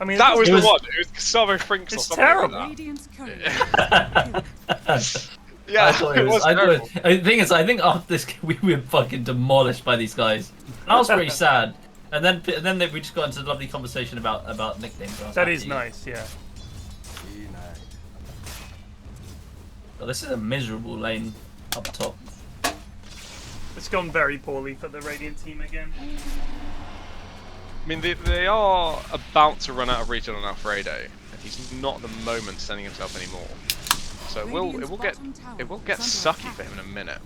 I mean, That was It the was- one. It was Gustavo Frinks or It's something terrible. like Radiant's courier. that. Yeah, I thought it was. terrible. The thing is, I think after this, we were fucking demolished by these guys. And I was pretty sad. And then we just got into a lovely conversation about nicknames. That is nice, yeah. But this is a miserable lane up top. It's gone very poorly for the Radiant team again. I mean, they are about to run out of regen on Alfredo, and he's not at the moment sending himself anymore. So it will get sucky for him in a minute.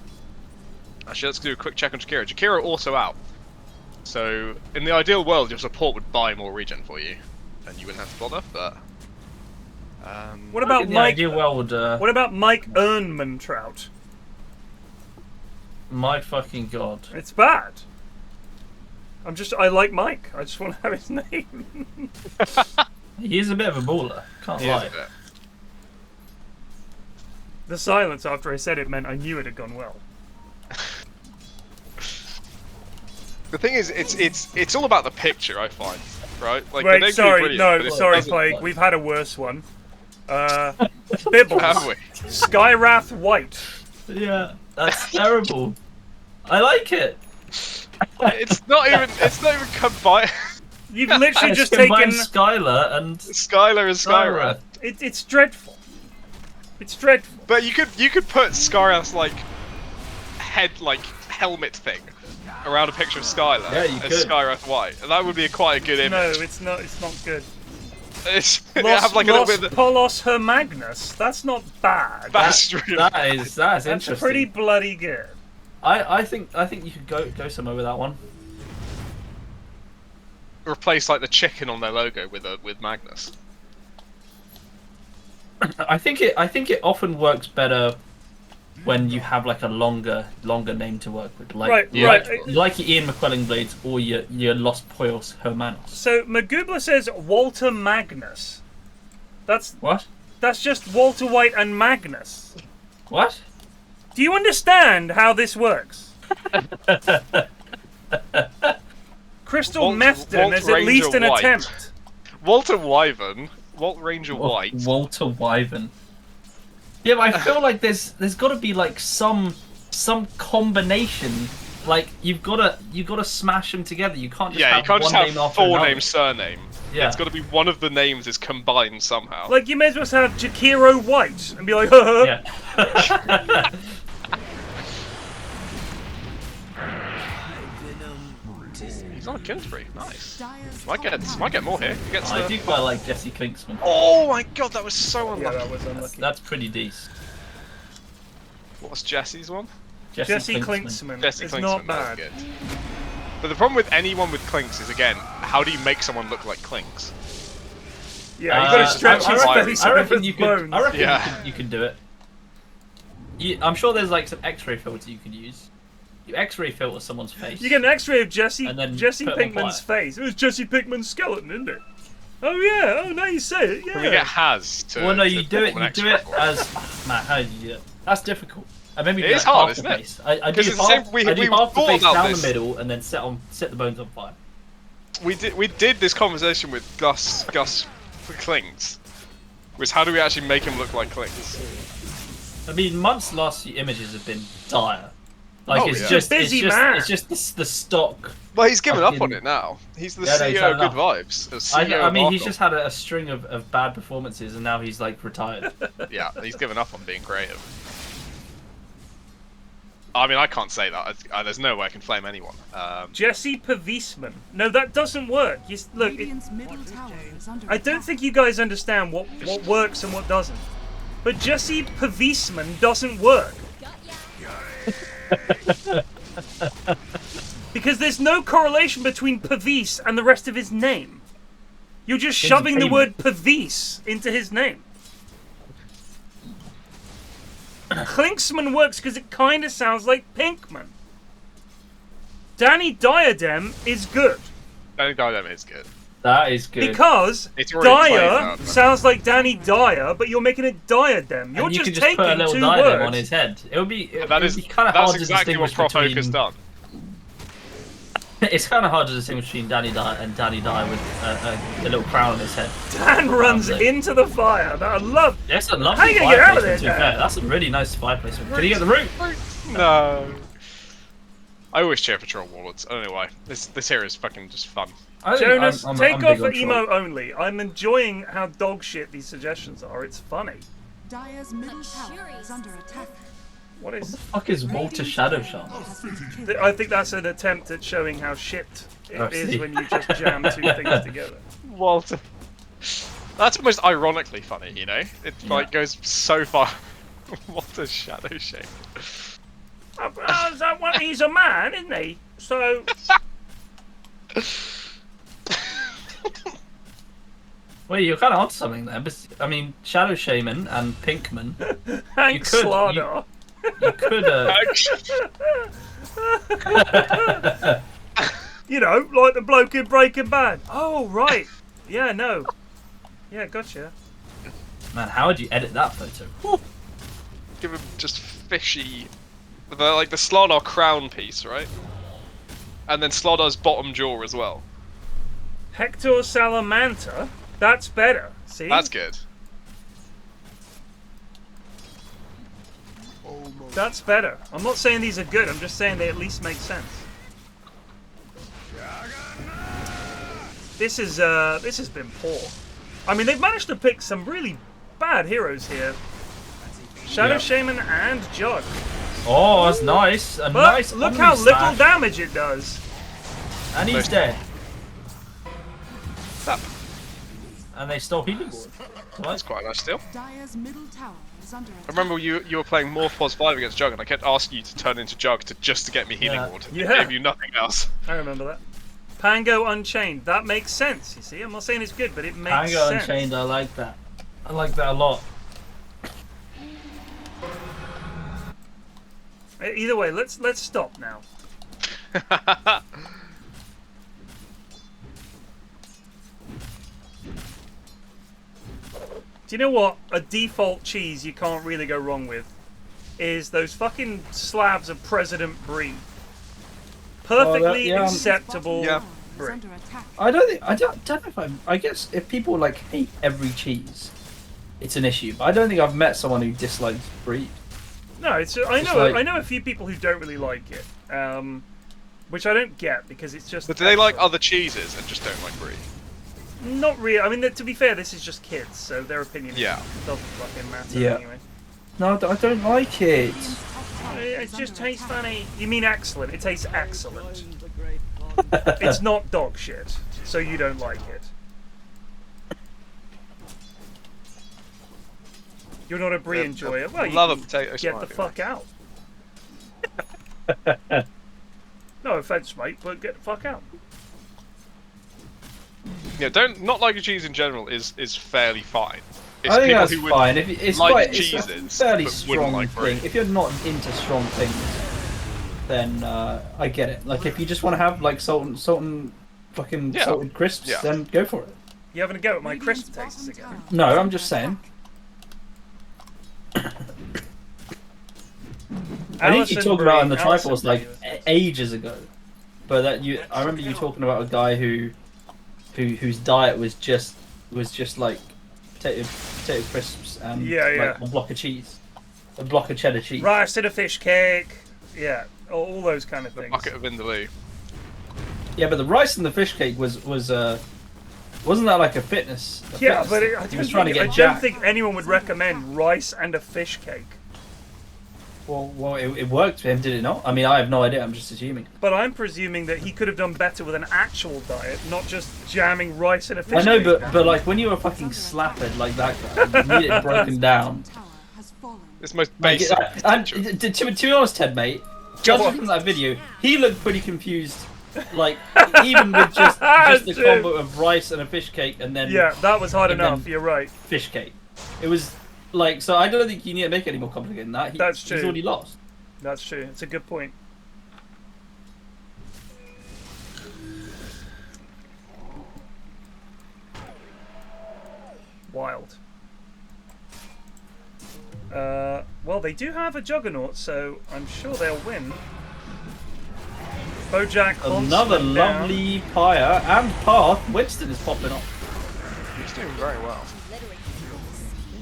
Actually, let's do a quick check on Jakiro. Jakiro also out. So in the ideal world, your support would buy more regen for you, and you wouldn't have to bother. But what about the Mike? ideal world, What about Mike Earnman-Trout? My fucking god. It's bad. I like Mike. I just want to have his name. He is a bit of a baller. Can't he is lie. a bit. The silence after I said it meant I knew it had gone well. The thing is, it's all about the picture, I find, right? Like, the Wait, names are sorry, brilliant, no, but it sorry, doesn't- Plague. We've had a worse one. Have Bibbles. we? Skywrath White. Yeah, that's terrible. I like it. It's not even combined. You've literally It's just taken. combined Skylar and Skylar and Skyrath. It's dreadful. It's dreadful. But you could put Skyrath's like helmet thing around a picture of Skylar Yeah, you as could. Skyrath White, and that would be quite a good No, image. it's not. It's not good. They have like a Los little bit of Polos Hermagnus. That's not bad. that's true. that's That's interesting. pretty bloody good. I think you could go somewhere with that one. Replace like the chicken on their logo with Magnus. I think it often works better when you have like a longer name to work with, like Right, Yeah. right. like your Ian McQuelling Blades or your Los Poyos Hermanos. So Magubla says Walter Magnus. That's What? just Walter White and Magnus. What? Do you understand how this works? Crystal Methden is at Ranger least an White. attempt. Walter Wyvern, Walt Ranger White. Walter Wyvern. Yeah, but I feel like there's got to be like some combination. Like you've got to smash them together. You can't just Yeah, have you can't one just name have after full another. name surname. Yeah. It's got to be one of the names is combined somehow. Like you may as well have Jakiro White and be like, haha. Yeah. He's on a kill spree. Nice. Dyer's Might top get more here. He gets I the- do quite like Jesse Klinksman. Oh my god, that was so Yeah, unlucky. that was unlucky. That's pretty decent. What's Jesse's one? Jesse Klinksman. Jesse It's Klinksman, not that's bad. good. But the problem with anyone with Clinks is, again, how do you make someone look like Clinks? Yeah, you've got to stretch his face I over reckon his you could. bones. I reckon Yeah. you could do it. I'm sure there's like some X-ray filter you could use. You X-ray filter someone's face. You get an X-ray of Jesse And then Jesse put it on Pinkman's fire. face. It was Jesse Pinkman's skeleton, isn't it? Oh yeah. Oh, now you say it. Can we get Yeah. Has to? Well, no, to you do it. perform an You do X-ray it for us? as man. How do you do it? That's difficult. And maybe It do is like hard, half isn't the it? face. I do 'Cause it's the half, same- we I do half the thought face about down this. the middle and then set the bones on fire. We did this conversation with Gus for Clinks. Was how do we actually make him look like Clinks? I mean, Munt's last few images have been dire. Like Oh, it's yeah. just Busy it's just man. it's just the stock. Well, he's given up on Fucking- it now. He's the Yeah, no, he's CEO had of Good enough. Vibes. The CEO I mean, of he's Arkle. just had a string of bad performances, and now he's like retired. Yeah, he's given up on being creative. I mean, I can't say that. There's no way I can flame anyone. Jesse Pavisman. No, that doesn't work. Look, Radiant's middle tower is under I don't attack. think you guys understand what works and what doesn't. But Jesse Pavisman doesn't work. Because there's no correlation between Pavis and the rest of his name. You're just shoving the word Pavis into his name. Klinksman works because it kind of sounds like Pinkman. Danny Diadem is good Danny Diadem is good. That is good. because It's already played Dyer now, but- sounds like Danny Dyer, but you're making it Diadem. You're And you just could just taking put a little two diadem words. on his head. It would be That it is would be kind of that's hard exactly to what distinguish Prof Oak between. has done. It's kind of hard to distinguish between Danny Dye and Danny Dye with a little crown on his head. Dan runs into the fire. That I love. Yes, I love How the you gonna get out of there, placement, to be Dan? fair. That's a really nice fire placement. Can you get the root? No. I always cheer for troll warlords. I don't know why. This here is fucking just fun. Jonas, take big off on for emo only. I'm enjoying how dog shit these suggestions are. It's funny. Dire's middle tower is under attack. What is? What the fuck is Walter Shadow Shaman? I think that's an attempt at showing how shit it I is see. when you just jam two things together. Walter. That's almost ironically funny, you know? It like goes so far. What a shadow shape. He's a man, isn't he? So. Well, you're kind of onto something there. But, I mean, Shadow Shaman and Pinkman. Hank could- Slaughter. You could. You know, like the bloke in Breaking Bad. Oh, right. Yeah, no. Yeah, gotcha. Man, how would you edit that photo? Give him just fishy. Like the Slaughter crown piece, right? And then Slaughter's bottom jaw as well. Hector Salamanta. That's better. See? That's good. That's better. I'm not saying these are good. I'm just saying they at least make sense. This has been poor. I mean, they've managed to pick some really bad heroes here. Shadow Shaman and Jug. Oh, that's nice. But Nice. look omni how little slash. damage it does. And he's dead. That, And they stole healing ward. that's quite a nice steal. Dire's middle tower is under attack. I remember you were playing Morph Pos 5 against Jug, and I kept asking you to turn into Jug just to get me healing Yeah. ward. Yeah. It gave you nothing else. I remember that. Pango Unchained. That makes sense, you see. I'm not saying it's good, but it makes Tango sense. Unchained, I like that. I like that a lot. Either way, let's stop now. Do you know what? A default cheese you can't really go wrong with is those fucking slabs of President Brie. Perfectly yeah. acceptable. Yeah. Is under attack. I don't know if I guess if people like hate every cheese, it's an issue. But I don't think I've met someone who dislikes Brie. No, I Just know like- I know a few people who don't really like it, which I don't get because it's just. But do they like other cheeses and just don't like Brie? Not really. I mean, to be fair, this is just kids, so their opinion Yeah. doesn't fucking matter Yeah. anyway. No, I don't like it. Radiant's top tower It is just under tastes attack. funny. You mean excellent? It tastes excellent. It's not dog shit, so you don't like it. You're not a Brie enjoyer. Well, you love a can potato get the fuck out. No offense, mate, but get the fuck out. Yeah, not like a cheese in general is fairly fine. It's I think people that's who would fine. If it's like quite, cheeses, it's a fairly but wouldn't strong like Brie. thing. If you're not into strong things, then I get it. Like if you just want to have like salt and fucking Yeah. salted crisps, Yeah. then go for it. You having a go at my Radiant's crisp tastes bottom again? tower No, is I'm under just saying. attack. I think you Alison talked about in the Brie, Alison Triforce like Brie was- ages ago, but I remember you talking about a guy whose diet was just like potato crisps and Yeah, yeah. like a block of cheese, a block of cheddar cheese. rice in a fish cake. Yeah, all those kind of things. bucket of Vindaloo. Yeah, but the rice and the fish cake was wasn't that like a fitness? Yeah, fitness but thing? I He was don't trying to think, I get don't jacked. think anyone would recommend rice and a fish cake. Well, it worked for him, did it not? I mean, I have no idea. I'm just assuming. But I'm presuming that he could have done better with an actual diet, not just jamming rice in a fish I know, cake. but like when you were fucking slappered like that guy, you need it broken down. Tower has fallen. It's the most Like, basic. and texture. to be honest, Ted, mate, judging from that video, he looked pretty confused. Like even with just the Dude. combo of rice and a fish cake, and then Yeah, that was hard And enough. then- You're right. fish cake. It was like so. I don't think you need to make it any more complicated than that. That's He's true. already lost. That's true. It's a good point. Wild. Well, they do have a Juggernaut, so I'm sure they'll win. Bojack Another constantly down. lovely pyre and path. Winston is popping off. He's doing very well.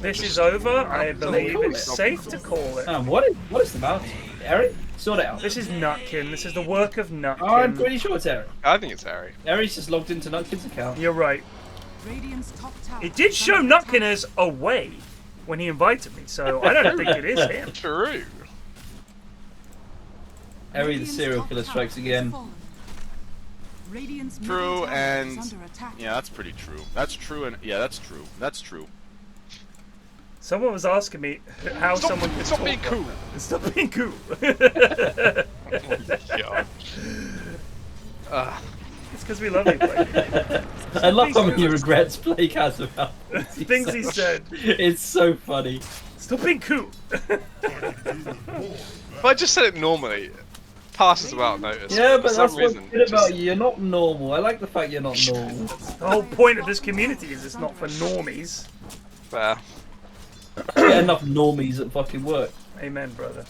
This is over. I believe call it's it. safe to call it. What is the bounty? Eric? Sort it out. This is Nutkin. This is the work of Nutkin. Oh, I'm pretty sure it's Eric. I think it's Harry. Eric's just logged into Nutkin's account. You're right. Radiant's top tower It did is show under attack. Nutkin as away when he invited me, so I don't think it is him. True. Harry the Radiant's serial top killer tower strikes has again. fallen. Radiant's middle True, tower and is under attack. yeah, that's pretty true. That's true, and yeah, that's true. That's true. Someone was asking me how someone could Stop talk being like cool. that. Stop being cool. God. It's because we love you, Blake. I love how many regrets Blake has about Things he said. It's so funny. Stop being cool. If I just said it normally, it passes without notice. Yeah, For but some that's what's reason, good it about just- you. You're not normal. I like the fact you're not normal. The whole point of this community is it's not for normies. Fair. Get enough normies at fucking work. Amen, brother.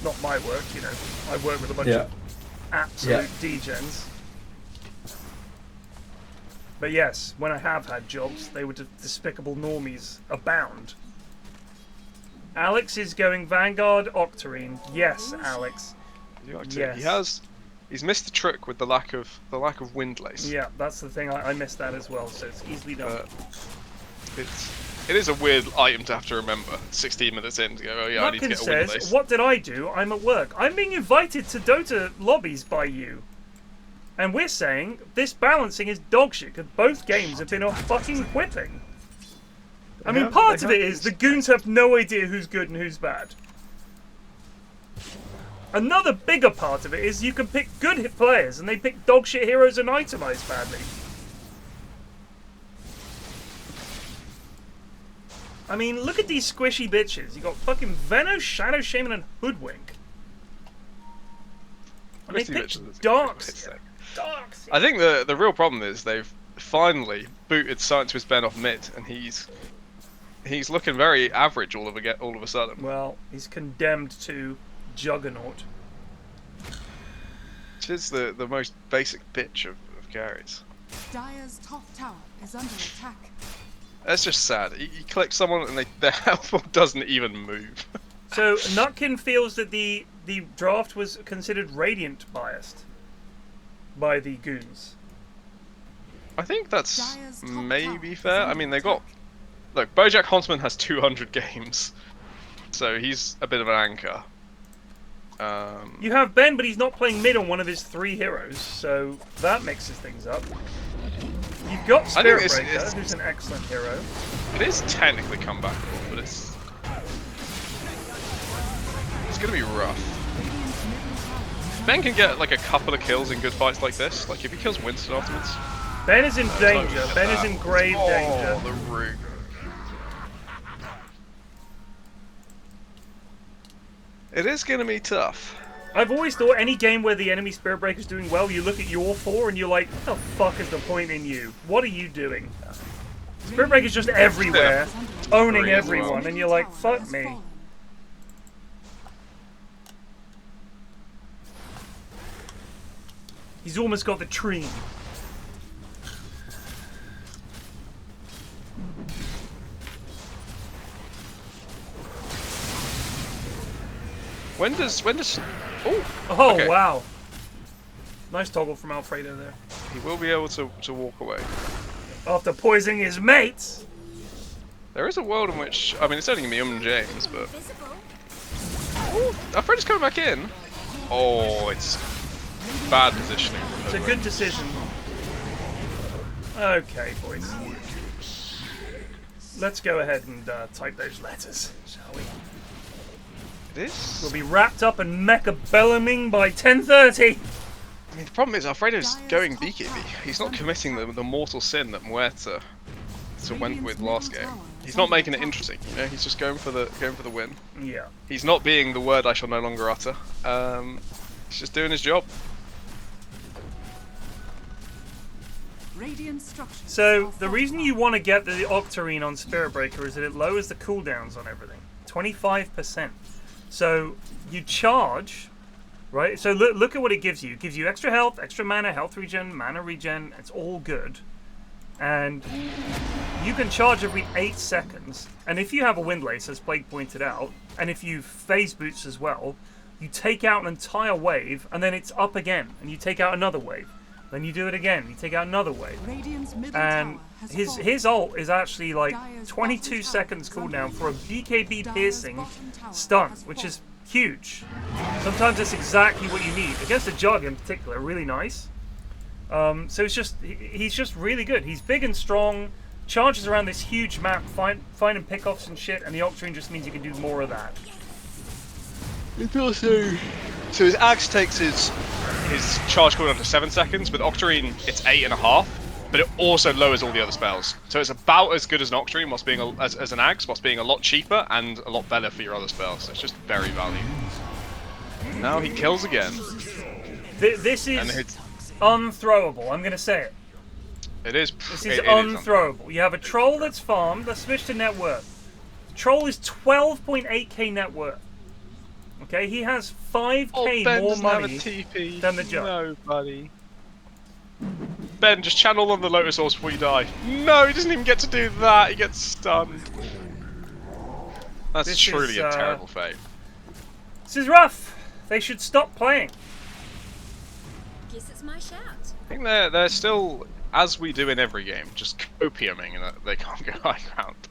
Not my work, you know. I work with a bunch of absolute degens. But yes, when I have had jobs, they were despicable normies abound. Alex is going Vanguard Octarine. Yes, Alex. Yes. He's missed the trick with the lack of wind lace. Yeah, that's the thing. I missed that as well, so it's easily done. It is a weird item to have to remember. 16 minutes in to go, oh yeah, I need to Nutkin get a wind says, lace. what did I do? I'm at work. I'm being invited to Dota lobbies by you. And we're saying this balancing is dog shit because both games have been off fucking whipping. I mean, part of it is the goons have no idea who's good and who's bad. Another bigger part of it is you can pick good players and they pick dog shit heroes and itemize badly. I mean, look at these squishy bitches. You got fucking Venom, Shadow Shaman, and Hoodwink. And they Squishy picked bitches is Darkseer. I think the real problem is they've finally booted Science with Ben off mid, and he's looking very average all of a sudden. Well, he's condemned to Juggernaut. Which is the most basic bitch of Gary's. Dire's top tower is under attack. That's just sad. You click someone and their health bar doesn't even move. So Nutkin feels that the draft was considered Radiant biased by the goons. I think that's Dire's top maybe tower fair. is I under mean, they got... attack. Look, Bojack Horseman has 200 games. So he's a bit of an anchor. You have Ben, but he's not playing mid on one of his 3 heroes, so that mixes things up. You've got I think Spiritbreaker, who's an excellent hero. It is technically comebackable, but it's gonna be rough. Radiant's middle tower is Ben under can get like a couple of kills in good fights like this. Like if he kills Winston afterwards. Ben is in danger. Look at Ben is that. in grave Oh, danger. the root. It is gonna be tough. I've always thought any game where the enemy Spiritbreaker is doing well, you look at your 4 and you're like, what the fuck is the point in you? What are you doing? Spiritbreaker's just everywhere, owning Three as well. everyone, and you're like, fuck me. He's almost got the tree. When does oh Oh, okay. wow. Nice toggle from Alfredo there. He will be able to walk away. After poisoning his mates. There is a world in which I mean it's only gonna be James, but oh, Alfredo's coming back in. Oh, it's bad positioning. It's a good decision. Okay, boys. Let's go ahead and type those letters, shall we? It is. We'll be wrapped up in mecha bellowing by 10:30. I mean, the problem is Alfredo's going BKB. He's not committing the mortal sin that Muerta went with last game. He's not making it interesting. You know, he's just going for the win. Yeah. He's not being the word I shall no longer utter. He's just doing his job. Radiant structures So are the reason you want to get the Octarine on Spiritbreaker is that it lowers the cooldowns on everything. 25%. So you charge Right? So look at what it gives you. It gives you extra health, extra mana, health regen, mana regen. It's all good. And you can charge every 8 seconds. And if you have a Windlace, as Blake pointed out, and if you phase boots as well, you take out an entire wave, and then it's up again, and you take out another wave. Then you do it again, you take out another wave. And his ult is actually like 22 seconds cooldown for a BKB piercing stun, which is huge. Sometimes it's exactly what you need. Against a Jug in particular, really nice. So it's just, he's just really good. He's big and strong, charges around this huge map, finding pickoffs and shit, and the Octarine just means you can do more of that. It's also... So his Axe takes his charge cooldown to 7 seconds, with Octarine it's 8.5, but it also lowers all the other spells. So it's about as good as an Octarine whilst being as an Axe, whilst being a lot cheaper and a lot better for your other spells. So it's just very valuable. Now he kills again. This is unthrowable, I'm going to say it. It is. This is unthrowable. You have a Troll that's farmed, that's switched to net worth. Troll is 12.8k net worth. Okay, he has 5k more money than the Jug. No, buddy. Ben, just channel on the Lotus Source before you die. No, he doesn't even get to do that. He gets stunned. That's truly a terrible fate. This is rough. They should stop playing. Guess it's my shout. I think they're still, as we do in every game, just copiuming and they can't go high ground.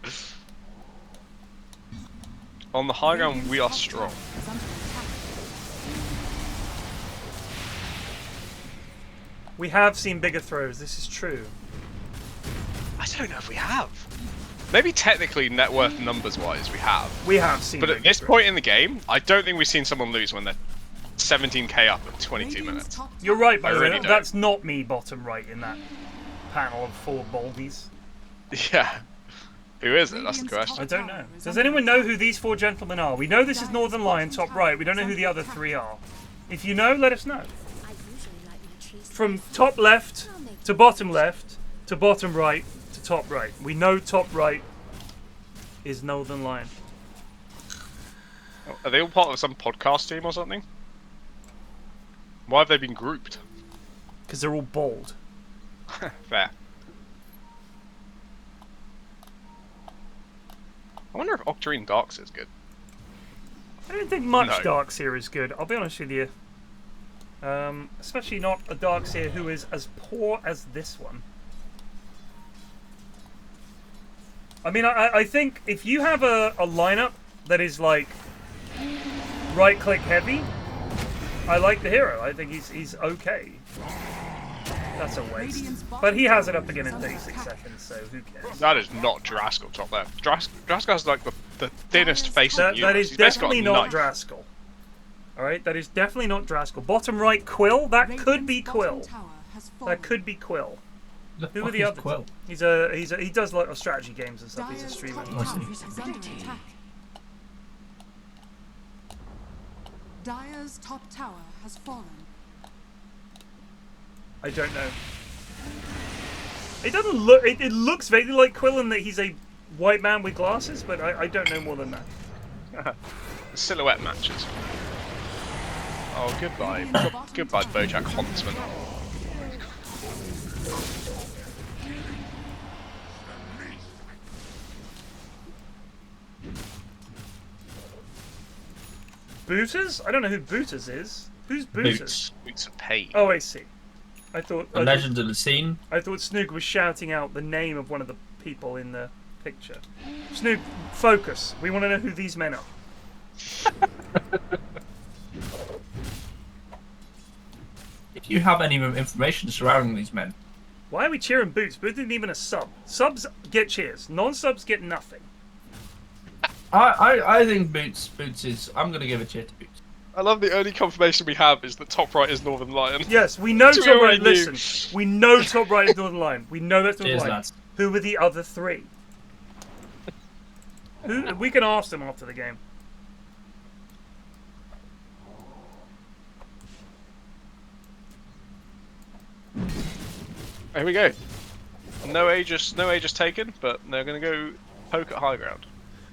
On the high ground, we are strong. We have seen bigger throws, this is true. I don't know if we have. Maybe technically net worth numbers wise we have. We have seen But at this point in the game, I don't think we've seen someone lose when they're 17k up at 22 minutes. You're right, by the way. really That's not me bottom right in that panel of 4 boldies. Yeah. Who is it? That's the question. I don't know. Does anyone know who these 4 gentlemen are? We know this is Northern Lion, top right. We don't know who the other 3 are. If you know, let us know. From top left to bottom left to bottom right to top right. We know top right is Northern Lion. Are they all part of some podcast team or something? Why have they been grouped? Because they're all bald. Fair. I wonder if Octarine Darks is good. I don't think much No. Darkseer is good, I'll be honest with you. Especially not a Darkseer who is as poor as this one. I mean, I think if you have a lineup that is like right-click heavy, I like the hero. I think he's okay. That's a waste. But he has it up again in 36 seconds, so who cares? That is not Draskell top there. Draskell's like the thinnest face in the That is universe. He's basically definitely got a not knife. Draskell. Alright, that is definitely not Draskell. Bottom right, Quill? That could be Quill. That could be Quill. Who are the others? Quill? He does a lot of strategy games and stuff. He's a streamer. Dire's top tower has fallen. I don't know. It doesn't look. It looks vaguely like Quill in that he's a white man with glasses, but I don't know more than that. Silhouette matches. Oh, goodbye. Goodbye, Bojack Huntsman. Booters? I don't know who Booters is. Who's Booters? Boots. Boots of pain. Oh, I see. I thought The legend of the scene. I thought Snoog was shouting out the name of one of the people in the picture. Snoog, focus. We want to know who these men are. If you have any information surrounding these men, Why are we cheering Boots? Boots isn't even a sub. Subs get cheers. Non-subs get nothing. I think Boots is. I'm gonna give a cheer to Boots. I love the only confirmation we have is that top right is Northern Lion. Yes, we know So we top right. already knew. Listen, we know top right is Northern Lion. We know that's Northern Cheers, Lion. lads. Who were the other 3? Who? We can ask them after the game. Here we go. No Aegis taken, but they're gonna go poke at high ground.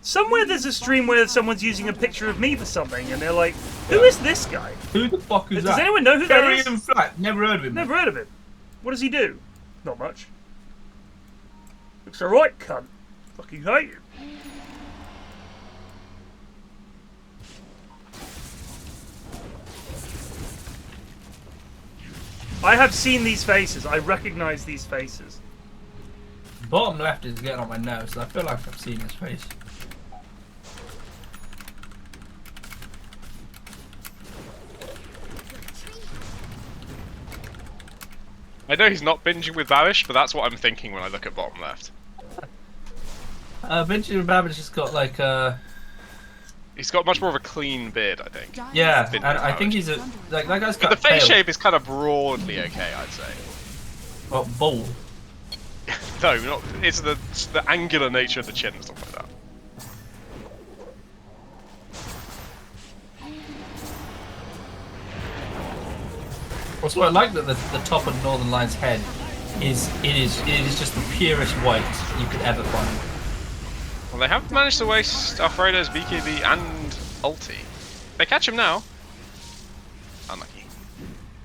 Somewhere there's a stream where someone's using a picture of me for something, and they're like, "Who is this guy? Who the fuck is that? Does anyone know who that is?" Flat. Never heard of him. Never heard of him. What does he do? Not much. Looks alright, cunt. Fucking hate you. I have seen these faces. I recognize these faces. Bottom left is getting on my nerves. I feel like I've seen his face. I know he's not binging with Babish, but that's what I'm thinking when I look at bottom left. Benjamin Babbage just got like He's got much more of a clean beard, I think. yeah, and I think he's a like that guy's got. But the face tail. shape is kind of broadly okay, I'd say. Well, bald. No, not. It's the angular nature of the chin and stuff like that. Also, I like that the top of Northern Lion's head is just the purest white you could ever find. Well, they have managed to waste Alfredo's BKB and ulti. They catch him now. Unlucky.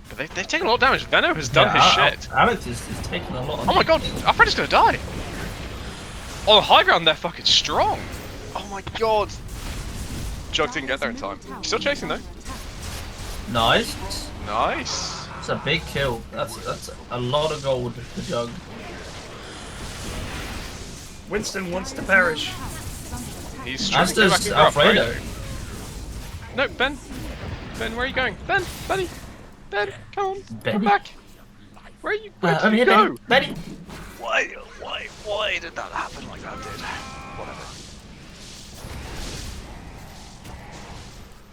But they've taken a lot of damage. Venno has done his shit. Alex is taking a lot of Oh my god, Alfredo's gonna die! On the high ground, they're fucking strong! Oh my god! Jug didn't get there in time. He's still chasing though. Nice. Nice! That's a big kill. That's a lot of gold for Jug. Winston wants to perish. He's As trying to go back does in the Alfredo. No, Ben! Ben, where are you going? Ben! Benny! Ben, come on! Benny? Come back! Where are you? Where did I'm you here, go? Benny. Why did that happen like that, dude? Whatever.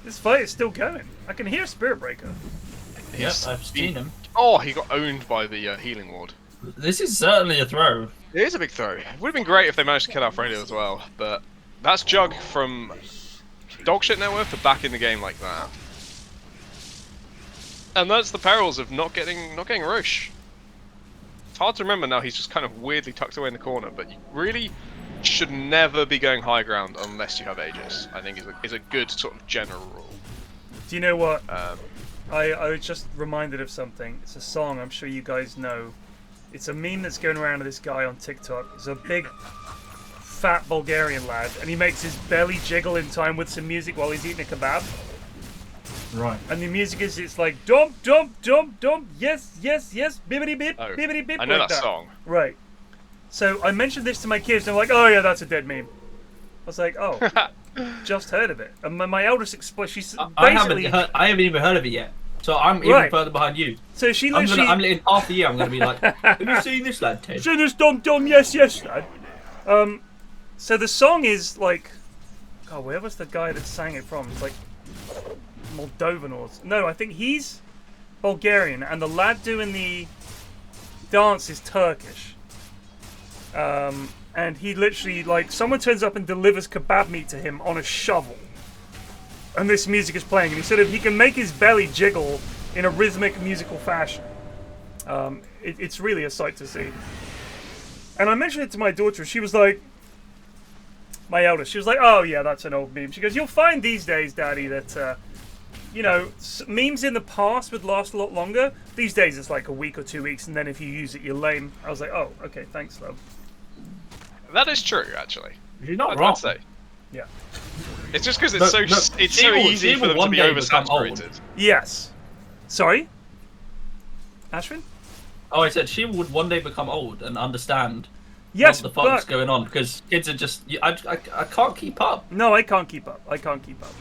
This fight is still going. I can hear Spirit Breaker. Yep, I've seen him. Oh, he got owned by the healing ward. This is certainly a throw. It is a big throw. It would have been great if they managed to kill Alfredo as well, but that's Jug from dogshit net worth to back in the game like that. And that's the perils of not getting Roche. It's hard to remember now. He's just kind of weirdly tucked away in the corner, but you really should never be going high ground unless you have Aegis. I think is a good sort of general rule. Do you know what? I was just reminded of something. It's a song I'm sure you guys know. It's a meme that's going around of this guy on TikTok. He's a big, fat Bulgarian lad, and he makes his belly jiggle in time with some music while he's eating a kebab. Right. And the music is, it's like, dump, dump, dump, dump, yes, yes, yes, bibbity bip, bibbity bip. I know like that song. Right. So I mentioned this to my kids, and they're like, oh yeah, that's a dead meme. I was like, oh, just heard of it. And my eldest explained, she's I basically... haven't even heard of it yet. So I'm even further behind you. So she literally... I'm in half the year, I'm going to be like, have you seen this lad, Ted? Seen this, dum dum, yes, yes, lad. So the song is like... Oh, where was the guy that sang it from? It's like... Moldovan or... No, I think he's Bulgarian, and the lad doing the dance is Turkish. And he literally, like, someone turns up and delivers kebab meat to him on a shovel. And this music is playing, and he can make his belly jiggle in a rhythmic musical fashion. It's really a sight to see. And I mentioned it to my daughter, she was like, my eldest, she was like, oh yeah, that's an old meme. She goes, you'll find these days, Daddy, that, you know, memes in the past would last a lot longer. These days it's like a week or 2 weeks, and then if you use it, you're lame. I was like, oh, okay, thanks, love. That is true, actually. You're not wrong. I'd say. Yeah. It's just because it's so easy for them to be oversaturated. Yes. Sorry? Ashwin? Oh, I said she would one day become old and understand yes, what the fuck's going on, because kids are just... I can't keep up. No, I can't keep up. I can't keep up.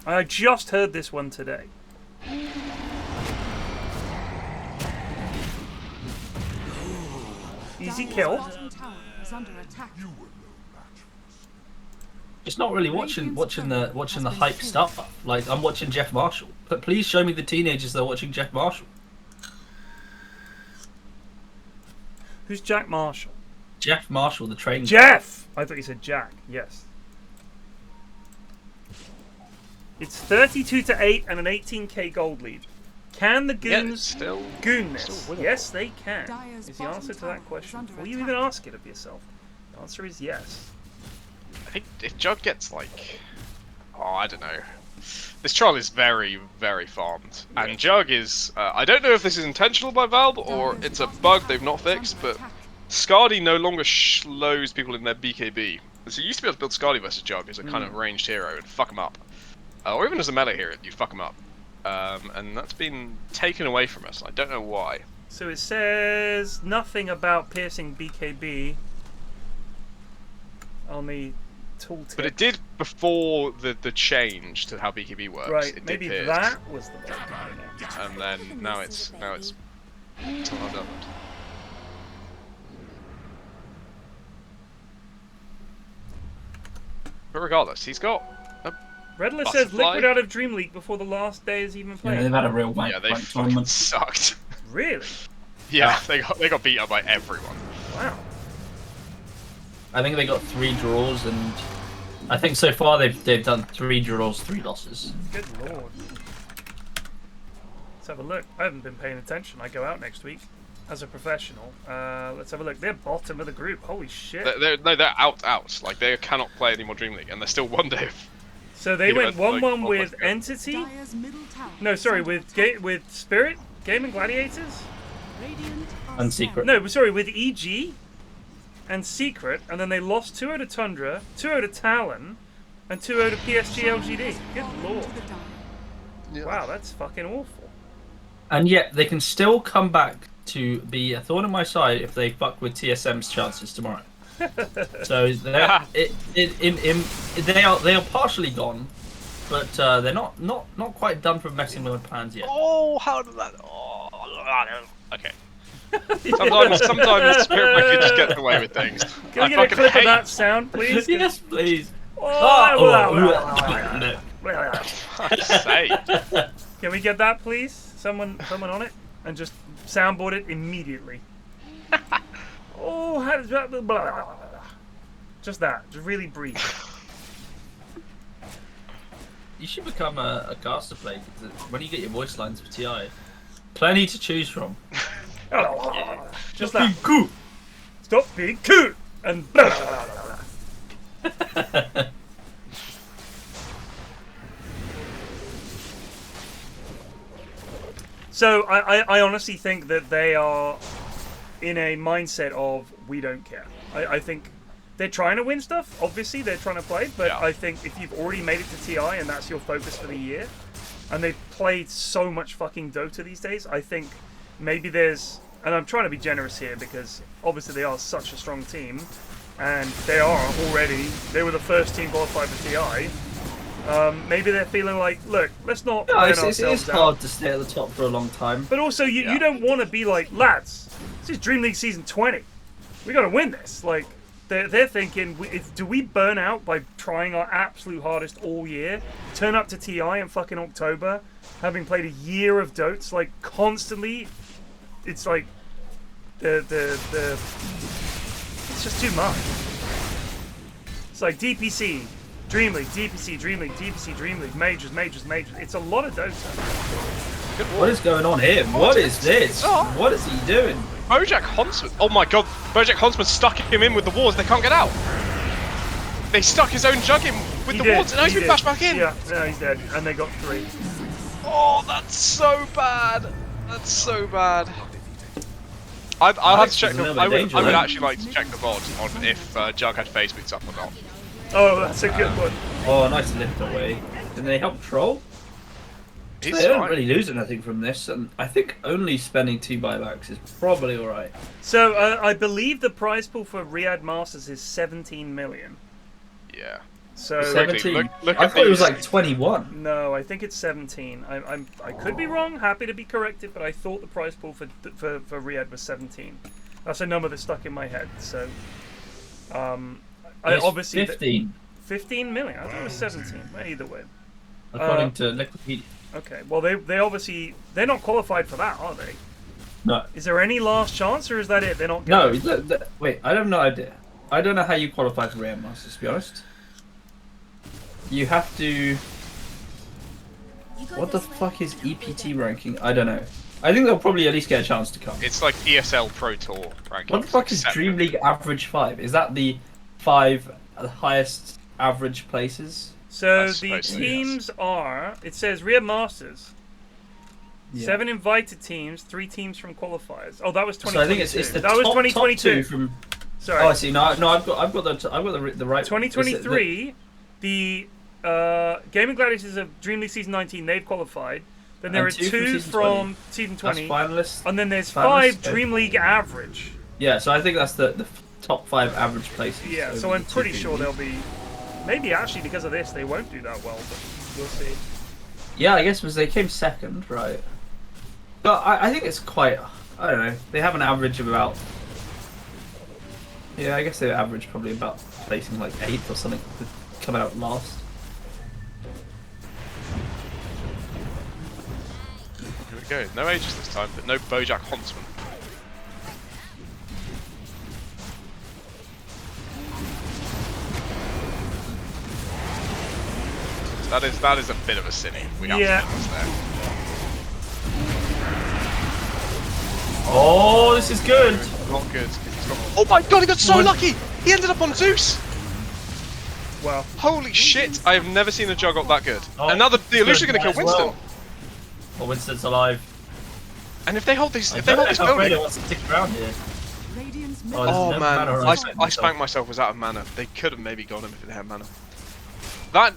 I just heard this one today. Easy kill. It's not really watching the hype stuff. Like, I'm watching Jeff Marshall. But please show me the teenagers that are watching Jeff Marshall. Who's Jack Marshall? Jeff Marshall, the train. Jeff! I thought you said Jack. Yes. It's 32-8 and an 18k gold lead. Can the Goons goon this? Yes, they can. Is the answer to that question. Before you even ask it of yourself, the answer is yes. I think if Jug gets like, oh, I don't know. This troll is very, very farmed, and Jug is. I don't know if this is intentional by Valve or it's a bug they've not fixed, but Skadi no longer slows people in their BKB. So you used to be able to build Skadi versus Jug as a kind of ranged hero and fuck them up, or even as a melee hero, you'd fuck them up, and that's been taken away from us. I don't know why. So it says nothing about piercing BKB on the tooltip. But it did before the change to how BKB works. Right, it maybe did that was the bug. and then now it's somehow done. But regardless, he's got a Redler butterfly. says Liquid out of Dream League before the last day is even Yeah, played. they've had a real wank Yeah, they fucking tournament. sucked. Really? Yeah, they got beat up by everyone. Wow. I think they got 3 draws, and I think so far they've done 3 draws, 3 losses. Good lord. Let's have a look. I haven't been paying attention. I go out next week as a professional. Let's have a look. They're bottom of the group. Holy shit. They're out. Like, they cannot play any more Dream League, and they're still one day. So they went 1-1 with Entity. Dire's middle tower No, sorry, is with Spirit, Gaming Gladiators. Radiant are And Secret. No, sorry, with EG and Secret, and then they lost 2-0 to Tundra, 2-0 to Talon, and 2-0 to PSG LGD. Good lord. to the dire. Yeah. Wow, that's fucking awful. And yet they can still come back to be a thorn in my side if they fuck with TSM's chances tomorrow. So they are partially gone, but they're not quite done from messing with my plans yet. Oh, how did that? Oh, okay. Sometimes Spirit Breaker just gets away with things. Can we get a clip of that sound, please? Yes, please. Fuck's sake. Can we get that, please? Someone on it, and just soundboard it immediately. Oh, how does that? Blah, blah, blah, blah. Just that. Just really brief. You should become a caster player when you get your voice lines for TI. Plenty to choose from. Just that. Cool. Stop being cool. And blah, blah, blah, blah. So I honestly think that they are in a mindset of we don't care. I think they're trying to win stuff. Obviously, they're trying to play, but Yeah. I think if you've already made it to TI and that's your focus for the year, and they've played so much fucking Dota these days, I think maybe there's, and I'm trying to be generous here because obviously they are such a strong team, and they were the first team qualified for TI. Maybe they're feeling like, look, let's not burn ourselves it's out. hard to stay at the top for a long time. But also, you don't want to be like, lads, this is Dream League Season 20. We got to win this. Like, they're thinking, do we burn out by trying our absolute hardest all year, turn up to TI in fucking October, having played a year of Dotes, like, constantly? It's like, it's just too much. It's like DPC, Dream League, DPC, Dream League, DPC, Dream League, majors. It's a lot of Dota. What is going on here? What is this? What is he doing? Bojack Huntsman. Oh my god, Bojack Huntsman stuck him in with the wards. They can't get out. They stuck his own Jug in with the wards, and now he's been flashed back in. Yeah, no, he's dead, and they got 3. Oh, that's so bad. That's so bad. I'll have to check. I would actually like to check the VOD on if Jug had face boots up or not. Oh, that's a good one. Oh, nice lift away. Did they help Troll? They don't really lose anything from this, and I think only spending 2 buybacks is probably alright. So, I believe the prize pool for Riyadh Masters is 17 million. Yeah. So 17? Look I at thought it was these. like 21. No, I think it's 17. I could be wrong. Happy to be corrected, but I thought the prize pool for Riyadh was 17. That's a number that stuck in my head. So, It's obviously 15. 15 million. I thought it was 17. Either way. According to Liquipedia. Okay. Well, they're not qualified for that, are they? No. Is there any last chance, or is that it? They're not. No, Going? wait, I have no idea. I don't know how you qualify for Rare Masters, to be honest. You have to... What the fuck is EPT ranking? I don't know. I think they'll probably at least get a chance to come. It's like ESL Pro Tour ranking. What the fuck is Dream League Average 5? Is that the 5 highest average places? So I the suppose so, teams are. It says Rear Masters. Yeah. 7 invited teams, 3 teams from qualifiers. Oh, that was So I 2022. think it's the that was top 2022. two from. Sorry. Oh, I see. No, I've got the right. 2023. The Gaming Gladiators of Dream League Season 19. They've qualified. Then there are And 2 2 from from Season 20. That's finalists. And then there's Finalists, 5 Dream League average. Yeah, so I think that's the top 5 average places. Yeah, over so I'm the pretty 2 sure leagues. they'll be. Maybe actually because of this they won't do that well, but we'll see. Yeah, I guess because they came second, right? But I think it's quite. I don't know. They have an average of about. Yeah, I guess they average probably about placing like 8th or something to come out last. Here we go. No Aegis this time, but no Bojack Huntsman. That is a bit of a sinny. We have Yeah. to admit there. Oh, this is good. Not good. 'Cause he's got... Oh my god, he got so lucky! He ended up on Zeus! Well, Holy shit! I have never seen a Juggernaut that good. Oh, and now the illusion's gonna kill as Winston. well. Oh, Winston's alive. And if they hold this, I if they don't hold this know how Fredo building, wants to stick around here. Radiant's Oh, there's oh no man, mana I around. spanked myself was out of mana. They could have maybe got him if they had mana. That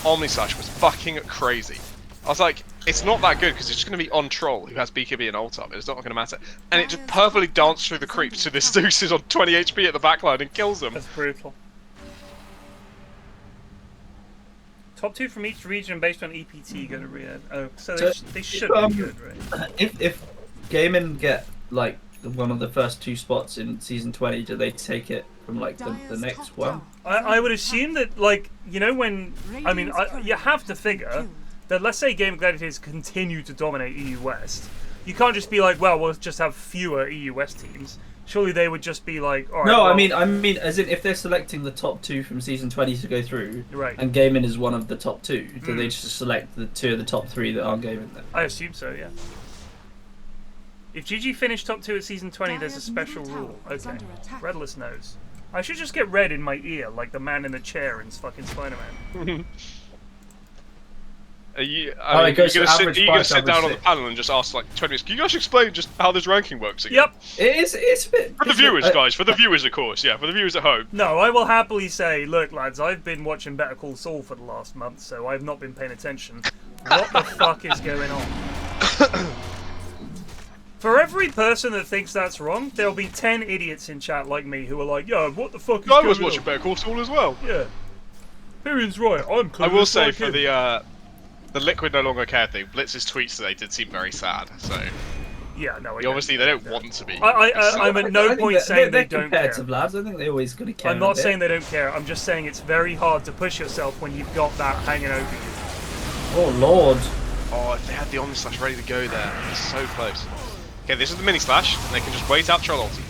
Omni Slash was fucking crazy. I was like, it's not that good because it's just going to be on Troll who has BKB and ult up. It's not going to matter. And it just perfectly danced through the creeps to this Zeus is on 20 HP at the backline and kills them. that's brutal. Top 2 from each region based on EPT go to Riyadh. Oh, so they should be good, right? If Gaming get like one of the first 2 spots in season 20, do they take it from like the next one? I would assume that, like, you know, when I mean, you have to figure that let's say Game of Gladiators continue to dominate EU West, you can't just be like, well, we'll just have fewer EU West teams. Surely they would just be like, all right. No, well, I mean, as in if they're selecting the top 2 from season 20 to go through, right? and Gaming is one of the top 2, do they just select the 2 of the top 3 that aren't Gaming then? I assume so, yeah. If GG finished top 2 at season 20, there's a special rule. Okay. Redless knows. I should just get red in my ear, like the man in the chair in fucking Spider-Man. Are you, it goes you're to gonna average sit price, down on the average panel and just ask like 20 minutes, can you guys explain just how this ranking works again? Yep. It's a bit... For the viewers, guys. For the viewers, of course. Yeah, for the viewers at home. No, I will happily say, look, lads, I've been watching Better Call Saul for the last month, so I've not been paying attention. What the fuck is going on? For every person that thinks that's wrong, there'll be 10 idiots in chat like me who are like, yo, what the fuck is going on? I was watching Better Call Saul as well. Yeah. Perion's right, I'm I will clueless say like for him. the Liquid no longer care thing, Blitz's tweets today did seem very sad. So yeah, no, obviously they don't want to be. I'm at no point saying they don't care. competitive lads. I think they always going to care. I'm not saying they don't care. I'm just saying it's very hard to push yourself when you've got that hanging over you. Oh lord. Oh, if they had the Omni Slash ready to go there, it's so close. Okay, this is the mini slash, and they can just wait out Troll ulti.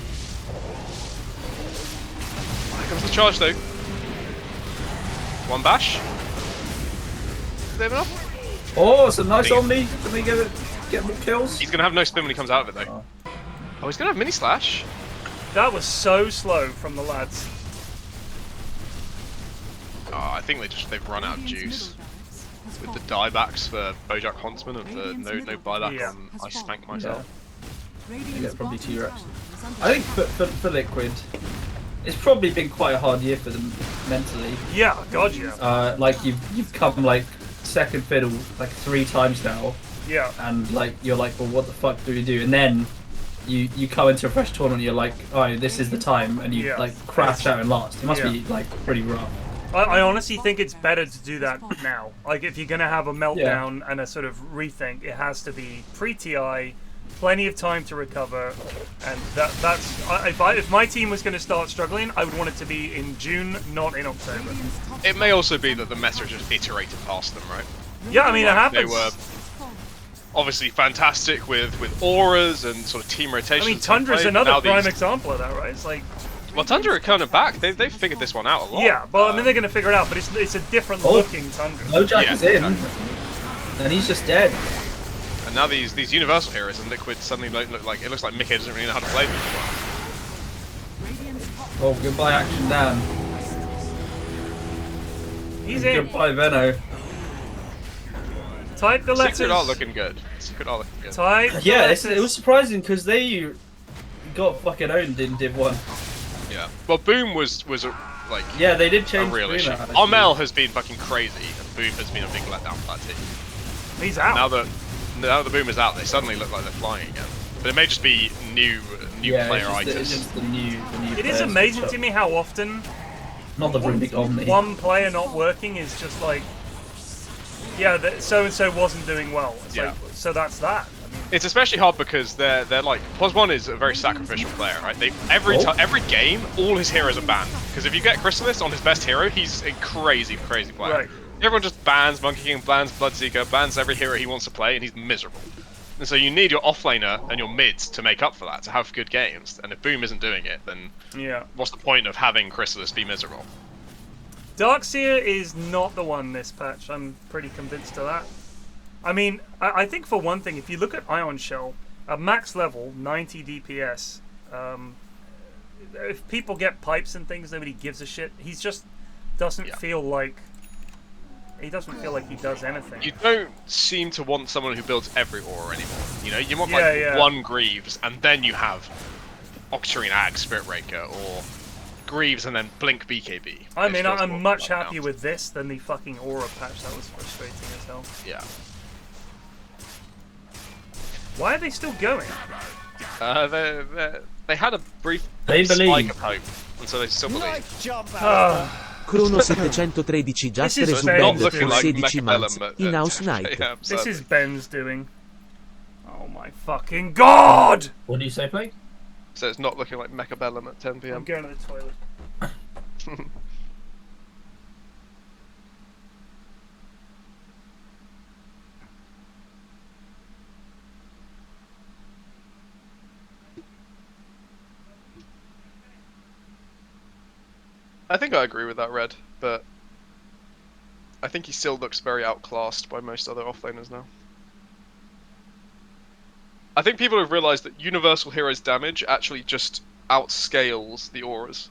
Here comes the charge though. One bash. Is there enough? Oh, it's a nice Omni. Can they get more kills? He's gonna have no spin when he comes out of it though. Oh, he's gonna have mini slash. That was so slow from the lads. Oh, I think they've run out of juice. With the diebacks for Bojack Huntsman and for no buyback on I Spank Myself. They get probably 2 reps. I think for Liquid, it's probably been quite a hard year for them mentally. Yeah, god yeah. Like you've come like second fiddle like 3 times now. Yeah. And like you're like, well, what the fuck do we do? And then you come into a fresh tournament, you're like, oh, this is the time, and you like crash out and last. It must be like pretty rough. I honestly think it's better to do that now. Like, if you're going to have a meltdown and a sort of rethink, it has to be pre-TI, plenty of time to recover, and that's... If my team was going to start struggling, I would want it to be in June, not in October. It may also be that the meta just iterated past them, right? Yeah, I mean, it happens. They were obviously fantastic with auras and sort of team rotations. I mean, Tundra's another prime example of that, right? It's like... Well, Tundra are kind of back. They've figured this one out a lot. Yeah, but I mean, they're going to figure it out, but it's a different looking Tundra. Bojack is in, and he's just dead. And now these universal heroes and Liquid suddenly look like, it looks like Mickey doesn't really know how to play them. Oh, goodbye action, Dan. He's in. Goodbye, Venno. Type the letters. Secret are looking good. Secret are looking good. Type the Yeah, letters. it was surprising because they got fucking owned in Div 1. Yeah. Well, Boom was like Yeah, they did a change real Boom issue. out, actually. Armel has been fucking crazy, and Boom has been a big letdown for that team. He's out. Now that the Boom is out, they suddenly look like they're flying again. But it may just be new player it's items. just the new It is players amazing and to stuff. me how often Not the Runic Omni. one player not working is just like, yeah, so and so wasn't doing well. It's Yeah. like, so that's that. I mean, It's especially hard because they're like Pos1 is a very sacrificial player, right? Every game, all his heroes are banned. Because if you get Chrysalis on his best hero, he's a crazy player. Right. Everyone just bans Monkey King, bans Bloodseeker, bans every hero he wants to play, and he's miserable. And so you need your offlaner and your mids to make up for that, to have good games. And if Boom isn't doing it, then yeah. what's the point of having Chrysalis be miserable? Darkseer is not the one this patch. I'm pretty convinced of that. I mean, I think for one thing, if you look at Ion Shell, at max level, 90 DPS, if people get pipes and things, nobody gives a shit. He just doesn't feel like... He doesn't feel like he does anything. You don't seem to want someone who builds every aura anymore. You know, you want one Greaves, and then you have Octarine Ag, Spirit Raker, or Greaves and then Blink BKB. I mean, I'm much happier with this than the fucking aura patch. That was frustrating as hell. Yeah. Why are they still going? They had a brief spike of hope, and so they still believe. Nice jump out. Crono 713 Just is Resubed looking for like 16 months. Inhouse Night. This is Ben's doing. Oh my fucking god! What do you say, Plague? So it's not looking like Mechabellum at 10 PM. I'm going to the toilet. I think I agree with that, Red, but I think he still looks very outclassed by most other offlaners now. I think people have realised that Universal Hero's damage actually just outscales the auras.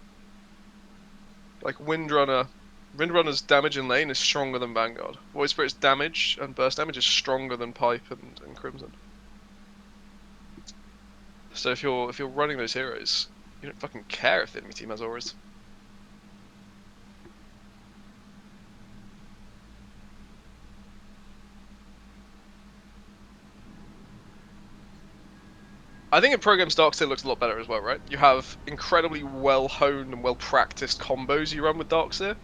Like Windrunner's damage in lane is stronger than Vanguard. Void Spirit's damage and burst damage is stronger than Pipe and Crimson. So if you're running those heroes, you don't fucking care if the enemy team has auras. I think in Pro Games Darkseer looks a lot better as well, right? You have incredibly well-honed and well-practiced combos you run with Darkseer.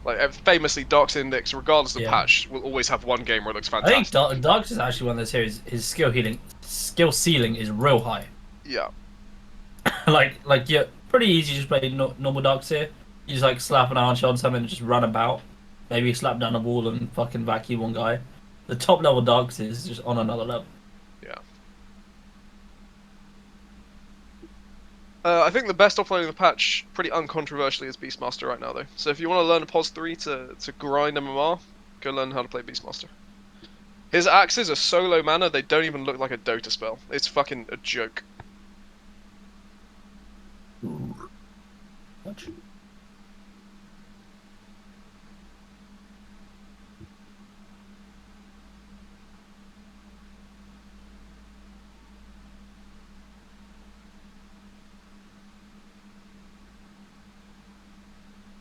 Like, famously, Darkseer Index, regardless of patch, will always have one game where it looks fantastic. I think Darkseer is actually one of those heroes, his skill ceiling is real high. Yeah. like yeah, pretty easy to just play normal Darkseer. You just like slap an iron shot on something and just run about. Maybe slap down a wall and fucking vacuum one guy. The top level Darkseer is just on another level. Yeah. I think the best offlane in the patch, pretty uncontroversially, is Beastmaster right now, though. So if you want to learn a POS 3 to grind MMR, go learn how to play Beastmaster. His axes are so low mana, they don't even look like a Dota spell. It's fucking a joke. What?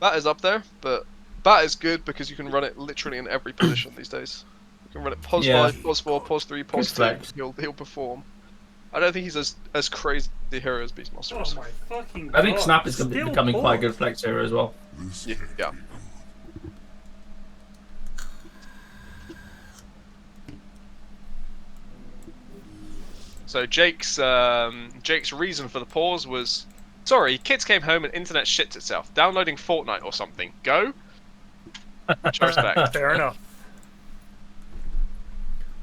Bat is up there, but Bat is good because you can run it literally in every position these days. You can run it POS 5, POS 4, POS 3, POS 2, he'll perform. I don't think he's as crazy a hero as Beastmaster is. Oh my fucking god. I think Snap is becoming quite a good flex hero as well. Yeah. So Jake's reason for the pause was, sorry, kids came home and internet shits itself. Downloading Fortnite or something. Go. Much respect. Fair enough.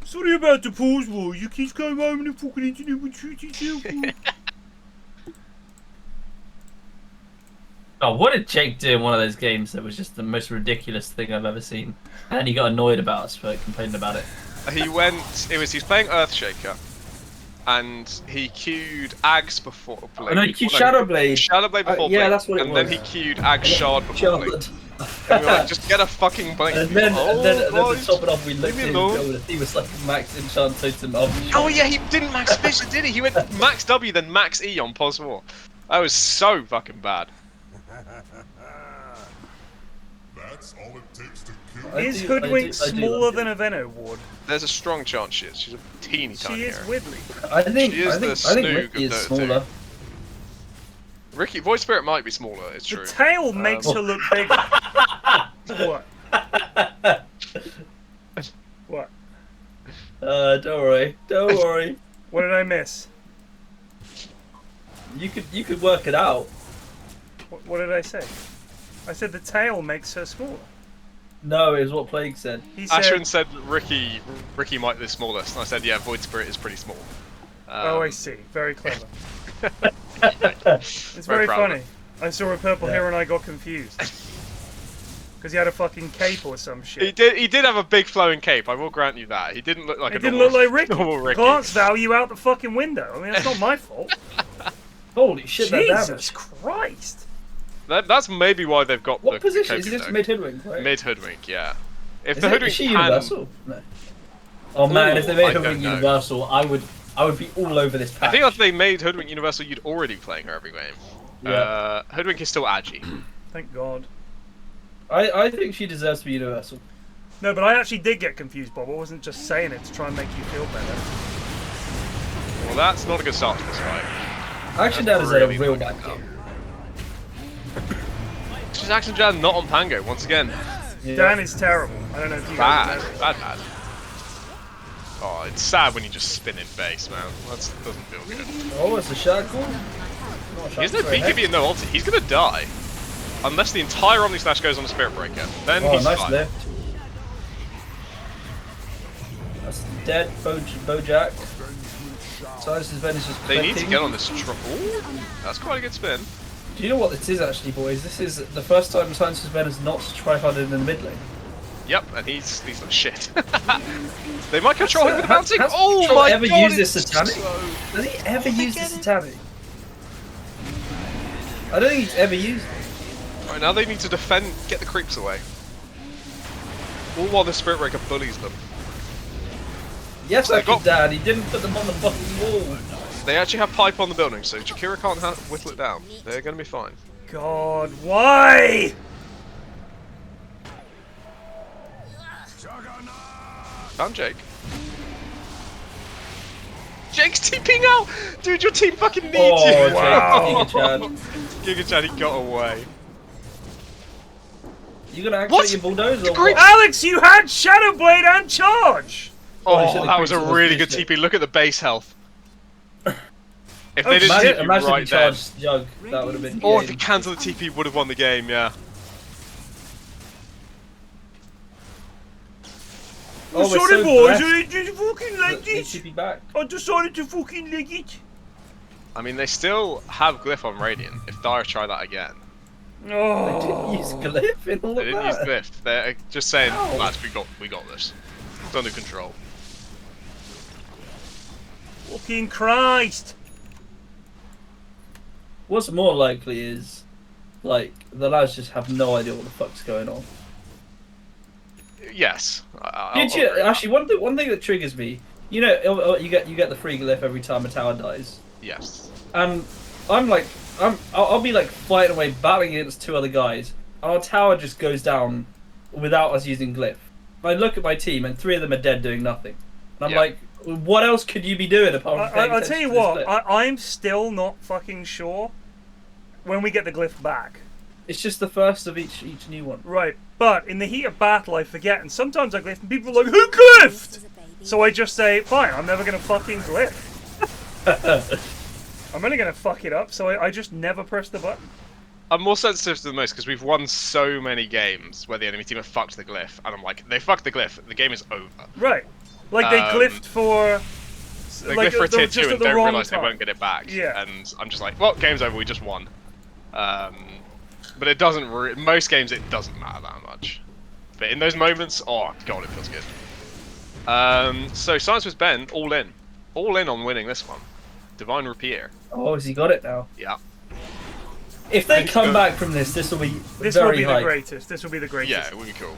Sorry about the pause, boy. You kids came home and the fucking internet would shoot itself. Oh, what did Jake do in one of those games that was just the most ridiculous thing I've ever seen? And he got annoyed about us for complaining about it. He's playing Earthshaker. And he queued Ags before Blink. Oh, no, he queued Shadowblade. Shadowblade before Blink. Yeah, that's what it was. And then he queued Ag Shard before Blink. And we were like, just get a fucking blink. And then, to boys, top it off, we looked leave in me and alone. he was like max enchant totem up. Oh yeah, he didn't max Fisher, did he? He went max W then max E on pos 4. That was so fucking bad. That's all it takes to kill. Is Hoodwink smaller than a Venno Ward? There's a strong chance she is. She's a teeny tiny. She is hero. Widdly. I think She is the Snoog Ricky of is Dota smaller. Ricky, Void Spirit might be smaller, it's The true. tail makes her look bigger. What? What? Don't worry. Don't worry. What did I miss? You could work it out. What did I say? I said the tail makes her smaller. No, is what Plague said. He said, Ashwin said Ricky might be the smallest, and I said, yeah, Void Spirit is pretty small. oh, I see. Very clever. It's It's very funny. I saw a purple hero and I got confused. Because he had a fucking cape or some shit. He did have a big flowing cape, I will grant you that. He didn't look like It a didn't normal, look like Ricky. normal Ricky. Glance value out the fucking window. I mean, that's not my fault. Holy shit, that damage. Jesus Christ. That's maybe why they've got What the position? cape Is he just though. mid hoodwink, right? Mid hoodwink, yeah. If Is the it- hoodwink is she can... universal? No. Oh man, if they I made don't hoodwink know. universal, I would be all over this patch. I think if they made Hoodwink Universal, you'd already be playing her every game. Yeah. Hoodwink is still agi. Thank God. I think she deserves to be universal. No, but I actually did get confused, Bob. I wasn't just saying it to try and make you feel better. Well, that's not a good start to this fight. Action Dad is a really real not bad good game. Just Action Jan not on Pango once again. Yeah. Dan is terrible. I don't know if you guys know. Bad. Oh, it's sad when you just spin in base, man. That doesn't feel good. Oh, it's a shackle. He has no BKB and no ulti. He's gonna die. Unless the entire Omni Slash goes on a Spirit Breaker. Then Oh, he's nice fine. lift. That's dead, Bojack. Silas's Venice is They need to clicking. get on this Ooh, that's quite a good spin. Do you know what this is actually, boys? This is the first time Silas's Venice not tryharded in the mid lane. Yep, and he's like shit. They might control him with the bouncing. Has Oh Control my ever god! used this it's satanic? so- Has he ever used the satanic? I don't think he's ever used it. Right, now they need to defend, get the creeps away. All while the Spirit Breaker bullies them. Yes, They I got- got Dad. He didn't put them on the fucking wall. They actually have pipe on the building, so Jakira can't whittle it down. They're gonna be fine. God, why? Found Jake. Jake's TPing out! Dude, your team fucking needs Oh, you! wow. Giga Giga Chad, he got away. You gonna activate What? your bulldozer? Or Great- what? Alex, you had Shadow Blade and Charge! Oh, should've that was a creeped really towards good the TP. Look at the base health. If Oh, they didn't shit. TP Imagine right if he then. charged Jug. That would have been. Or if game. he cancelled the TP, would have won the game, yeah. Oh, we're sorry, so boys, blessed I just fucking like that they this. should be back. I decided to fucking leg it. I mean, they still have Glyph on Radiant. If Dire try that again. They Oh. didn't use Glyph in all They of didn't use that. Glyph. They're just saying, Ow. lads, we got this. It's under control. Fucking Christ. What's more likely is, like, the lads just have no idea what the fuck's going on. Yes. Did you actually? One thing that triggers me. You know, you get the free Glyph every time a tower dies, Yes. and I'll be like fighting away, battling against two other guys, and our tower just goes down without us using Glyph. I look at my team, and three of them are dead doing nothing. And I'm Yeah. like, what else could you be doing apart from paying I'll attention tell you to this what, Glyph? I'm still not fucking sure when we get the glyph back. It's just the first of each new one. Right, but in the heat of battle I forget, and sometimes I glyph and people are like, who glyphed? So I just say, fine, I'm never gonna fucking glyph. I'm only gonna fuck it up, so I just never press the button. I'm more sensitive to the most because we've won so many games where the enemy team have fucked the Glyph, and I'm like, they fucked the Glyph, the game is over. Right. Like they glyphed for... They like, glyph for a tier just 2 at and the don't wrong realise they time. won't get it back. Yeah. And I'm just like, well, game's over, we just won. But it doesn't, most games it doesn't matter that much. But in those moments, oh god, it feels good. So Science was Ben, all in. All in on winning this one. Divine Rapier. Oh, has he got it now? Yeah. If they come back from this, this will be This will very be the hype. greatest. This will be the greatest. Yeah, it would be cool.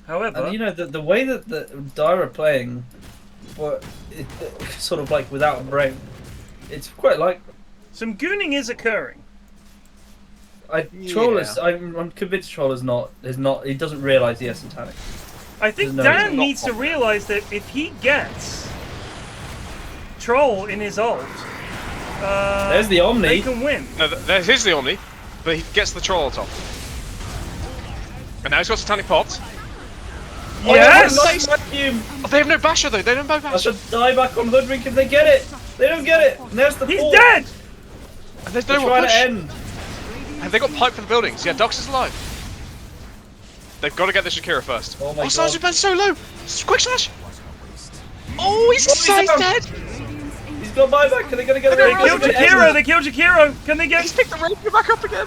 However, And you know the way that the Dire are playing, well, sort of like without a brain, it's quite like. some gooning is occurring. Troll is. I'm convinced Troll is not. He doesn't realise he has Satanic. I think No, Dan he's needs to realise that if he gets Troll in his ult, There's the Omni. they can win. No, here's the Omni, but he gets the troll top. And now he's got Satanic Pots. Yes! Oh, they have no Basher though, they don't have I Basher. should die back on Hoodwink if they get it. They don't get it. And there's the He's fall. dead! And there's They're no trying more to push. end. Have they got pipe for the buildings? Yeah, Dux is alive. They've got to get the Shakira first. Oh my god. Sergeant Ben's so low! Quick slash! Oh, he's dead! He's got buyback. Are they going to get it? They killed Jakiro! They killed Jakiro! Can they get... He's picked the Rapier back up again!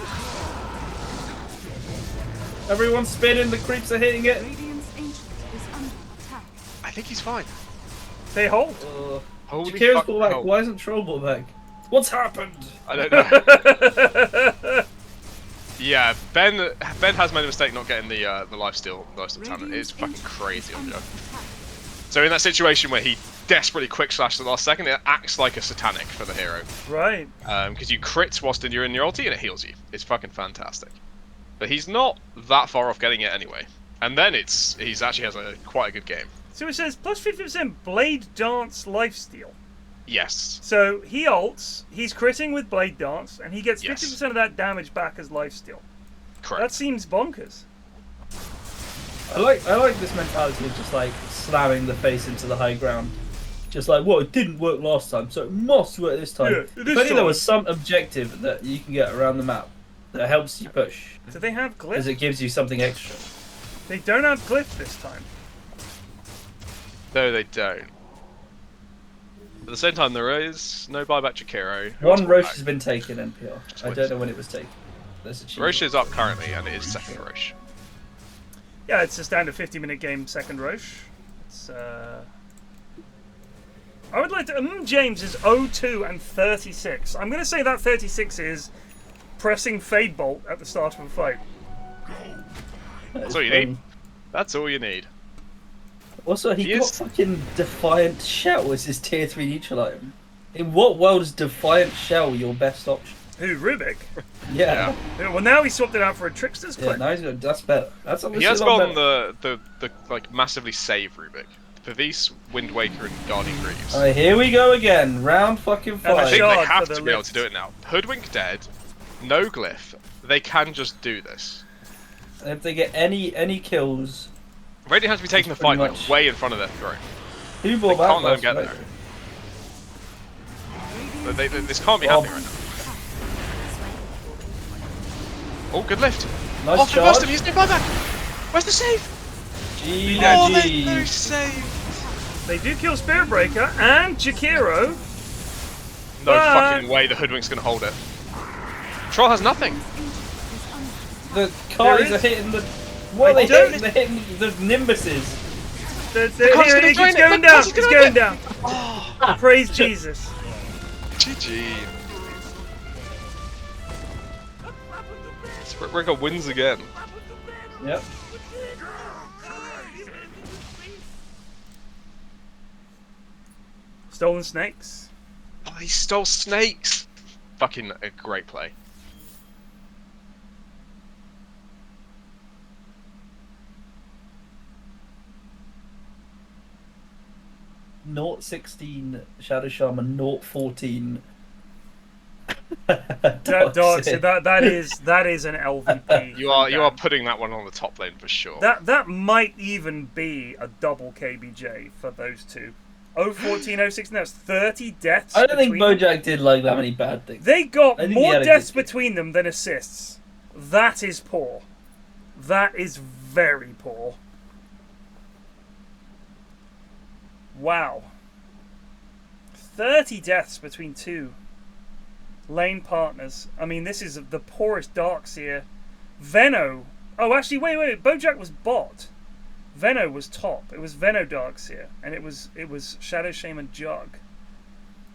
Everyone's spinning. The creeps are hitting it. Radiant's ancient is under attack. I think he's fine. They hold. Holy Jakira's fuck, brought back. no. Why isn't Troll brought back? What's happened? I don't know. Yeah, Ben has made a mistake not getting the lifesteal talent. It's fucking crazy on Joe. So in that situation where he desperately quick slashed at the last second, it acts like a satanic for the hero. Right. Because you crit whilst you're in your ulti and it heals you. It's fucking fantastic. But he's not that far off getting it anyway. And then he's actually has quite a good game. So it says plus 50% Blade Dance lifesteal. Yes. So he ults, he's critting with Blade Dance, and he gets 50% Yes. of that damage back as lifesteal. Correct. That seems bonkers. I like this mentality of just like slamming the face into the high ground. Just like, well, it didn't work last time, so it must work this time. Yeah, If this only there time. was some objective that you can get around the map that helps you push, Do they have because glyph? it gives you something extra. They don't have glyph this time. No, they don't. At the same time, there is no buyback Jakiro. One Roche has been taken, NPR. I don't know when it was taken. There's a cheat. Roche is up currently, and it is second Roche. Yeah, it's a standard 50-minute game, second Roche. It's, I would like to... James is 0-2 and 36. I'm going to say that 36 is pressing Fade Bolt at the start of a fight. That's all you need. That's all you need. Also, he got is- fucking Defiant Shell as his tier 3 neutral item. In what world is Defiant Shell your best option? Who, Rubik? Yeah. Yeah, well, now he swapped it out for a Trickster's Yeah, Clip. now he's got, that's better. That's obviously He has a lot gone better. the like massively save Rubik. Pavis, Wind Waker, and Guardian Greaves. Alright, here we go again. Round fucking And I 5. think they Shard have for to the be able lift. to do it now. Hoodwink dead, no glyph. They can just do this. And if they get any kills, Radiant has to be taking the Pretty fight like much. way in front of their throne. who They bought back can't let them last get night? there. This can't be happening right now. Oh, good lift. Nice Oh, they burst charge. him. He's no buyback. Where's the save? GG. Oh, there's no save. They do kill Spirit Breaker and Jakiro. No But- fucking way the Hoodwink's gonna hold it. Troll has nothing. The Kais is- are hitting the... What I are they don't- hitting? They're hitting the Nimbuses. Here, it keeps going down. It's going down. Praise Jesus. GG. Spirit Breaker wins again. Yep. Stolen Snakes. Oh, he stole snakes. Fucking a great play. Naught 16 Shadow Shaman, naught 14. Dark, so that is an LVP. You are putting that one on the top lane for sure. That might even be a double KBJ for those two. 014, 016, that's 30 deaths. I don't think between them. Bojack did like that many bad things. They got I think he more had a deaths good- between them than assists. That is poor. That is very poor. Wow. 30 deaths between two lane partners. I mean, this is the poorest Darkseer. Veno. Oh, actually, wait. Bojack was bot. Veno was top. It was Veno Darkseer, and it was Shadow Shaman Jug.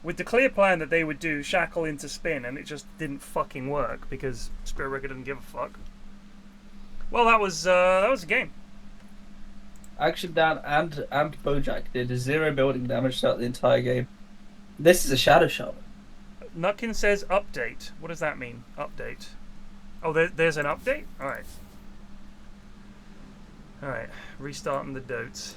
with the clear plan that they would do Shackle into Spin, and it just didn't fucking work because Spirit Breaker didn't give a fuck. Well, that was a game. Action Dan and Bojack did 0 building damage throughout the entire game. This is a Shadow Shaman. Nutkin says update. What does that mean? Update. Oh, there's an update? Alright. Alright. Restarting the dotes.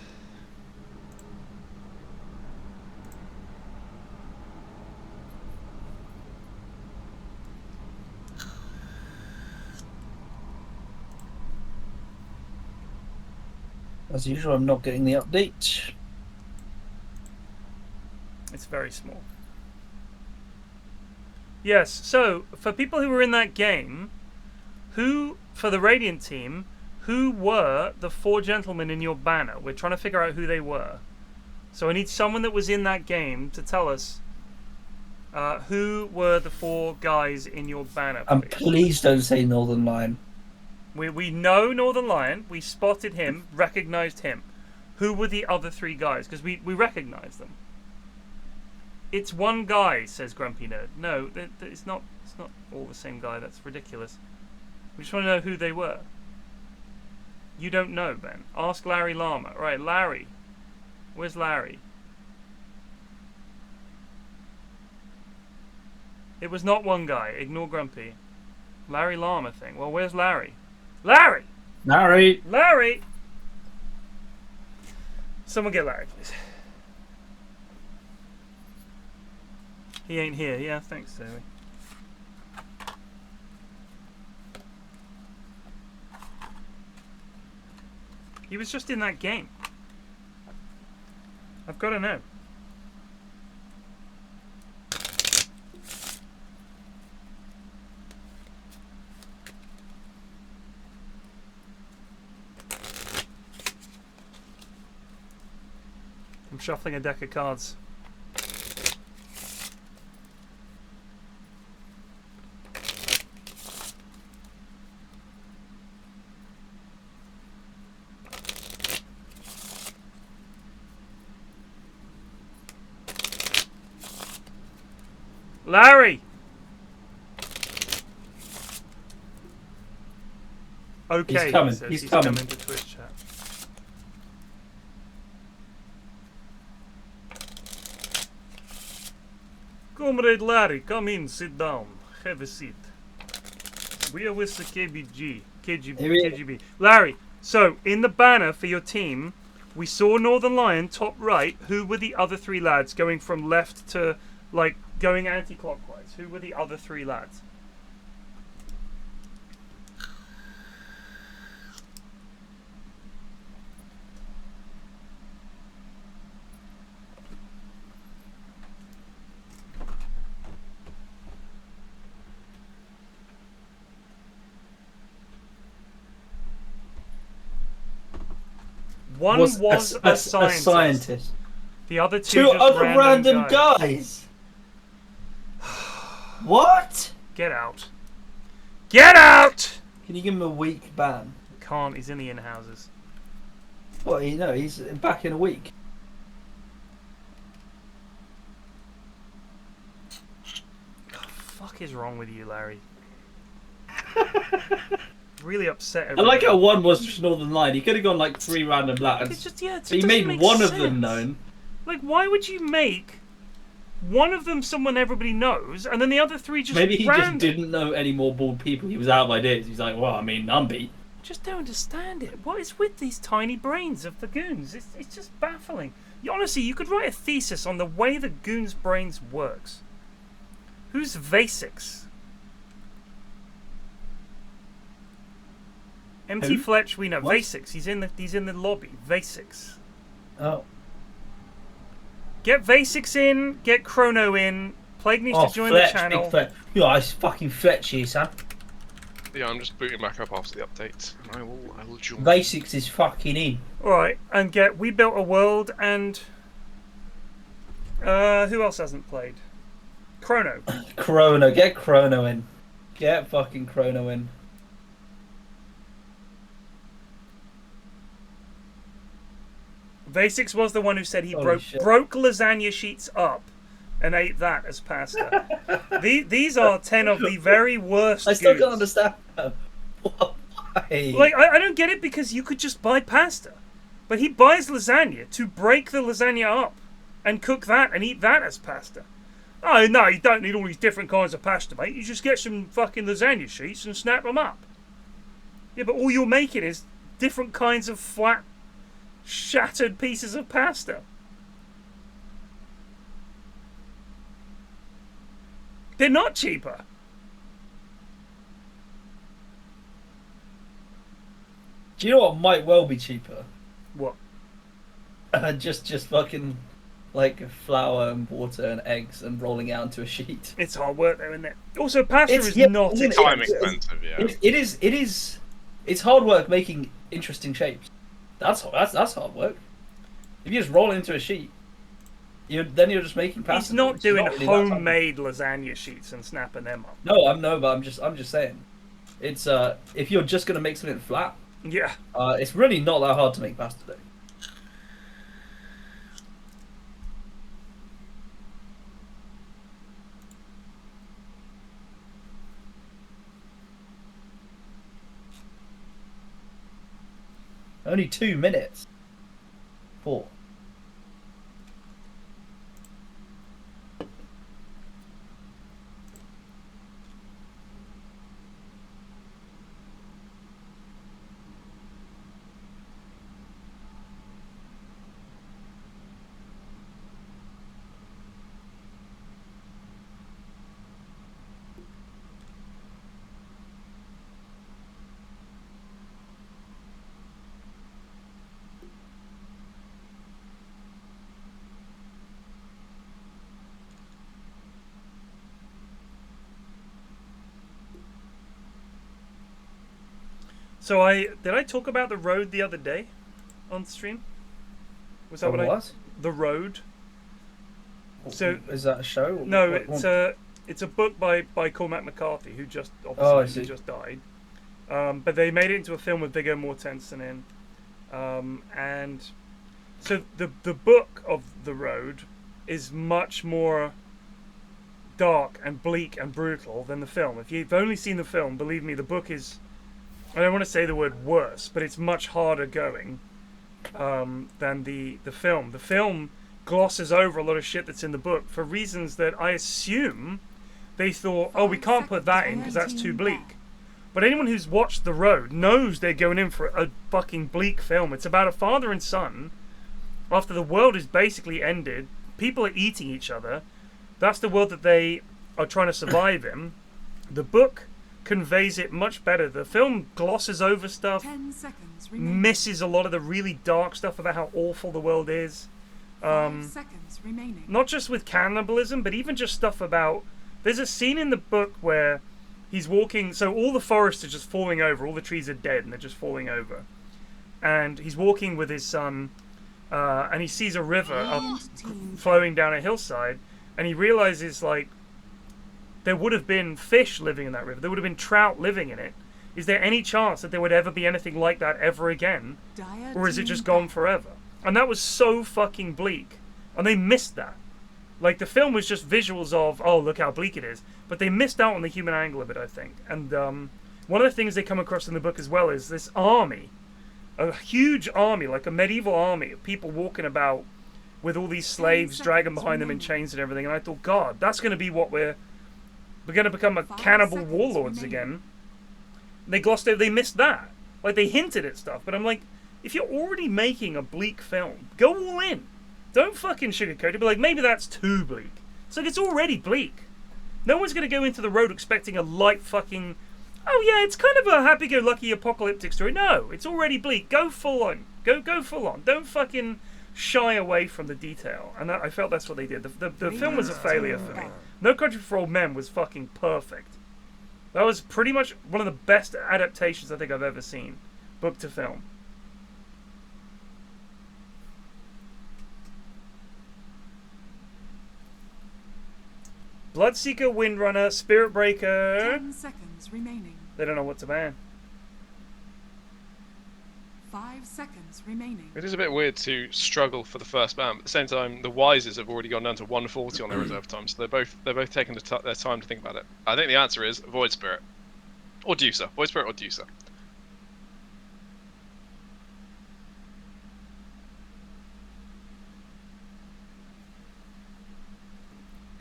As usual, I'm not getting the update. It's very small. Yes, so, for people who were in that game, for the Radiant team, who were the 4 gentlemen in your banner? We're trying to figure out who they were. So I need someone that was in that game to tell us who were the 4 guys in your banner, please. And please don't say Northern Lion. We know Northern Lion. We spotted him, recognized him. Who were the other 3 guys? Because we recognized them. It's one guy, says Grumpy Nerd. No, it's not all the same guy. That's ridiculous. We just want to know who they were. You don't know, Ben. Ask Larry Llama. Right, Larry. Where's Larry? It was not one guy. Ignore Grumpy. Larry Llama thing. Well, where's Larry? Larry! Larry! Larry! Someone get Larry, please. He ain't here. Yeah, thanks, Zoey. He was just in that game. I've got to know. I'm shuffling a deck of cards. Larry! Okay, he's coming. He says. He's coming to Twitch chat. Comrade Larry, come in, sit down, have a seat. We are with the KGB. Larry, so in the banner for your team, we saw Northern Lion top right. Who were the other 3 lads going from left to, like, going anti-clockwise? Who were the other 3 lads? One was a scientist. The other 2 just other random guys. What? Get out. Get out! Can you give him a week ban? Can't, he's in the Inhouses. Well, you know, he's back in a week. What the fuck is wrong with you, Larry? Really upset. I like how one was just Northern Lion. He could have gone like 3 random lads. It's just, yeah, but he made one of them known. Like, why would you make one of them someone everybody knows, and then the other 3 just maybe he random? just didn't know any more bald people. He was out of ideas. He's like, well, I mean, I'm beat. Just don't understand it. What is with these tiny brains of the goons? It's just baffling. Honestly, you could write a thesis on the way the goons' brains works. Who's Vasix? MT Who? Fletch, we know. What? Vasix, he's in the lobby. Vasix. Oh. Get Vasix in, get Chrono in. Plague needs to join Fletch, the channel. Big Fletch. Yeah, it's fucking Fletchy, son. Yeah, I'm just booting back up after the update. I will join. Basics is fucking in. Alright, and get We Built a World and who else hasn't played? Chrono. Chrono, get Chrono in. Get fucking Chrono in. Vasix was the one who said he Holy shit. broke lasagna sheets up and ate that as pasta. These are 10 of the very worst. I still goons. can't understand. Why? Like, I don't get it, because you could just buy pasta. But he buys lasagna to break the lasagna up and cook that and eat that as pasta. Oh, no, you don't need all these different kinds of pasta, mate. You just get some fucking lasagna sheets and snap them up. Yeah, but all you're making is different kinds of flat, shattered pieces of pasta. They're not cheaper. Do you know what might well be cheaper? What? Just fucking like flour and water and eggs and rolling out into a sheet. It's hard work though, isn't it? Also, pasta is not time expensive. Yeah, it is. It's hard work making interesting shapes. That's hard work. If you just roll it into a sheet, you're just making pasta. He's not doing not really that hard. homemade lasagna sheets and snapping them up. No, but I'm just saying. It's if you're just gonna make something flat, yeah, it's really not that hard to make pasta though. Only 2 minutes. 4. So did I talk about The Road the other day on stream? Was that what? The Road. So is that a show? No, it's a book by Cormac McCarthy, who just obviously just died. But they made it into a film with Viggo Mortensen in. And so the book of The Road is much more dark and bleak and brutal than the film. If you've only seen the film, believe me, the book is, I don't want to say the word worse, but it's much harder going than the film. The film glosses over a lot of shit that's in the book for reasons that I assume they thought, oh, we can't put that in because that's too bleak. But anyone who's watched The Road knows they're going in for a fucking bleak film. It's about a father and son. After the world is basically ended, people are eating each other. That's the world that they are trying to survive in. The book conveys it much better. The film glosses over stuff, 10 seconds remaining. misses a lot of the really dark stuff about how awful the world is. 5 seconds remaining. Not just with cannibalism, but even just stuff about... There's a scene in the book where he's walking... So all the forests are just falling over. All the trees are dead and they're just falling over. And he's walking with his son, and he sees a river flowing down a hillside, and he realizes, like, there would have been fish living in that river. There would have been trout living in it. Is there any chance that there would ever be anything like that ever again? Or is it just gone forever? And that was so fucking bleak. And they missed that. Like, the film was just visuals of, oh, look how bleak it is. But they missed out on the human angle of it, I think. And one of the things they come across in the book as well is this army. A huge army, like a medieval army of people walking about with all these slaves dragging behind them in chains and everything. And I thought, God, that's going to be what we're going to become a cannibal warlords again. They glossed over, they missed that. Like, they hinted at stuff, but I'm like, if you're already making a bleak film, go all in. Don't fucking sugarcoat it. Be like, maybe that's too bleak. It's like, it's already bleak. No one's going to go into The Road expecting a light fucking, oh yeah, it's kind of a happy-go-lucky apocalyptic story. No, it's already bleak. Go full on. Go full on. Don't fucking shy away from the detail. And I felt that's what they did. The film was a failure for me. No Country for Old Men was fucking perfect. That was pretty much one of the best adaptations I think I've ever seen, book to film. Bloodseeker, Windrunner, Spirit Breaker. 10 seconds remaining. They don't know what to ban. 5 seconds remaining. It is a bit weird to struggle for the first ban, but at the same time, the Wises have already gone down to 140 on their reserve time, so they're both taking their time to think about it. I think the answer is Void Spirit. Or Deucer. Void Spirit or Deucer.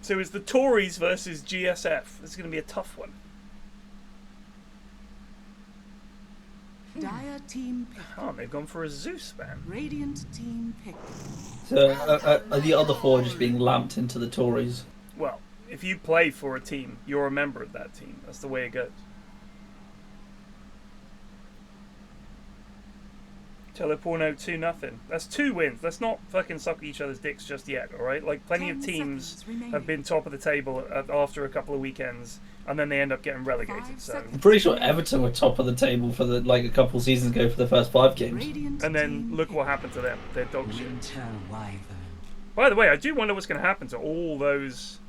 So it's the Tories versus GSF. This is going to be a tough one. Dire team pick. Oh, they've gone for a Zeus ban. Radiant team pick. So are the other four just being lamped into the Tories? Well, if you play for a team, you're a member of that team. That's the way it goes. Teleporno 2-0. That's 2 wins. Let's not fucking suck each other's dicks just yet, alright? Like, plenty of teams have been top of the table after a couple of weekends, and then they end up getting relegated, so... I'm pretty sure Everton were top of the table for a couple seasons ago for the first 5 games. And then look what happened to them. They're dog shit. By the way, I do wonder what's going to happen to all those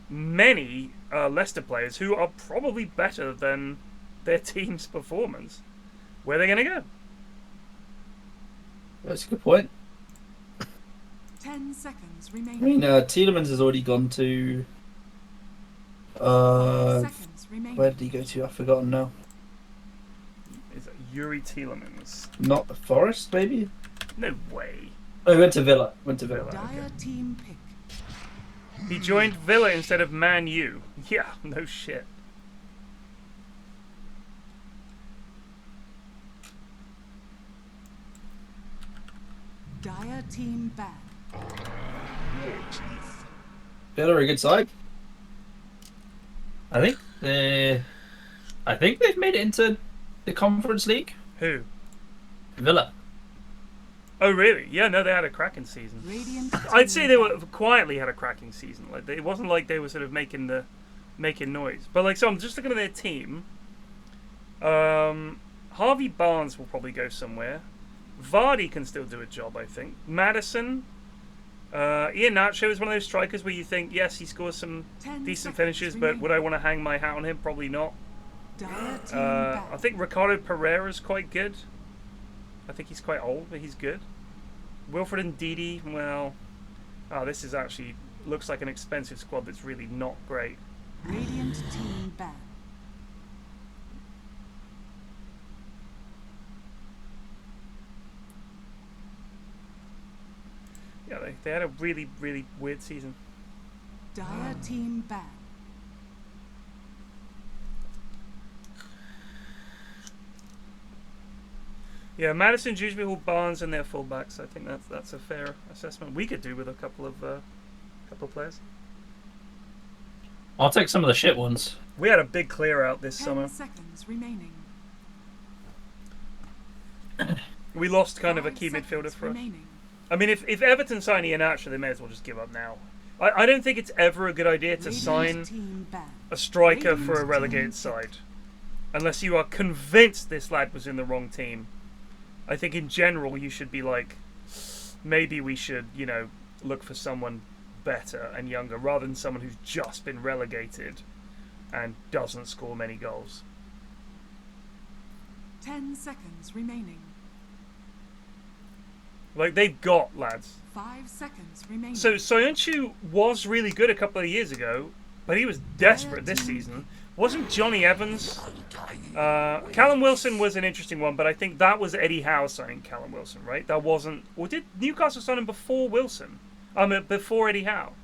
many Leicester players who are probably better than their team's performance. Where are they going to go? That's a good point. 10 seconds I remaining. mean, Tielemans has already gone to... 5 seconds remaining. Where did he go to? I've forgotten now. Is it Yuri Tielemans? Not Forest, maybe? No way. Oh, he went to Villa. Dire team pick. He joined Villa instead of Man U. Yeah, no shit. Dire team ban. Villa are a good side. I think they've made it into the Conference League. Who? Villa. Oh really? Yeah, no, they had a cracking season. Radiant I'd say they were quietly had a cracking season. Like it wasn't like they were sort of making noise. But like, so I'm just looking at their team. Harvey Barnes will probably go somewhere. Vardy can still do a job, I think. Madison. Iheanacho is one of those strikers where you think, yes, he scores some decent finishes, but would I want to hang my hat on him? Probably not. I think Ricardo Pereira is quite good. I think he's quite old, but he's good. Wilfred Ndidi, well... Oh, this is actually... looks like an expensive squad that's really not great. Radiant team ban. Yeah, they had a really, really weird season. Dire team ban. Yeah, Madison, Dewsbury Hall, Barnes, and their fullbacks. I think that's a fair assessment. We could do with a couple of players. I'll take some of the shit ones. We had a big clear out this 10 summer. seconds remaining. We lost kind of a key 5 midfielder seconds for us. remaining. I mean, if Everton sign Iheanacho, they may as well just give up now. I don't think it's ever a good idea to sign Team ban. a striker for a relegated side. Unless you are convinced this lad was in the wrong team. I think in general you should be like, maybe we should, you know, look for someone better and younger rather than someone who's just been relegated and doesn't score many goals. 10 seconds remaining. Like, they've got lads. 5 seconds remaining. So Soyuncu was really good a couple of years ago, but he was desperate this season. Wasn't Johnny Evans? Callum Wilson was an interesting one, but I think that was Eddie Howe signing Callum Wilson, right? That wasn't... Or did Newcastle sign him before Wilson? Before Eddie Howe.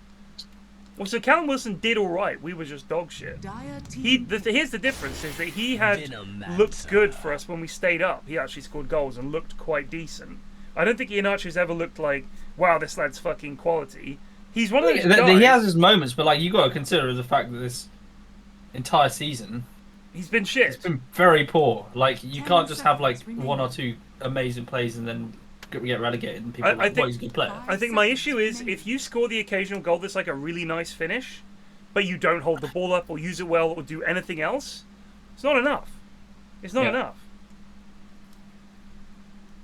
Well, so Callum Wilson did all right. We were just dog shit. Here's the difference, is that he had looked good for us when we stayed up. He actually scored goals and looked quite decent. I don't think Iheanacho's ever looked like, wow, this lad's fucking quality. He's one of those guys... He has his moments, but like you got to consider the fact that this entire season he's been shit. It's been very poor. Like you can't just have like 1 or 2 amazing plays and then get relegated and people like, he's a good player. I think my issue is if you score the occasional goal that's like a really nice finish, but you don't hold the ball up or use it well or do anything else, it's not enough. It's not enough.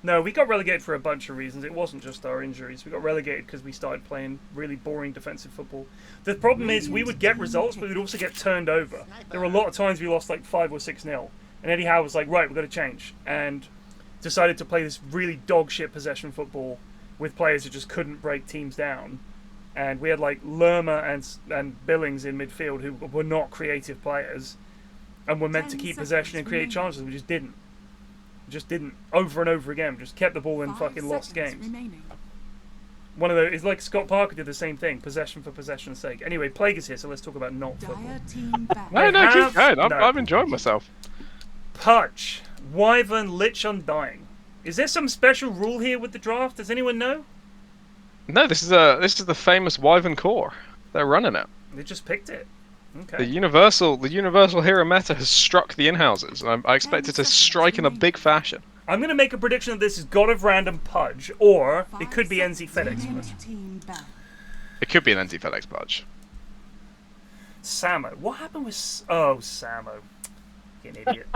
No, we got relegated for a bunch of reasons. It wasn't just our injuries. We got relegated because we started playing really boring defensive football. The problem is we would get results, but we'd also get turned over. There were a lot of times we lost like 5 or 6-0. And Eddie Howe was like, right, we've got to change. And decided to play this really dog shit possession football with players who just couldn't break teams down. And we had like Lerma and Billings in midfield who were not creative players and were meant to keep possession and create chances. We just didn't. Just didn't. Over and over again. Just kept the ball and fucking lost games. One of those, it's like Scott Parker did the same thing, possession for possession's sake. Anyway, Plague is here, so let's talk about not football. No, keep going. I'm enjoying myself. Pudge, Wyvern, Lich Undying. Is there some special rule here with the draft? Does anyone know? No, this is the famous Wyvern core. They're running it. They just picked it. Okay. The universal hero meta has struck the Inhouses, and I expect it to strike in a big fashion. I'm going to make a prediction that this is God of Random Pudge, or it could be NZ FedEx Pudge. It could be an NZ FedEx Pudge. Samo. What happened with... Samo. Fucking idiot.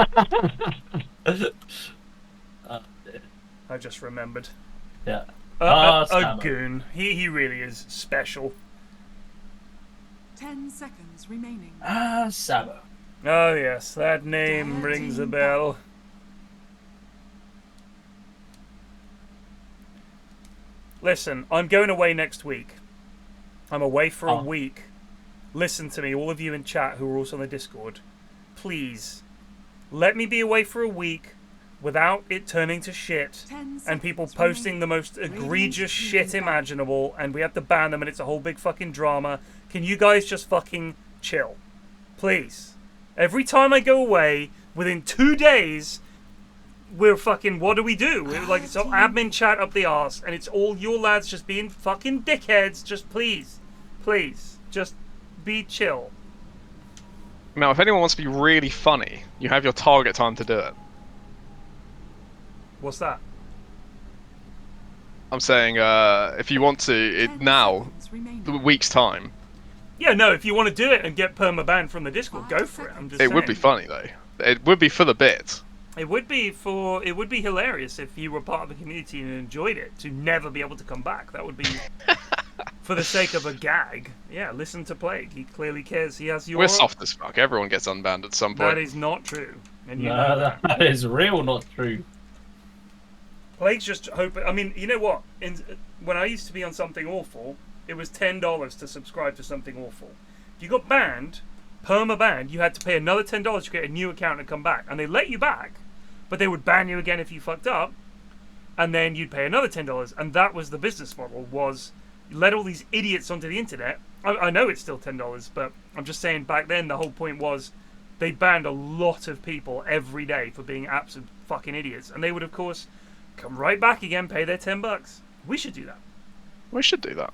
I just remembered. Yeah. A goon. He really is special. 10 seconds remaining. Sabo. Oh yes, that name rings a bell. Listen, I'm going away next week. I'm away for a week. Listen to me, all of you in chat who are also on the Discord. Please, let me be away for a week without it turning to shit and people posting the most egregious shit imaginable and we have to ban them and it's a whole big fucking drama. Can you guys just fucking chill? Please. Every time I go away, within 2 days, we're fucking, what do? We're like, it's all admin chat up the arse and it's all your lads just being fucking dickheads. Just please, just be chill. Now, if anyone wants to be really funny, you have your target time to do it. What's that? I'm saying, if you want to, now, the week's time. Yeah, no, if you want to do it and get perma-banned from the Discord, go for it. I'm just saying. It would be funny, though. It would be for the bit. It would be hilarious if you were part of the community and enjoyed it, to never be able to come back. That would be for the sake of a gag. Yeah, listen to Plague. He clearly cares. He has your... We're soft as fuck. Everyone gets unbanned at some point. That is not true. And you know that is real not true. Plague's just hoping... I mean, you know what? When I used to be on Something Awful, it was $10 to subscribe to Something Awful. If you got banned, perma-banned, you had to pay another $10 to create a new account and come back. And they let you back, but they would ban you again if you fucked up, and then you'd pay another $10. And that was the business model, was let all these idiots onto the internet. I know it's still $10, but I'm just saying back then the whole point was they banned a lot of people every day for being absolute fucking idiots. And they would, of course... come right back again, pay their $10. We should do that. We should do that.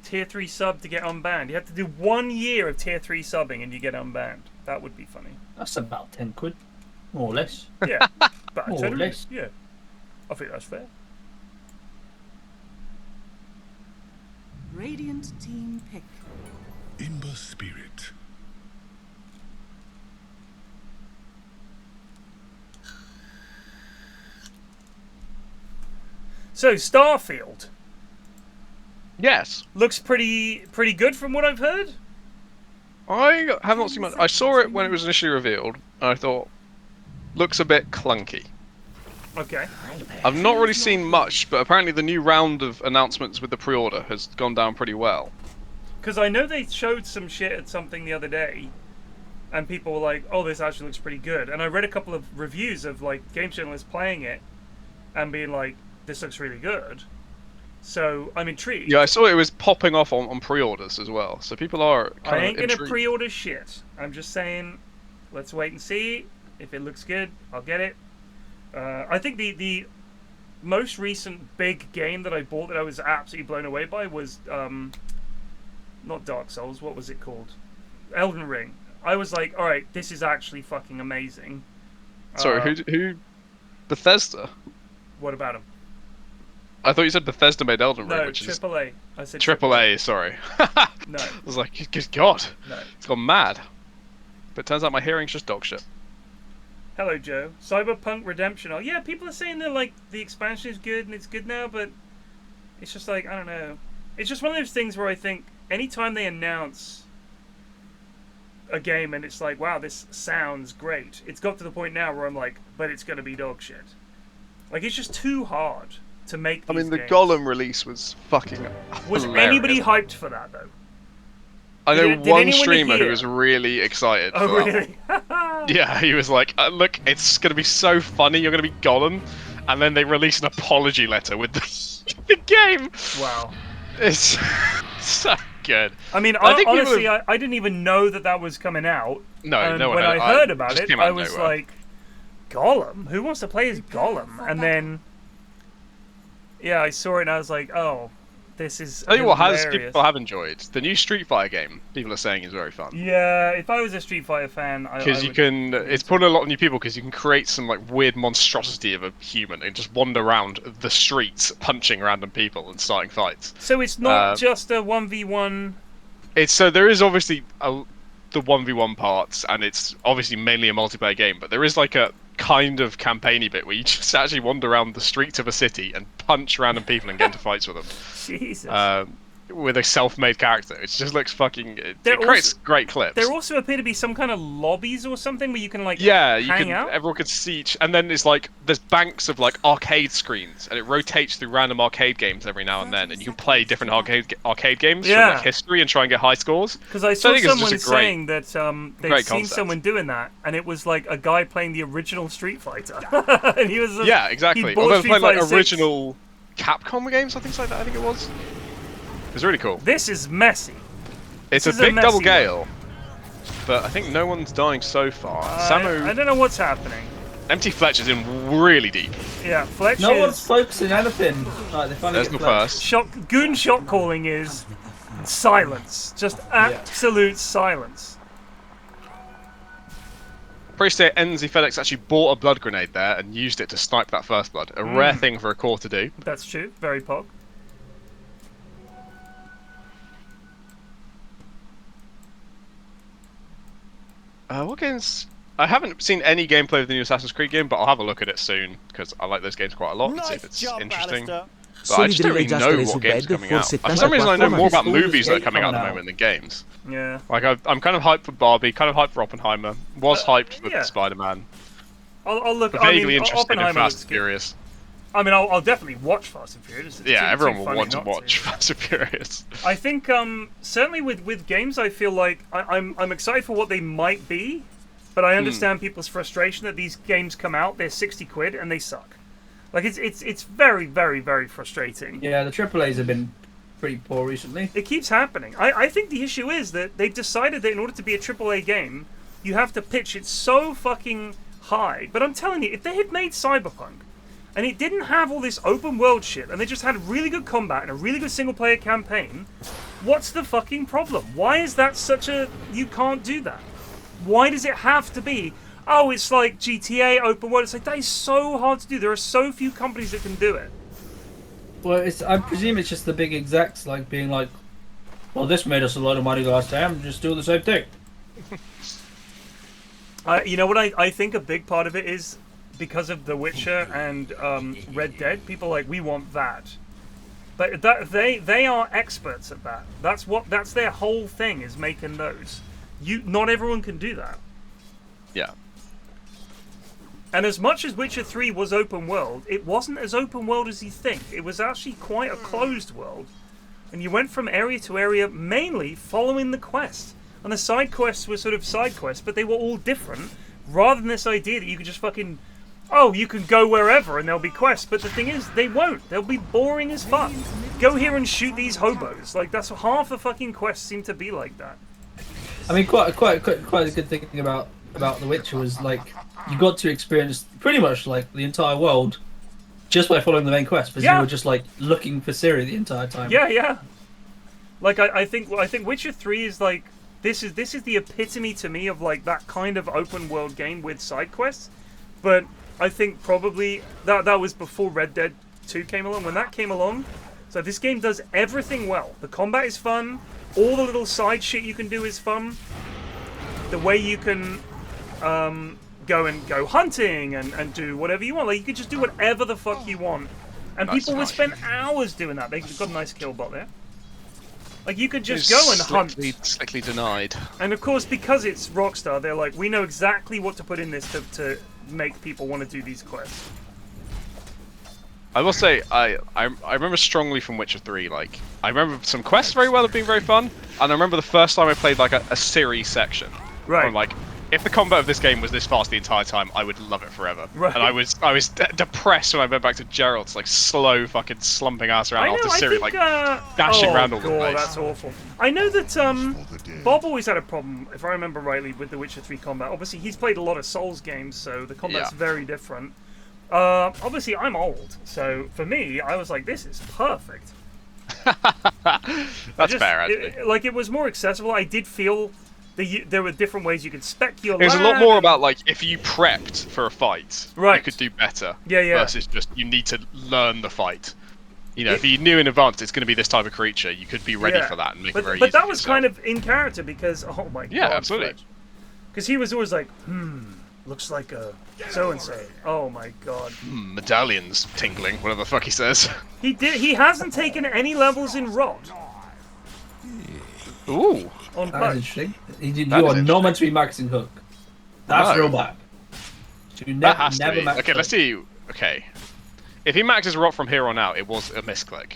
Tier 3 sub to get unbanned. You have to do 1 year of tier 3 subbing and you get unbanned. That would be funny. That's about 10 quid. More or less. Yeah. But More or less. Yeah. I think that's fair. Radiant team pick. Imber Spirit. So, Starfield. Yes. Looks pretty good from what I've heard. I have not seen much. I saw it when it was initially revealed, and I thought, looks a bit clunky. Okay. I've not really seen much, but apparently the new round of announcements with the pre-order has gone down pretty well. Because I know they showed some shit at something the other day, and people were like, oh, this actually looks pretty good. And I read a couple of reviews of like game journalists playing it, and being like, this looks really good. So I'm intrigued. Yeah, I saw it was popping off on pre-orders as well, so people are kind I ain't of gonna pre-order shit. I'm just saying, let's wait and see. If it looks good, I'll get it. I think the most recent big game that I bought that I was absolutely blown away by was not Dark Souls. What was it called? Elden Ring. I was like, all right, this is actually fucking amazing. Sorry, who? Bethesda. What about him? I thought you said Bethesda made Elden Ring, which is AAA. I said AAA. Sorry. No. I was like, good God, No. it's gone mad. But it turns out my hearing's just dog shit. Hello, Joe. Cyberpunk Redemption. Oh, yeah, people are saying that like the expansion is good and it's good now, but it's just like I don't know. It's just one of those things where I think anytime they announce a game and it's like, wow, this sounds great. It's got to the point now where I'm like, but it's gonna be dog shit. Like it's just too hard to make. I These mean, the games. Gollum release was fucking. Was hilarious. anybody hyped for that though? I know Did one anyone streamer hear? who was really excited. Oh for that really? one. Yeah, he was like, "Look, it's gonna be so funny. You're gonna be Gollum," and then they released an apology letter with the game. Wow. It's so good. I mean, I think people honestly, have- I didn't even know that was coming out. No, and no one when had- I heard about just it, came out I of was nowhere. like, Gollum? Who wants to play as Gollum? And then, yeah, I saw it and I was like, oh, this is Tell you what, hilarious. people have enjoyed the new Street Fighter game. People are saying is very fun. Yeah, if I was a Street Fighter fan, Because you can, it's pulling a lot of new people because you can create some like weird monstrosity of a human and just wander around the streets punching random people and starting fights. So it's not just a 1v1. It's so there is obviously the 1v1 parts, and it's obviously mainly a multiplayer game, but there is like a kind of campaigny bit where you just actually wander around the streets of a city and punch random people and get into fights with them. Jesus. With a self-made character. It just looks fucking. It There creates also- great clips. There also appear to be some kind of lobbies or something where you can like Yeah, you hang can. out. Everyone can see each, and then it's like there's banks of like arcade screens, and it rotates through random arcade games every now and then, and you can play different arcade games from Yeah. like history and try and get high scores. Because I So saw think it's someone just a great- saying that they'd great seen concept. someone doing that, and it was like a guy playing the original Street Fighter, and he was Yeah, exactly. He bought Although Street playing like Fighter 6. original Capcom games, I think like that. I think it was. It was really cool. This is messy. It's This a is big double messy gale, but I think no one's dying so far. Samu, I don't know what's happening. Empty Fletcher's in really deep. Yeah, Fletch No is one's focusing anything. Right, they finally There's get no Fletch. first. Goon shot calling is silence, just absolute silence. Pretty sure Enzi FedEx actually bought a blood grenade there and used it to snipe that first blood. A rare thing for a core to do. That's true. Very pog. What games? I haven't seen any gameplay of the new Assassin's Creed game, but I'll have a look at it soon because I like those games quite a lot. See if Nice it's jump, interesting. Alistair. But I just don't really know what games are coming out. For some reason, I know more about movies that are coming out at the moment than games. Yeah. Like I'm kind of hyped for Barbie, kind of hyped for Oppenheimer. Was hyped for yeah. Spider-Man. I'll look. But vaguely I mean, interested in Oppenheimer Fast looks and good. Furious. I mean, I'll definitely watch Fast and Furious. It's Yeah, too everyone will funny want to not watch Fast and Furious. I think certainly with games, I feel like I'm excited for what they might be, but I understand people's frustration that these games come out, they're 60 quid and they suck. Like it's very very very frustrating. Yeah, the AAAs have been pretty poor recently. It keeps happening. I think the issue is that they've decided that in order to be a AAA game, you have to pitch it so fucking high. But I'm telling you, if they had made Cyberpunk and it didn't have all this open world shit, and they just had really good combat and a really good single player campaign, what's the fucking problem? Why is that such a... You can't do that. Why does it have to be, oh, it's like GTA open world? It's like, that is so hard to do. There are so few companies that can do it. Well, I presume it's just the big execs like being like, well, this made us a lot of money last time, just do the same thing. You know what I think a big part of it is because of The Witcher and Red Dead. People are like, we want that, but they are experts at that. That's their whole thing, is making those. Not everyone can do that. Yeah. And as much as Witcher 3 was open world, it wasn't as open world as you think. It was actually quite a closed world, and you went from area to area mainly following the quest. And the side quests were sort of side quests, but they were all different, rather than this idea that you could just fucking, oh, you can go wherever and there'll be quests. But the thing is, they won't. They'll be boring as fuck. Go here and shoot these hobos. Like, that's half the fucking quests seem to be like that. I mean, quite a good thing about The Witcher was like you got to experience pretty much like the entire world just by following the main quest, because you were just like looking for Ciri the entire time. Yeah. Like I think Witcher 3 is like this is the epitome to me of like that kind of open world game with side quests. But I think probably that was before Red Dead 2 came along. When that came along, so this game does everything well. The combat is fun. All the little side shit you can do is fun. The way you can go hunting and do whatever you want. Like you could just do whatever the fuck you want, and people would spend hours doing that. They've got a nice kill bot there. Like you could just go and hunt. Slickly denied. And of course, because it's Rockstar, they're like, we know exactly what to put in this to make people want to do these quests. I will say, I remember strongly from Witcher 3, like, I remember some quests very well of being very fun, and I remember the first time I played, like, a series section. Right. I'm like, if the combat of this game was this fast the entire time, I would love it forever. Right. And I was depressed when I went back to Gerald's, like, slow fucking slumping ass around after Siri, like, dashing around all the place. That's awful. I know that, Bob always had a problem, if I remember rightly, with the Witcher 3 combat. Obviously, he's played a lot of Souls games, so the combat's very different. Obviously, I'm old, so for me, I was like, this is perfect. That's fair, actually. Like, it was more accessible. I did feel there were different ways you could spec your It was a lot more about, like, if you prepped for a fight, you could do better. Versus just, you need to learn the fight. You know, if you knew in advance it's going to be this type of creature, you could be ready for that and make it very easy. But that was kind of in character because, oh my god. Yeah, absolutely. Because he was always like, looks like a so-and-so. Oh my god. Medallions tingling, whatever the fuck he says. He hasn't taken any levels in Rot. Ooh. On That's interesting. You are not meant to be maxing Hook. That's real bad. That has to be. Okay, let's see. Okay. If he maxes Rot from here on out, it was a misclick.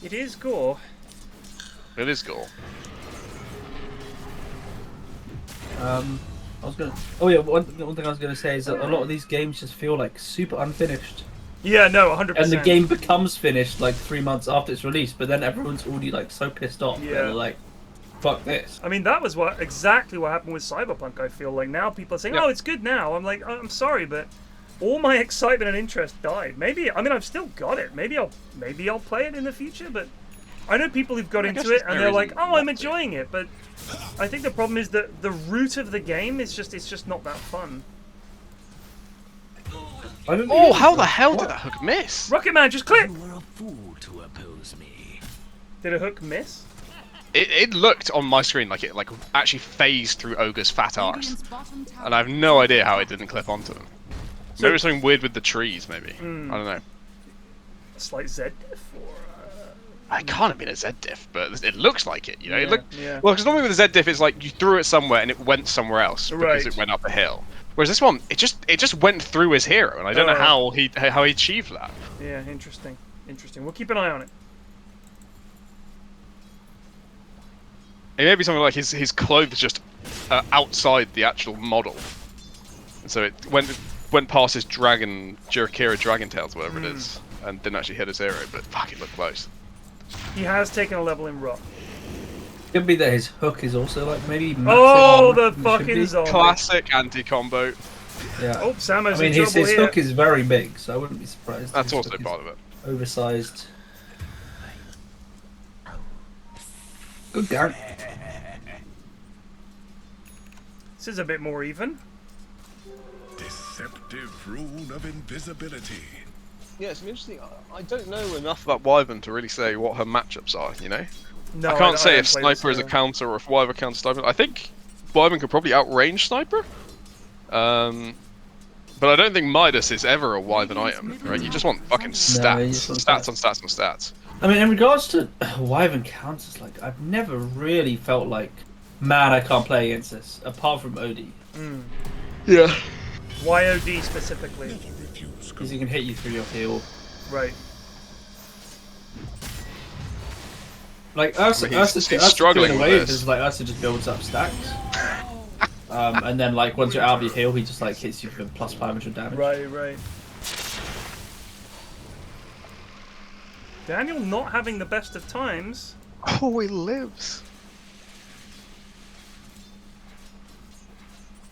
It is gore. It is gore. I was gonna. Oh yeah, one thing I was gonna say is that a lot of these games just feel like super unfinished. Yeah, no, 100%. And the game becomes finished like 3 months after it's released, but then everyone's already like so pissed off. Yeah. They're like, fuck this. I mean, that was exactly what happened with Cyberpunk. I feel like now people are saying, "Oh, it's good now." I'm like, I'm sorry, but all my excitement and interest died. Maybe, I mean, I've still got it. Maybe I'll play it in the future, but I know people who've got into it and they're like, "Oh, I'm enjoying it," but I think the problem is that the root of the game is just not that fun. Oh, how the hell did that hook miss? Rocket Man, just click! You were a fool to oppose me. Did a hook miss? It looked on my screen like it actually phased through Ogre's fat arse. And I have no idea how it didn't clip onto them. Maybe it was something weird with the trees, maybe. I don't know. A slight Z diff? I can't have been a Z diff, but it looks like it, you know? Well, because normally with a Z diff, it's like you threw it somewhere and it went somewhere else because it went up a hill. Whereas this one, it just went through his hero, and I don't know how he achieved that. Yeah, interesting. We'll keep an eye on it. It may be something like his clothes just outside the actual model, and so it went past his Jurakira Dragon Tails, whatever it is, and didn't actually hit his hero. But fuck, it looked close. He has taken a level in Rot. Could be that his hook is also like maybe. The fucking zombie! Classic anti-combo. Yeah. Oh, Samo's I mean, his hook is very big, so I wouldn't be surprised. That's also part of it. Oversized. Good guard. This is a bit more even. Deceptive rune of invisibility. Yeah, it's interesting. I don't know enough about Wyvern to really say what her matchups are, you know? No, I can't say if Sniper is a counter or if Wyvern counters Sniper. I think Wyvern could probably outrange Sniper. But I don't think Midas is ever a Wyvern item, right? You just want fucking stats. Stats on stats on stats. I mean, in regards to Wyvern counters, like, I've never really felt like, man, I can't play against this, apart from OD. Yeah. Why OD specifically? Because he can hit you through your heal. Right. Like, us struggling away with this. is like, us just builds up stacks. And then, like, once you're out of your heal, he just, like, hits you for plus 500 damage. Right. Daniel not having the best of times. Oh, he lives.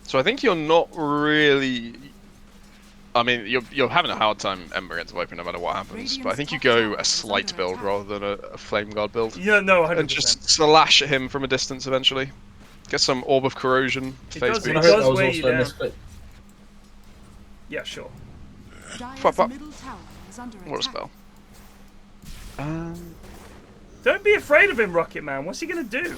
So I think you're not really... I mean, you're having a hard time Ember against Viper no matter what happens, but I think you go a slight build rather than a Flame Guard build. Yeah, no, 100%. And just slash at him from a distance eventually. Get some Orb of Corrosion, phase It boost. does weigh you down. Yeah, sure. What a spell. Don't be afraid of him, Rocket Man. What's he gonna do?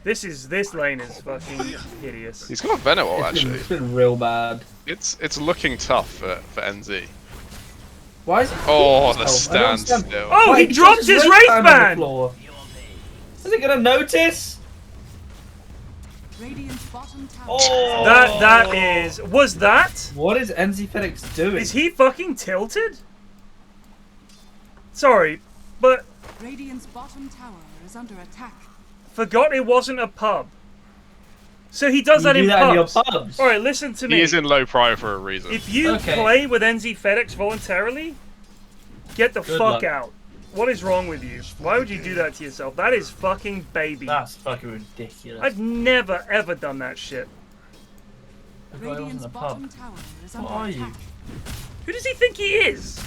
This lane is fucking hideous. He's got a Venom actually. It's been real bad. It's looking tough for NZ. Why is it? Oh, the standstill. Oh, he dropped his Wraith Band! Is it gonna notice? Oh, that is. Was that? What is NZ Felix doing? Is he fucking tilted? Sorry, but Radiant's bottom tower is under attack. Forgot it wasn't a pub. So he does that in pubs. Alright, listen to me. He is in low prio for a reason. If you play with NZ FedEx voluntarily, get the fuck out. What is wrong with you? Why would you do that to yourself? That is fucking baby. That's fucking ridiculous. I've never ever done that shit. Radiant's bottom tower is under What are attack. you? Who does he think he is?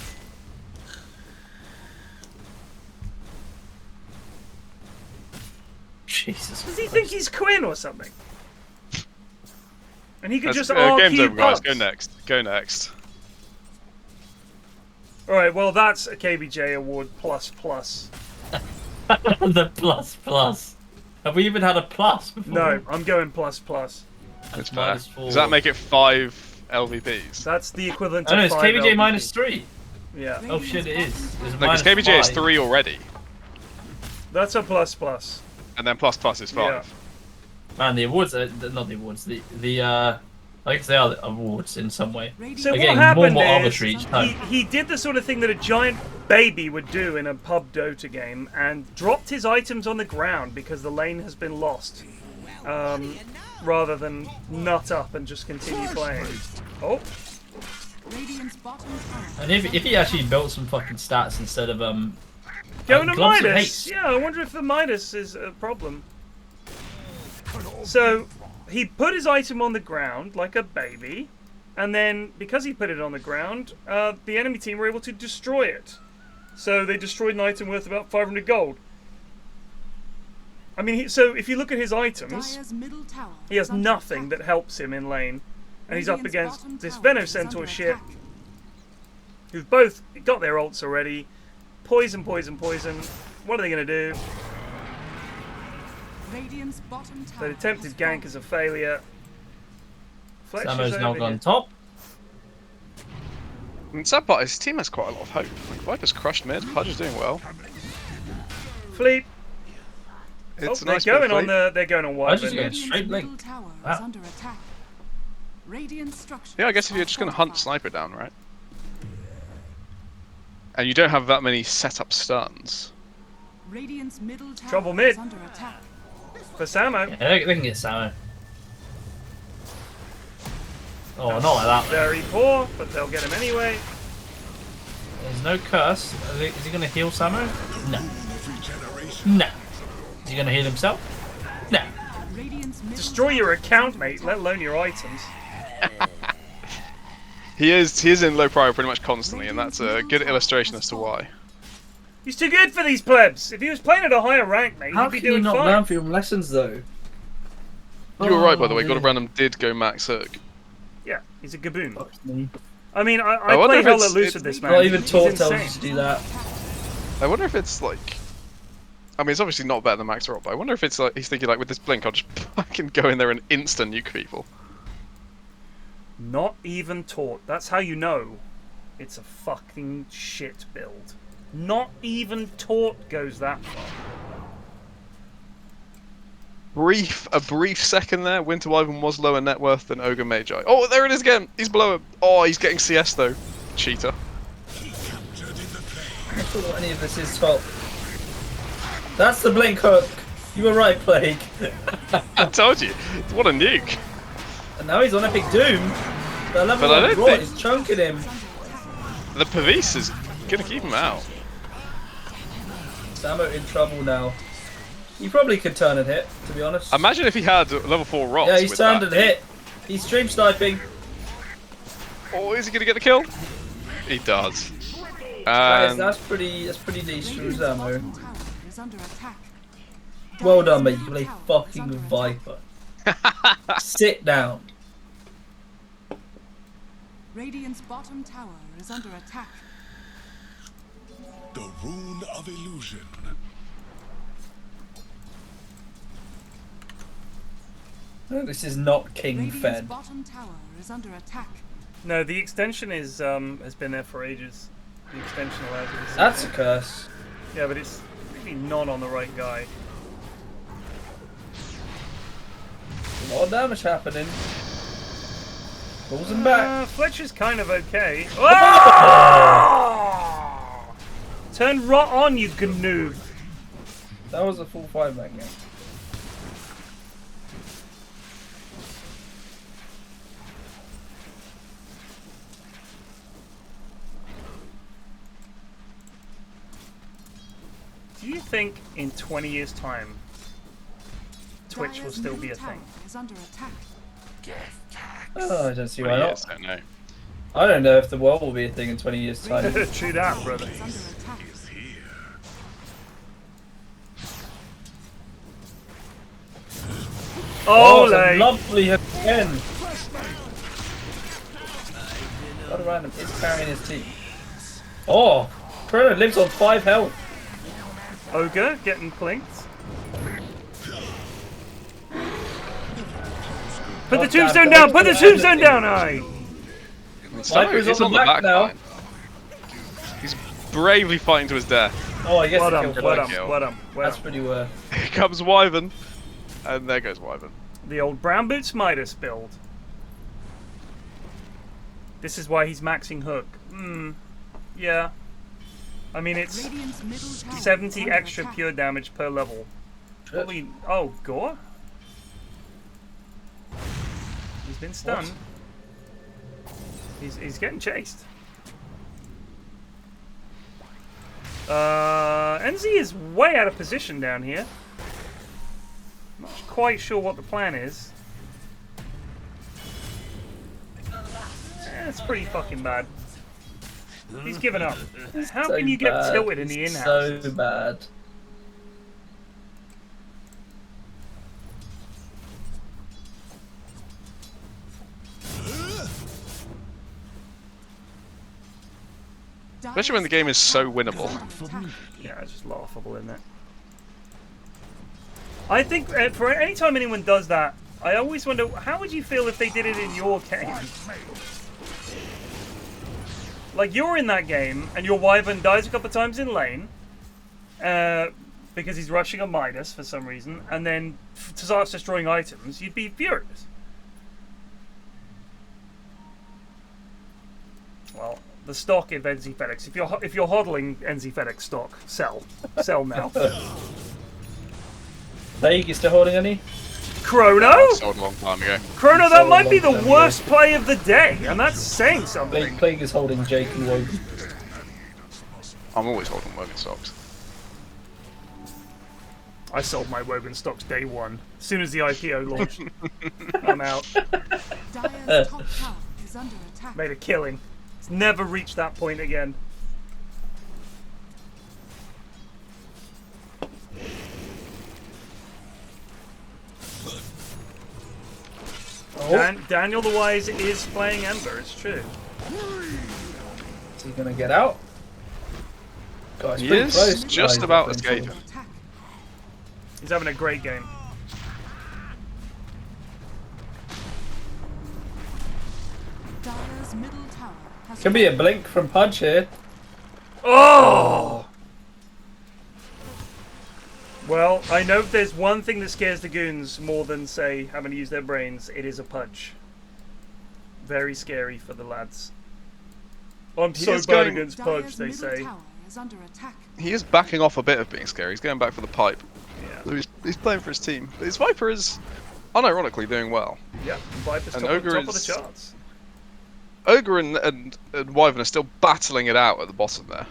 Jesus. Does he think he's Quinn or something? And he could just game's over, guys. pubs. Go next. Go next. Alright, well that's a KBJ award plus plus. The plus plus. Have we even had a plus before? No, I'm going plus plus. That's fair. Does that make it 5 LVPs? That's the equivalent to Oh no, it's 5 KBJ LVP. minus 3. Yeah. Oh shit, it is. It's No, because KBJ is 3 already. That's a plus plus. And then plus plus is 5. Yeah. Man, the awards are not the awards. I guess they are the awards in some way. So They're what getting happened more is arbitrary each time. he did the sort of thing that a giant baby would do in a pub Dota game and dropped his items on the ground because the lane has been lost, rather than nut up and just continue playing. Oh. Radiant's bottom tower. And if he actually built some fucking stats instead of Going to gloves of Midas. haste. Yeah, I wonder if the Midas is a problem. So he put his item on the ground like a baby, and then because he put it on the ground, the enemy team were able to destroy it. So they destroyed an item worth about 500 gold. I mean, so if you look at his items, Dire's middle tower he has is under nothing attack. that helps him in lane, and he's up Radiant's against bottom this tower is Venocentaur under shit, attack. who've both got their ults already. Poison, poison, poison. What are they going to do? Radiant's bottom tower The attempted has gank is a failure. Fletcher's Samo's now over gone here. top. And sad part is his team has quite a lot of hope. Like, Viper's crushed mid, Pudge is doing well. Fleet. It's a they're nice bit of going on fleet. they're going on I wide. just mid. get straight middle link. tower is Wow. under attack. Radiant structures Yeah, I guess if you're just going to hunt Sniper down, right? And you don't have that many setup stuns. Radiant's middle tower Trouble mid. is under attack. For Samo. Yeah, they can get Samo. Oh, not like that. Very poor, but they'll get him anyway. There's no curse. Is he going to heal Samo? No. No. Is he going to heal himself? No. Radiant's middle Destroy your account, mate, let alone your items. He is in low prio pretty much constantly, and that's a good illustration as to why. He's too good for these plebs. If he was playing at a higher rank, mate, How he'd be can you doing not fine. learn from your lessons though? You were right, by the way. Oh, God of Random did go max hook. Yeah, he's a gaboon. fuck me. I mean, I I wonder play if hella it's- loose with this man. Not even He's Tor tells insane. you to do that. I wonder if it's like... I mean, it's obviously not better than max rock, but I wonder if it's like he's thinking like, with this blink, I'll just fucking go in there and instant nuke people. Not even taught. That's how you know it's a fucking shit build. Not even taught goes that far. A brief second there. Winter Wyvern was lower net worth than Ogre Magi. Oh, there it is again. He's below him. Oh, he's getting CS though. Cheater. I thought any of this is fault. That's the blink hook. You were right, Plague. I told you. What a nuke. And now he's on Epic Doom. The level But I of don't Rot think- is chunking him. The Pavis is gonna keep him out. Samo in trouble now. He probably could turn and hit, to be honest. Imagine if he had level 4 rots. Yeah, he's with turned that. and hit. He's stream sniping. Oh, is he gonna get the kill? He does. That's pretty decent from Samo. bottom tower is under attack. Well done, mate. You play fucking Viper. Sit down. Radiant's bottom tower is under attack. The Rune of Illusion. No, this is not king Radiant's fed. bottom tower is under attack. No, the extension is has been there for ages. The extension allows you to see That's a it. curse. Yeah, but it's really not on the right guy. A lot of damage happening. Pulls him back. Fletcher's kind of okay. Oh! Turn right on, you gnoob. That was a full 5-man game. Do you think in 20 years' time, Twitch will still be a thing? Is under attack. Oh, I don't see why 20 not. years, I don't know. I don't know if the world will be a thing in 20 years' time. True that, brother. Is under attack. Oh, Ole! lovely hook again. What a random is carrying his team. Oh, Chrono lives on 5 health. Ogre getting plinked. Put the tombstone down! Put the tombstone down! Aye! Viper's He's on the back now. line. He's bravely fighting to his death. Oh, I guess Well the done, kill well flags. done, well done, well That's done. pretty worth. Here comes Wyvern. And there goes Wyvern. The old Brown Boots Midas build. This is why he's maxing Hook. Yeah. I mean, it's Radiant's middle tower is 70 under extra attack. pure damage per level. Probably. Oh, Gore? He's been stunned. He's getting chased. NZ is way out of position down here. Not quite sure what the plan is. It's pretty fucking bad. He's given up. How So can you get bad. tilted in the It's in-house? So bad. Especially when the game is so winnable. Yeah, it's just laughable, isn't it? I think for any time anyone does that, I always wonder how would you feel if they did it in your game? Like you're in that game and your Wyvern dies a couple of times in lane because he's rushing a Midas for some reason, and then starts destroying items. You'd be furious. Well, the stock of NZ FedEx. If you're hodling NZ FedEx stock, sell now. Plague, you still holding any? Chrono? Sold a long time ago. Chrono, that Sold might be a the long time worst ago. play of the day, and that's saying something. Plague is holding Jake and Wogan. I'm always holding Wogan socks. I sold my Wogan stocks day one. As soon as the IPO launched. I'm out. Dire's top tower is under attack. Made a killing. It's never reached that point again. Oh, DanielTheWise is playing Ember, it's true. is he gonna get out? God, it's He pretty is close. just Oh, about he's escaping. Attack. He's having a great game. Dire's middle tower has Could be a blink from Pudge here. Oh! Well, I know if there's one thing that scares the goons more than, say, having to use their brains, it is a Pudge. Very scary for the lads. I'm He so is bad going- against Dire's Pudge, they middle say. tower is under attack. He is backing off a bit of being scary. He's going back for the pipe. Yeah. So he's playing for his team. But his Viper is, unironically, doing well. Yeah, Viper's And top of Ogre the is- charts. Ogre and Wyvern are still battling it out at the bottom there.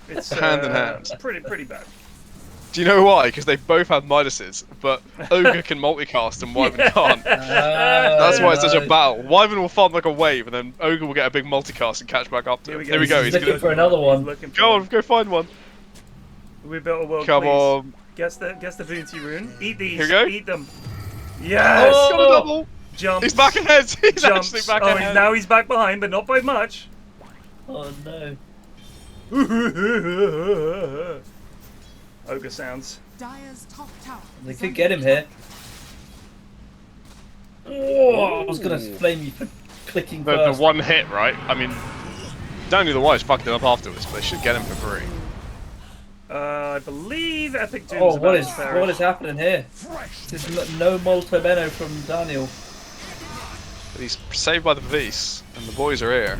It's Hand in hand. pretty bad. Do you know why? Because they both have Midases, but Ogre can multicast and Wyvern can't. That's why it's such a battle. Wyvern will farm like a wave, and then Ogre will get a big multicast and catch back up to him. Here we go. He's He's looking gonna for another one. Looking for go one. on, go find one. We built a world. Come please. on. Guess the Bounty rune. Eat these. Here we go. Eat them. Yes. Oh, he's got a double. Jumps. He's back ahead. He's Jumps. actually back Oh, ahead. now he's back behind, but not by much. Oh no. Ogre sounds. Dire's top tower. They is could under get him here. Oh, I was gonna flame you for clicking The first. one hit, right? I mean, DanielTheWise fucked him up afterwards, but they should get him for free. I believe Epic Doom's Oh, about what to perish. is happening here? There's no Molto Beno from Daniel. But he's saved by the Vise, and the boys are here.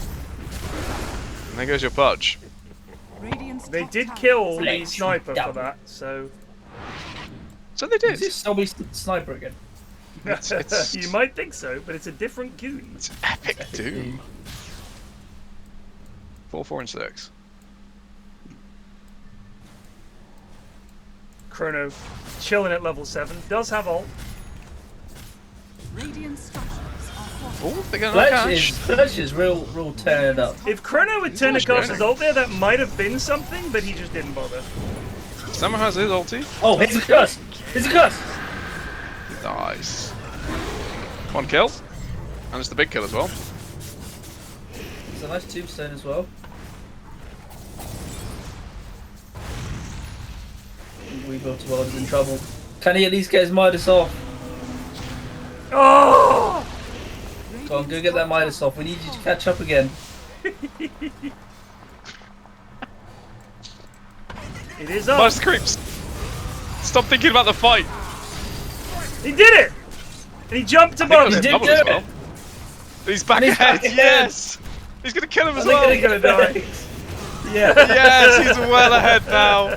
And there goes your Pudge. They did kill the sniper for that, so... So they did. Is this Zoey sniper again? You might think so, but it's a different goon. It's Epic Doom. 4, 4, and 6. Chrono chilling at level 7. Does have ult. Radiant structures are Oh, they're gonna catch. Fletch is real tearing up. If Chrono had turned across his ult there, that might have been something, but he just didn't bother. Someone has his ulti. Oh, here's a curse! Here's a curse! Nice. One kill. And it's the big kill as well. It's a nice tombstone as well. We built a world in trouble. Can he at least get his Midas off? Oh! Go on, go get that Midas off. We need you to catch up again. It is up. Midas creeps. Stop thinking about the fight. He did it! And he jumped above him. He did do it! He's back He's ahead. back ahead. Yes. He's gonna kill him as I think well. he's gonna die. Yeah. Yes, he's well ahead now.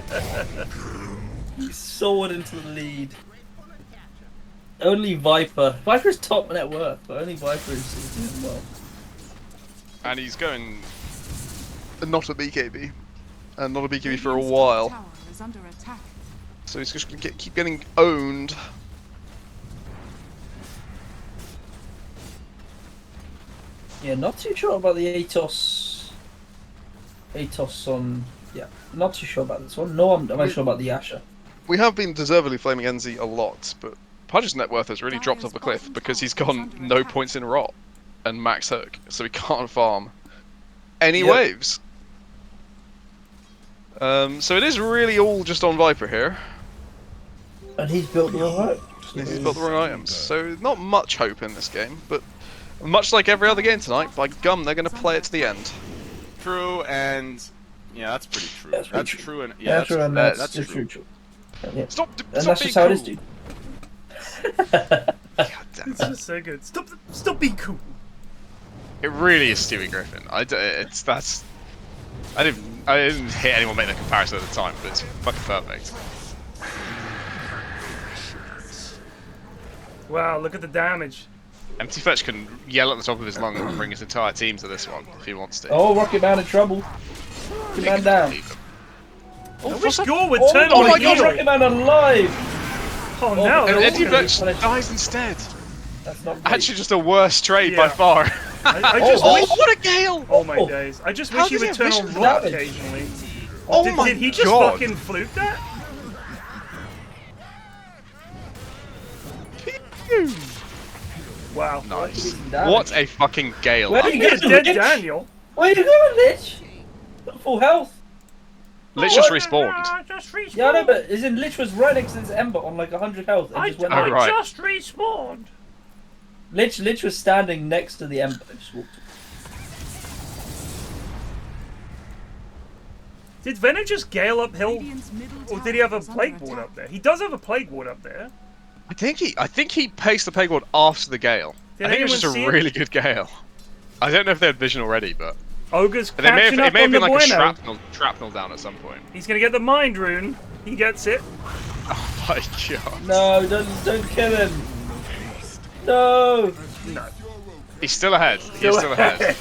He soared into the lead. Only Viper. Viper's top net worth, but only Viper is doing well. And he's going not a BKB. And not a BKB for a while. tower is under attack. So he's just gonna keep getting owned. Yeah, not too sure about the Atos. Atos on. Yeah, not too sure about this one. No, I'm not sure about the Asher. We have been deservedly flaming NZ a lot, but Pudge's net worth has really dropped off a cliff because he's gone no points in rot and max hook, so he can't farm any waves. So it is really all just on Viper here. And he's built the wrong item. He's got the wrong items, so not much hope in this game, but much like every other game tonight, by gum, they're going to play it to the end. True, and yeah, that's pretty true. That's That's true. true, and Yeah, yeah, true, and that's just true. true. Yeah. Stop And stop that's being just how cool. it is, dude. God damn It's it. just so good. Stop being cool. It really is Stewie Griffin. I didn't hit anyone make that comparison at the time, but it's fucking perfect. Wow, look at the damage. Empty Fetch can yell at the top of his lungs and bring his entire team to this one if he wants to. Oh, Rocket Man in trouble. Rocket Man down. I wish Gore would Oh turn my on the god, heel. Rocket Man alive! Oh no, And they're all Empty gonna be Fetch punished. dies instead. That's not great. Actually, just a worse trade by Yeah. far. I just Oh, wish. what a gale! Oh my days. I just How wish he does he would have turn on vicious rot damage? occasionally. Oh did, my did he just God. fucking fluke that? Wow. Nice. Damage. What a fucking gale. Where I are you think it's going, dead Lich? Daniel. Where are you going, Lich? Got full health. Lich just respawned. Just respawned. Yeah, I know, but as in Lich was right next to this Ember on like 100 health and just went Oh, out. right. just respawned. Lich was standing next to the Ember and just walked. Did Venom just gale uphill? Radiant's middle Or tower did he have a is under plague ward attack. up there? He does have a plague ward up there. I think he paced the peg ward after the gale. Did I think it was just anyone see a it? really good gale. I don't know if they had vision already, but Ogre's they may have, catching it up may have on been the like a bueno. shrapnel down at some point. He's gonna get the mind rune. He gets it. Oh my god. No, don't kill him. No. No. He's still ahead. He's still ahead.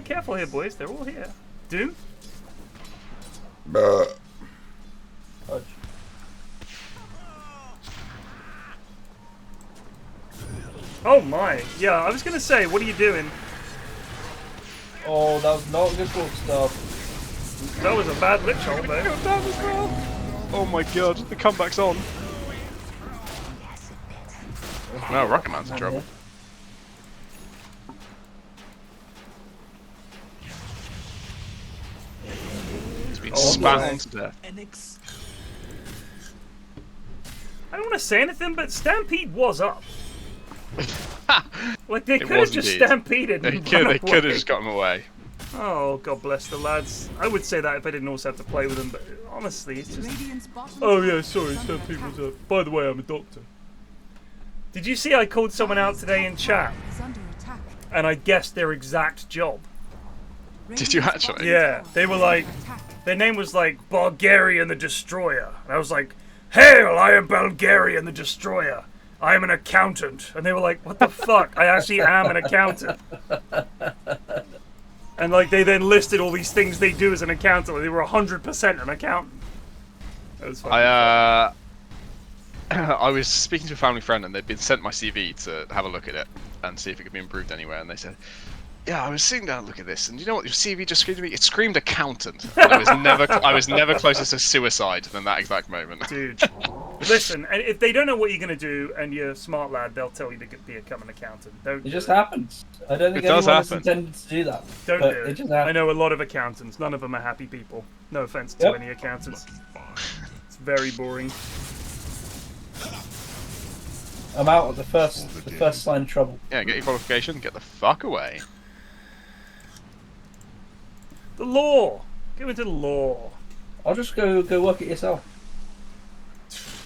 Careful here, boys. They're all here. Doom? Oh my. Yeah, I was gonna say, what are you doing? Oh, that was not good book stuff. That was a bad lich hole, though. Oh my god, the comeback's on. No, Rocket Man's in trouble. He's been spat on to death. I don't want to say anything, but Stampede was up. Like, they It could have was just indeed. stampeded They and could run have away. just got him away. Oh, God bless the lads. I would say that if I didn't also have to play with them, but honestly, it's just... Radiant's bottom Oh, tower yeah, sorry, is under Stampede was attack. up. By the way, I'm a doctor. Did you see I called someone out today in chat, Is under attack. and I guessed their exact job? Did you Radiant's actually? bottom Yeah, tower they were is like... under attack. Their name was like Bulgarian the Destroyer. And I was like, Hail, I am Bulgarian the Destroyer. I am an accountant. And they were like, what the fuck? I actually am an accountant. And like they then listed all these things they do as an accountant. Like, they were 100% an accountant. That was fucking I was speaking to a family friend and they'd been sent my CV to have a look at it and see if it could be improved anywhere. And they said, yeah, I was sitting down and look at this, and you know what your CV just screamed to me? It screamed accountant. And I was never closer to suicide than that exact moment. Dude, listen, and if they don't know what you're going to do and you're a smart lad, they'll tell you to become an accountant. Don't It do just happens. I don't think It does anyone has happen. intended to do that. Don't but do it it. just I happens. know a lot of accountants. None of them are happy people. No offense to Yep. any accountants. It's very boring. I'm out at the first sign of trouble. Yeah, get your qualification, get the fuck away. The law. Go into the law. I'll just go work it yourself.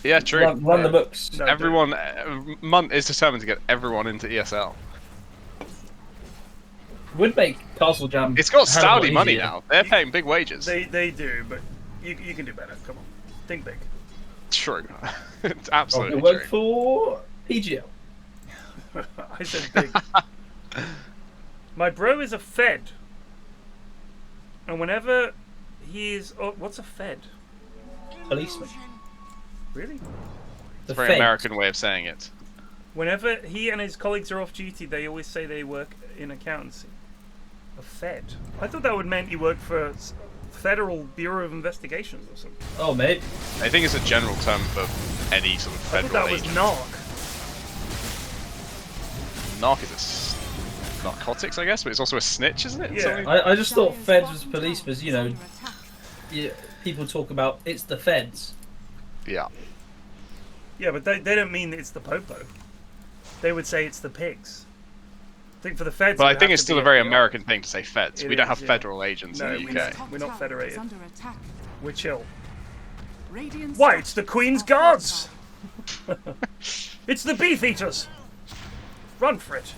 Yeah, true. Run the books. No, Everyone, Munt is determined to get everyone into ESL. Would make Castle Jam. It's got a hell of a lot Saudi money easier. now. They're paying big wages. They do, but you can do better. Come on, think big. True. It's I'll absolutely go work true. for PGL. I said big. My bro is a Fed, and whenever he's what's a Fed? Policeman. Really? The It's a very Fed. American way of saying it. Whenever he and his colleagues are off duty, they always say they work in accountancy. A Fed. I thought that would mean you work for Federal Bureau of Investigations or something. Oh, mate. I think it's a general term for any sort of I federal thought that was agent. NARC. Narc is narcotics, I guess, but it's also a snitch, isn't it? Yeah. Something- I just thought Dire's Feds bottom was police tower was, you is know, under attack. people talk about it's the Feds. Yeah. Yeah, but they don't mean it's the Popo. They would say it's the pigs. I think for the Feds. But it I would think have it's to still be a very FDR. American thing to say feds. It We don't is, have yeah. federal agents No, in we the UK. don't. We're not federated. Is under attack. We're chill. Radiant's Why? top It's the tower Queen's is Guards! fortified. It's the Beef Eaters! Run for it.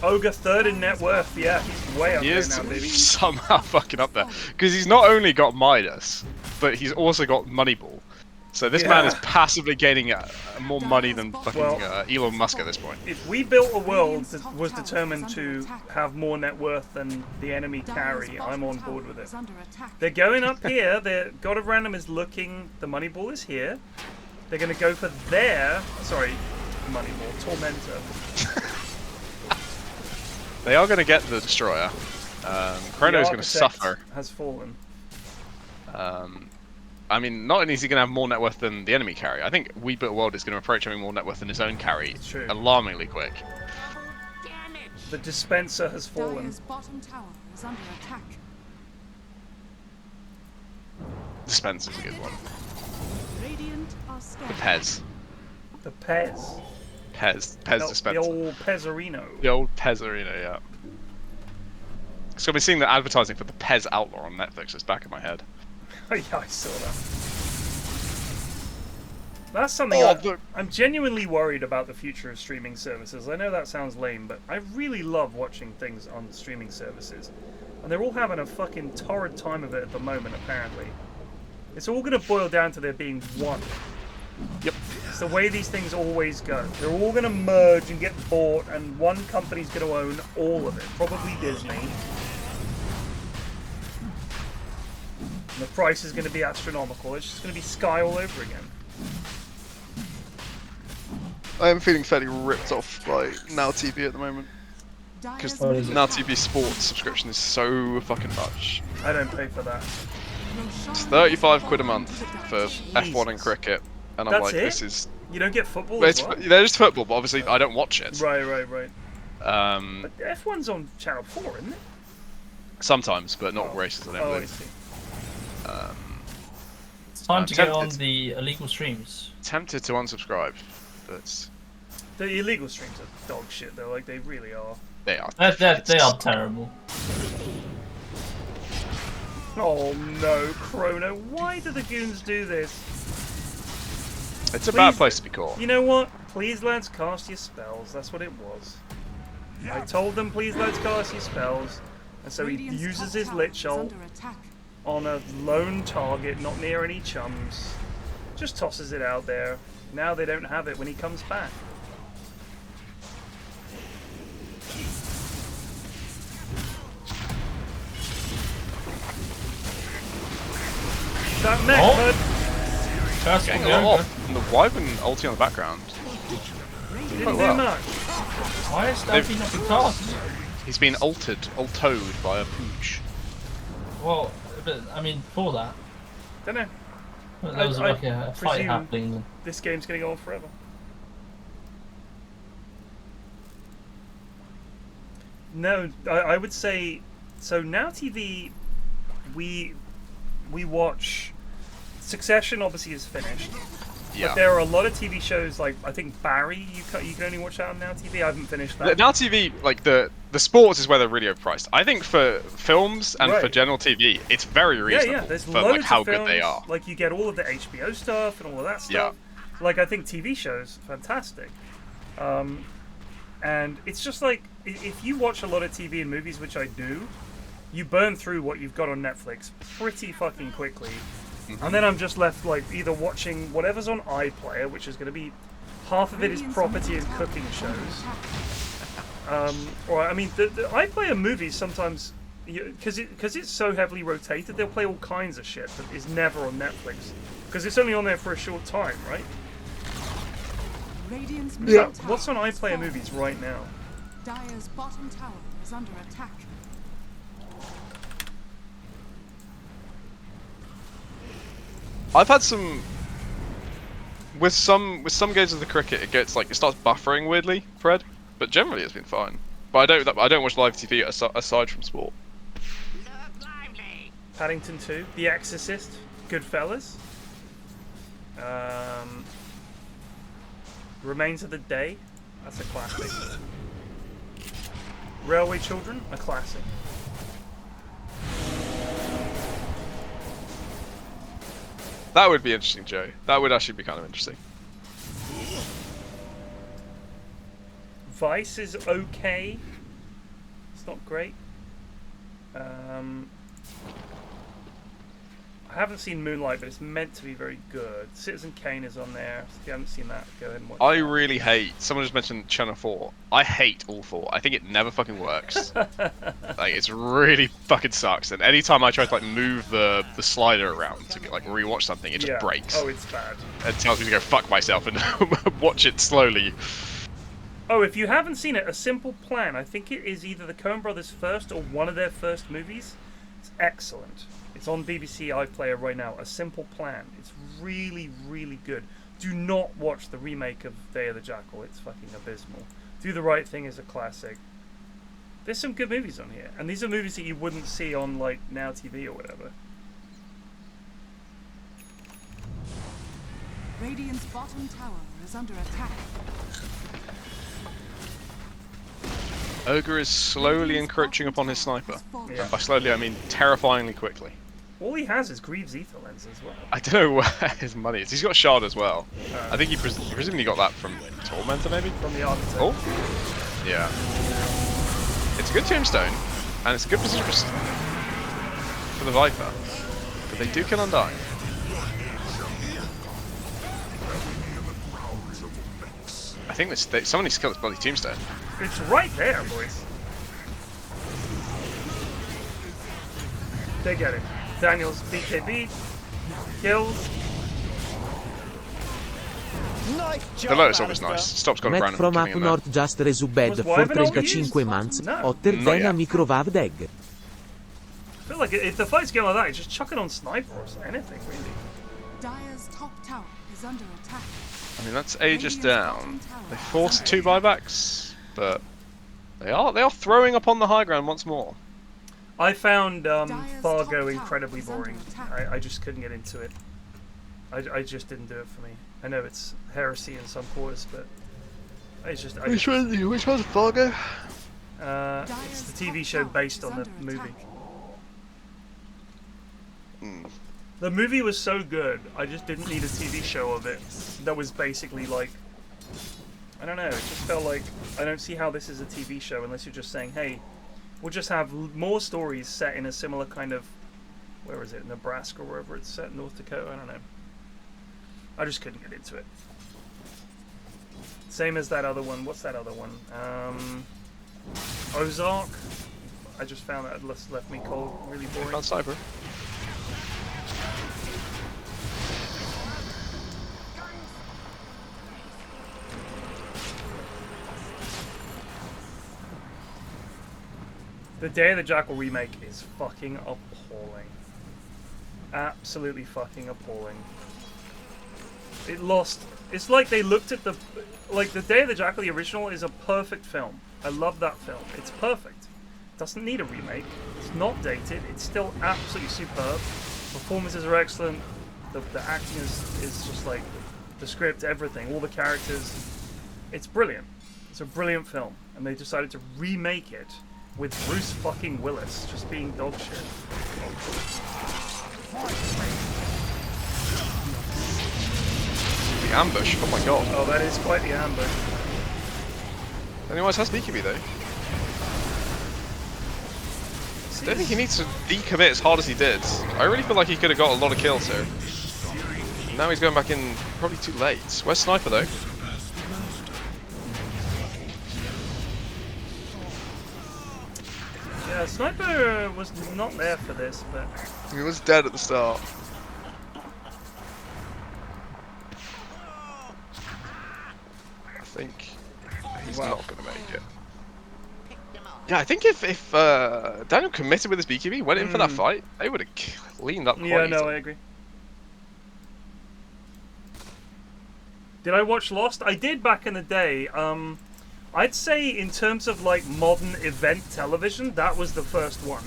Ogre third in net worth. Yeah, he's way up He there is now, baby. somehow fucking up there. Because he's not only got Midas, but he's also got Moneyball. So this man is Yeah. passively gaining more money than fucking Well- Elon Musk at this point. If we built a world that was determined to have more net worth than the enemy Dire's carry, I'm bottom on tower board with it. is under attack. They're going up here. The God of Random is looking. The Money Ball is here. They're going to go for their. Sorry, Money Ball. Tormentor. They are going to get the Destroyer. Chrono is The going to Architect suffer. Has fallen. I mean, not only is he going to have more net worth than the enemy carry, I think We Built World is going to approach having more net worth than his own carry True. alarmingly quick. The Dispenser has fallen. Dire's bottom tower is under attack. Dispenser's a good one. Radiant are The scared. Pez. The Pez. Pez Dispenser. The old Pezerino. The old Pez Arena, yeah. So I've been seeing the advertising for the Pez Outlaw on Netflix. It's back in my head. Oh, yeah, I saw that. That's something I'm genuinely worried about the future of streaming services. I know that sounds lame, but I really love watching things on streaming services. And they're all having a fucking torrid time of it at the moment, apparently. It's all going to boil down to there being one. Yep. It's the way these things always go. They're all going to merge and get bought, and one company's going to own all of it. Probably Disney. And the price is going to be astronomical. It's just going to be Sky all over again. I am feeling fairly ripped off by Now TV at the moment. Because Dire's Now TV Sports subscription is so fucking much. I don't pay for that. It's 35 quid a month for F1 and cricket. And I'm That's like, it? this is... You don't get football as well? They're just football, but obviously I don't watch it. Right. Um, But F1's on Channel 4, isn't it? Sometimes, but not races. I don't Oh, I believe. see. It's time I'm to get on tempted. the illegal streams. Tempted to unsubscribe, but The illegal streams are dog shit though, like they really are. they are. They are terrible. Oh no, Chrono, why do the goons do this? It's a bad Please- place to be caught. You know what? Please lads, cast your spells. That's what it was. I told them, please lads, cast your spells. And so he Radiant's uses top his tower lit is shot under attack. on a lone target, not near any chums. Just tosses it out there. Now they don't have it when he comes back. That mech, Oh. bud. First Getting one, a lot go. off. And the Wyvern ulti on the background. Didn't quite do well. much. Why is that not be cast? He's been ultoed by a pooch. Well, but, I mean, for that, Don't know. there was I like a fight presume happening. this game's gonna go on forever. No, I would say so. Now TV, we watch. Succession obviously is finished, Yeah. but there are a lot of TV shows like I think Barry. You can only watch that on Now TV. I haven't finished that. Now TV, like the sports is where they're really overpriced. I think for films and for Right. general TV, it's very reasonable Yeah, there's for loads like how of good films, they are. Like you get all of the HBO stuff and all of that stuff. Like I think TV shows fantastic, and it's just like if you watch a lot of TV and movies, which I do, you burn through what you've got on Netflix pretty fucking quickly, and then I'm just left like either watching whatever's on iPlayer, which is going to be half of it is property and cooking shows. Or I mean, the iPlayer movies sometimes, because it's so heavily rotated, they'll play all kinds of shit that is never on Netflix because it's only on there for a short time, right? Radiant's So, middle tower what's on has iPlayer fallen. movies right now? Dire's bottom tower is under attack. I've had some with some games of the cricket. It starts buffering weirdly, Fred. But generally, it's been fine. But I don't watch live TV aside from sport. Paddington 2, The Exorcist, Goodfellas, Remains of the Day, that's a classic. Railway Children, a classic. That would be interesting, Joe. That would actually be kind of interesting. Vice is okay. It's not great. I haven't seen Moonlight, but it's meant to be very good. Citizen Kane is on there. So if you haven't seen that, go ahead and watch I that. really hate. Someone just mentioned Channel 4. I hate all 4. I think it never fucking works. Like it's really fucking sucks. And anytime I try to like move the slider around to like rewatch something, it just breaks. Oh, it's bad. It tells me to go fuck myself and watch it slowly. Oh, if you haven't seen it, A Simple Plan. I think it is either the Coen Brothers' first or one of their first movies. It's excellent. It's on BBC iPlayer right now. A Simple Plan. It's really, really good. Do not watch the remake of Day of the Jackal. It's fucking abysmal. Do the Right Thing is a classic. There's some good movies on here, and these are movies that you wouldn't see on like Now TV or whatever. Radiant's bottom tower is under attack. Ogre is slowly encroaching upon his sniper. Yeah. By slowly, I mean terrifyingly quickly. All he has is Greaves Ether Lens as well. I don't know where his money is. He's got Shard as well. I think he presumably got that from Tormentor, maybe? From the Architect. Oh? Yeah. It's a good tombstone, and it's a good position for the Viper. But they do kill Undying. I think someone needs to kill this bloody tombstone. It's right there, boys. They get it. Daniel's BKB kills. Nice The job, Lotus Orb is Alistair. nice. Stops Golden Matt Brandon from from Up coming in there. North Just Resubed Was for Wyvern all 35 used? months. No. Otter Not than a yet. microwav egg. I feel like if the fight's going like that, just chuck it on Sniper or anything, really. Dire's top tower is under attack. I mean, that's Aegis down. They forced 2 buybacks, but they are throwing upon the high ground once more. I found Dire's Fargo top incredibly tower is boring. under attack. I just couldn't get into it. I just didn't do it for me. I know it's heresy in some quarters, but it's just. Which one's Fargo? It's the TV show based on the movie. The movie was so good, I just didn't need a TV show of it that was basically like, I don't know, it just felt like, I don't see how this is a TV show unless you're just saying, hey, we'll just have more stories set in a similar kind of, where is it, Nebraska or wherever it's set, North Dakota, I don't know. I just couldn't get into it. Same as that other one, what's that other one? Ozark? I just found that left me cold, really boring. On Cyber. The Day of the Jackal remake is fucking appalling. Absolutely fucking appalling. It lost... It's like they looked at the... Like, The Day of the Jackal, the original, is a perfect film. I love that film. It's perfect. Doesn't need a remake. It's not dated. It's still absolutely superb. Performances are excellent. The acting is just like... The script, everything. All the characters. It's brilliant. It's a brilliant film. And they decided to remake it with Bruce fucking Willis just being dog shit. The ambush, oh my god. Oh, that is quite the ambush. DanielTheWise has BKB though. I don't think he needs to decommit as hard as he did. I really feel like he could have got a lot of kills here. Now he's going back in probably too late. Where's Sniper though? Yeah, Sniper was not there for this, but... He was dead at the start. I think he's not going to make it. Yeah, I think if Daniel committed with his BKB, went in for that fight, they would have cleaned up quite easily. I agree. Did I watch Lost? I did back in the day. I'd say in terms of like modern event television, that was the first one.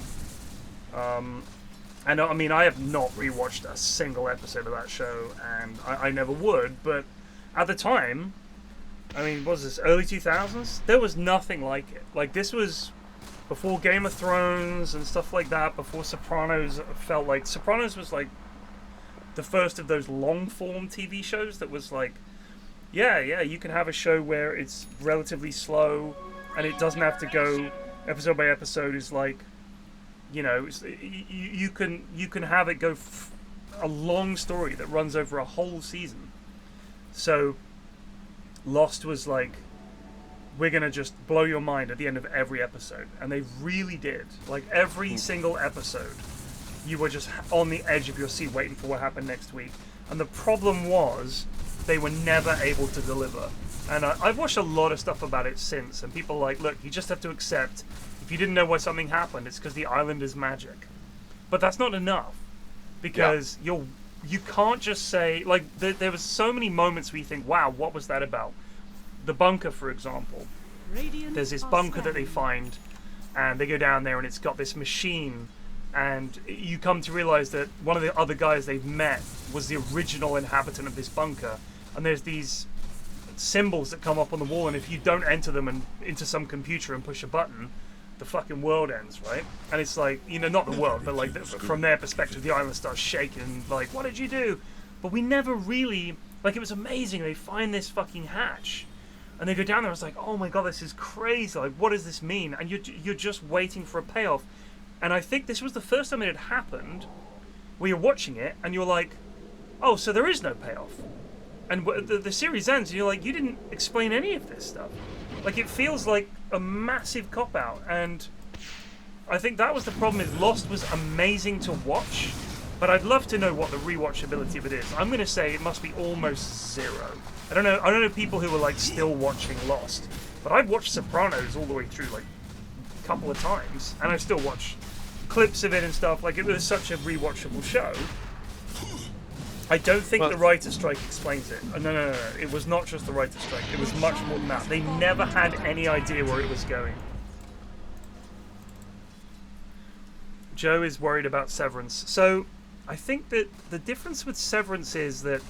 And I mean, I have not rewatched a single episode of that show, and I never would, but at the time, I mean, what was this, early 2000s? There was nothing like it. Like, this was before Game of Thrones and stuff like that, before Sopranos felt like... Sopranos was like the first of those long-form TV shows that was like, yeah, you can have a show where it's relatively slow and it doesn't have to go episode by episode. Is like, you know, you can have it go a long story that runs over a whole season. So Lost was like, we're gonna just blow your mind at the end of every episode, and they really did. Like, every single episode, you were just on the edge of your seat waiting for what happened next week. And the problem was, they were never able to deliver. And I've watched a lot of stuff about it since, and people are like, look, you just have to accept, if you didn't know why something happened, it's because the island is magic. But that's not enough, because you can't just say, like, there was so many moments where you think, wow, what was that about? The bunker, for example. There's this bunker that they find, and they go down there, and it's got this machine, and you come to realize that one of the other guys they've met was the original inhabitant of this bunker. And there's these symbols that come up on the wall, and if you don't enter them and into some computer and push a button, the fucking world ends, right? And it's like, you know, not the world, but like from their perspective, the island starts shaking, like, what did you do? But we never really, like, it was amazing. They find this fucking hatch, and they go down there. I was like, oh my god, this is crazy. Like, what does this mean? And you're just waiting for a payoff. And I think this was the first time it had happened where you're watching it and you're like, oh, so there is no payoff. And the series ends and you're like, you didn't explain any of this stuff. Like, it feels like a massive cop-out. And I think that was the problem. Is Lost was amazing to watch, but I'd love to know what the rewatchability of it is. I'm going to say it must be almost zero. I don't know people who are like still watching Lost, but I've watched Sopranos all the way through like a couple of times, and I still watch clips of it and stuff. Like, it was such a rewatchable show. I don't think the writer's strike explains it. No. It was not just the writer's strike. It was much more than that. They never had any idea where it was going. Joe is worried about Severance. So, I think that the difference with Severance is that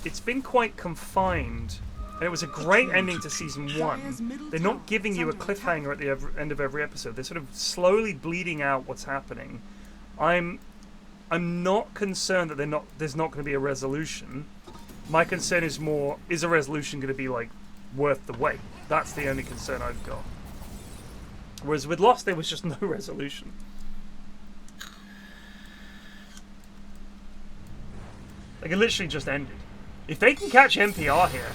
it's been quite confined. And it was a great ending to season 1. They're not giving you a cliffhanger at the end of every episode. They're sort of slowly bleeding out what's happening. I'm not concerned that there's not going to be a resolution. My concern is more, is a resolution going to be like worth the wait? That's the only concern I've got. Whereas with Lost, there was just no resolution. Like, it literally just ended. If they can catch NPR here,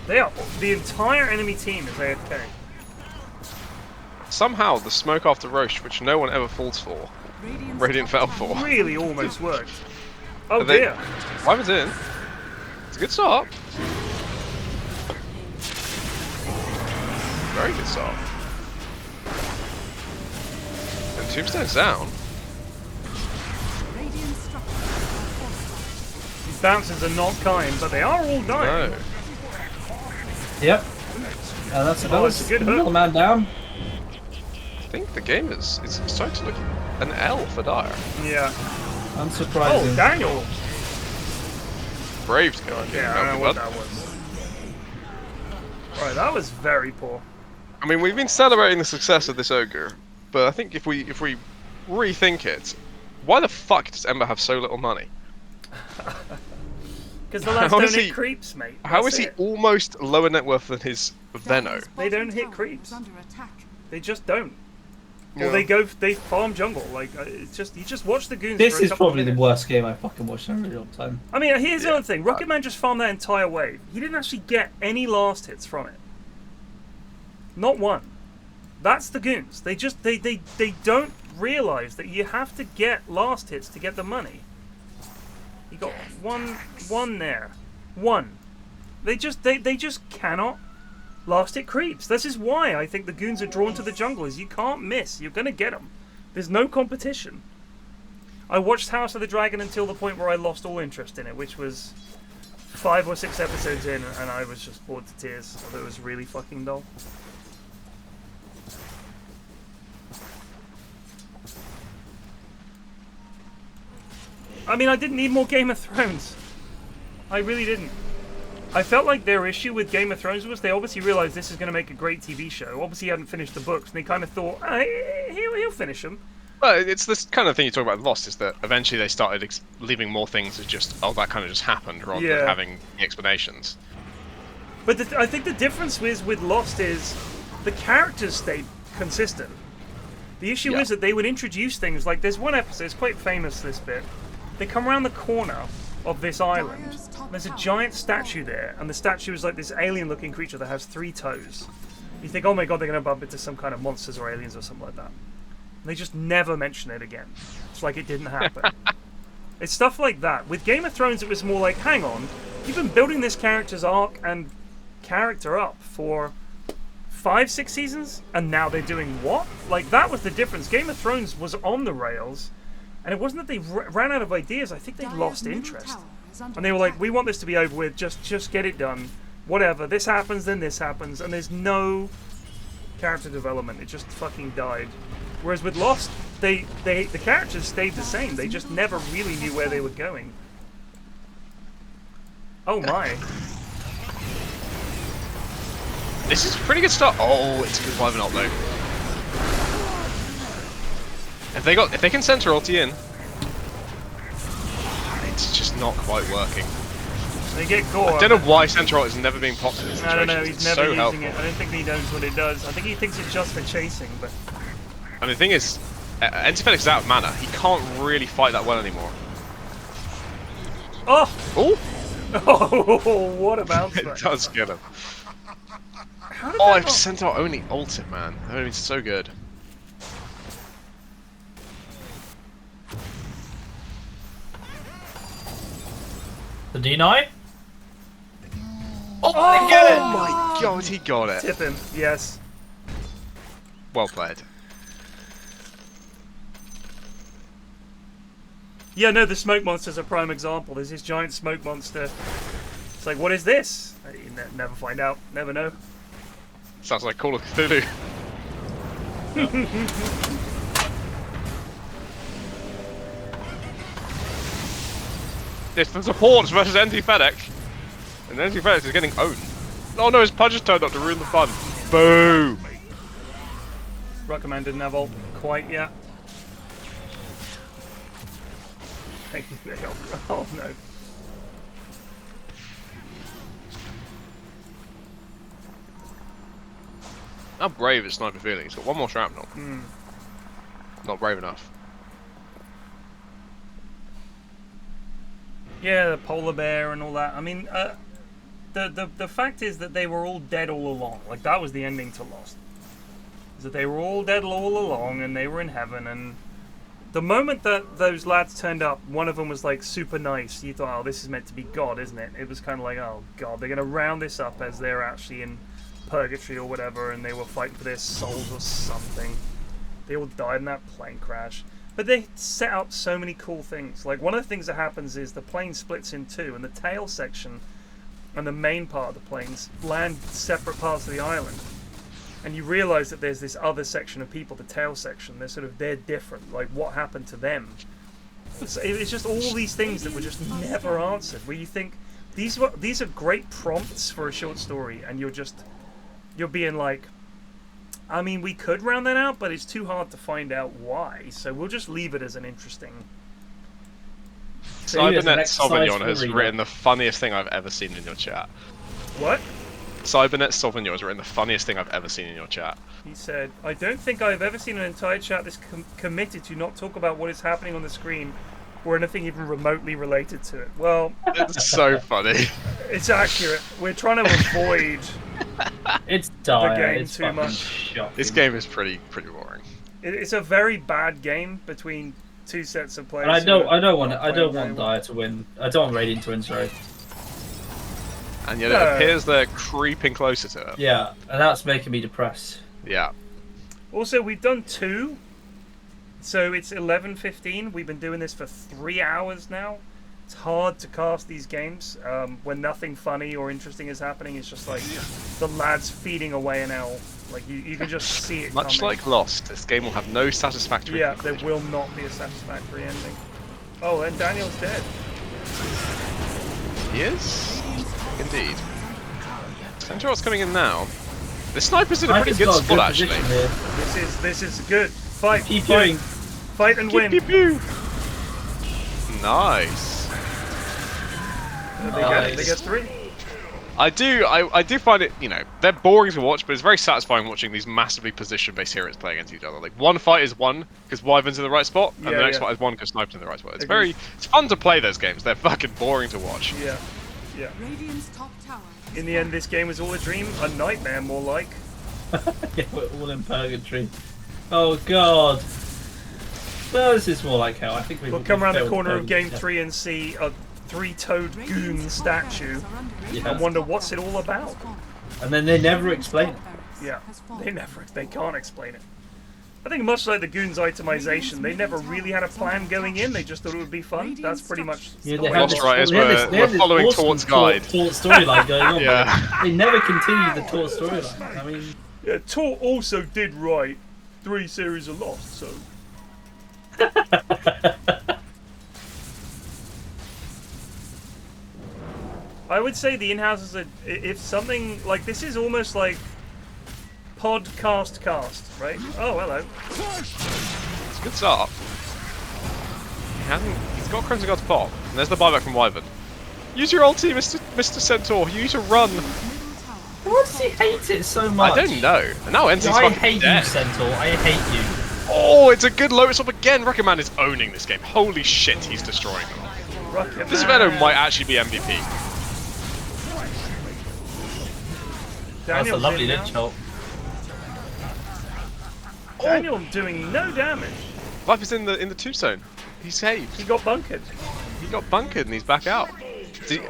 the entire enemy team is AFK. Somehow, the smoke after Roche, which no one ever falls for, Radiant fell for. Really almost worked. Oh dear. Wyvern's in. It's a good start. Very good start. And Tombstone's down. These bounces are not kind, but they are all dying. No. Yep. That's a good hook. Another man down. I think the game is starting to look an L for Dire. Yeah. Unsurprising. Oh, Daniel! Brave to go on. Yeah, I don't know what that was. Right, that was very poor. I mean, we've been celebrating the success of this ogre, but I think if we rethink it, why the fuck does Ember have so little money? Because the lads don't hit creeps, mate. How is he almost lower net worth than his Venno? They don't hit creeps. They just don't. Yeah. Or they farm jungle. Like, it's just, you just watch the Goons. This for a is couple probably the minutes. worst game I fucking watched in a really long time. I mean, here's the other thing. Rocket Man just farmed that entire wave. He didn't actually get any last hits from it. Not one. That's the Goons. They don't realise that you have to get last hits to get the money. You got one there. One. They just cannot last hit creeps. This is why I think the Goons are drawn to the jungle, is you can't miss. You're going to get them. There's no competition. I watched House of the Dragon until the point where I lost all interest in it, which was 5 or 6 episodes in, and I was just bored to tears. Although it was really fucking dull. I mean, I didn't need more Game of Thrones. I really didn't. I felt like their issue with Game of Thrones was they obviously realized this is going to make a great TV show. Obviously, he hadn't finished the books, and they kind of thought, he'll finish them. Well, it's this kind of thing you talk about with Lost, is that eventually they started leaving more things as just, oh, that kind of just happened, rather than having explanations. But I think the difference with Lost is the characters stayed consistent. The issue is that they would introduce things like, there's one episode, it's quite famous, this bit. They come around the corner of this island. There's a giant statue there, and the statue is like this alien-looking creature that has 3 toes. You think, oh my god, they're going to bump into some kind of monsters or aliens or something like that. And they just never mention it again. It's like it didn't happen. It's stuff like that. With Game of Thrones, it was more like, hang on, you've been building this character's arc and character up for 5, 6 seasons, and now they're doing what? Like, that was the difference. Game of Thrones was on the rails. And it wasn't that they ran out of ideas, I think they lost interest. And they were like, we want this to be over with, just get it done. Whatever, this happens, then this happens, and there's no character development. It just fucking died. Whereas with Lost, the characters stayed the same. They just never really knew where they were going. Oh my. This is a pretty good start. Oh, it's a good Wyvern ult though. If they can center ulti in, it's just not quite working. They get gore. I don't know why center ult has never been popped in this situation. I don't know, he's never so using helpful. it. I don't think he knows what it does. I think he thinks it's just for chasing, but... I mean, the thing is, Anti-Felix is out of mana. He can't really fight that well anymore. Oh! Oh! Oh, what a bounce It back. does get him. Oh, if Centaur only ulted, man. That would have been so good. The deny? Oh, they get it! Oh my god, he got it. Tip him, yes. Well played. Yeah, no, the smoke monster's a prime example. There's this giant smoke monster. It's like, what is this? You never find out. Never know. Sounds like Call of Cthulhu. It's the supports versus NT Fennec. And NT Fennec is getting owned. Oh no, his punch has turned up to ruin the fun. Boom! Ruckerman didn't have ult quite yet. Oh no. How brave is Sniper feeling? He's got one more shrapnel. Not brave enough. Yeah, the polar bear and all that. I mean, the fact is that they were all dead all along. Like, that was the ending to Lost. Is that they were all dead all along and they were in heaven, and the moment that those lads turned up, one of them was like super nice. You thought, oh, this is meant to be God, isn't it? It was kind of like, oh God, they're going to round this up as they're actually in purgatory or whatever, and they were fighting for their souls or something. They all died in that plane crash. But they set up so many cool things. Like, one of the things that happens is the plane splits in two, and the tail section and the main part of the planes land separate parts of the island. And you realise that there's this other section of people, the tail section. They're different. Like, what happened to them? It's just all these things that were just never answered. Where you think these are great prompts for a short story, and you're being like, I mean, we could round that out, but it's too hard to find out why. So we'll just leave it as an interesting. Cybernet Sauvignon has written the funniest thing I've ever seen in your chat. What? Cybernet Sauvignon has written the funniest thing I've ever seen in your chat. He said, I don't think I've ever seen an entire chat this committed to not talk about what is happening on the screen or anything even remotely related to it. Well, it's so funny. It's accurate. We're trying to avoid it's the game too much. Shocking. This game is pretty boring. It's a very bad game between two sets of players. And I don't want Dire to win. I don't want Radiant to win, sorry. And yet it appears they're creeping closer to it. Yeah, and that's making me depressed. Yeah. Also, we've done 2. So it's 11:15. We've been doing this for 3 hours now. It's hard to cast these games when nothing funny or interesting is happening. It's just like the lads feeding away an L. Like you can just see it Much coming. like Lost, this game will have no satisfactory conclusion. There will not be a satisfactory ending. Oh, and Daniel's dead. He is? Indeed. Central what's coming in now. The sniper's in a pretty good spot, actually. This is good. Fight, fight and win. Pew, pew, pew. Nice. They get 3. I do find it, you know, they're boring to watch, but it's very satisfying watching these massively position-based heroes playing against each other. Like, one fight is won because Wyvern's in the right spot, and the next fight is won because Sniper's in the right spot. It's fun to play those games. They're fucking boring to watch. Yeah. Radiant's top tower. In the end, this game was all a dream, a nightmare, more like. Yeah, we're all in purgatory. Oh god. Well, this is more like hell. I think we'll come around the corner of Game 3 and see a 3-toed goon statue and wonder what's it all about. And then they never explain it. Yeah, they can't explain it. I think much like the Goons itemization, they never really had a plan going in, they just thought it would be fun. That's pretty much the we're following Tort's guide. Tort storyline going on. Yeah. They never continued the Tort storyline. I mean... Yeah, Tort also did write 3 series of Lost, so... I would say the Inhouses are, if something like this is almost like podcast cast, right? Oh, hello. It's a good start. He's got Crimson God's pop, and there's the buyback from Wyvern. Use your ulti, Mr. Centaur. You need to run. Why does he hate it so much? I don't know. And now Enzy's I fucking hate dead. you, Centaur. I hate you. Oh, it's a good Lotus Up again. Ruckerman is owning this game. Holy shit, he's destroying them. This Venom might actually be MVP. That's a lovely lich ult. Daniel doing no damage. Viper's in the tombstone. He's saved. He got bunkered. He got bunkered and he's back out.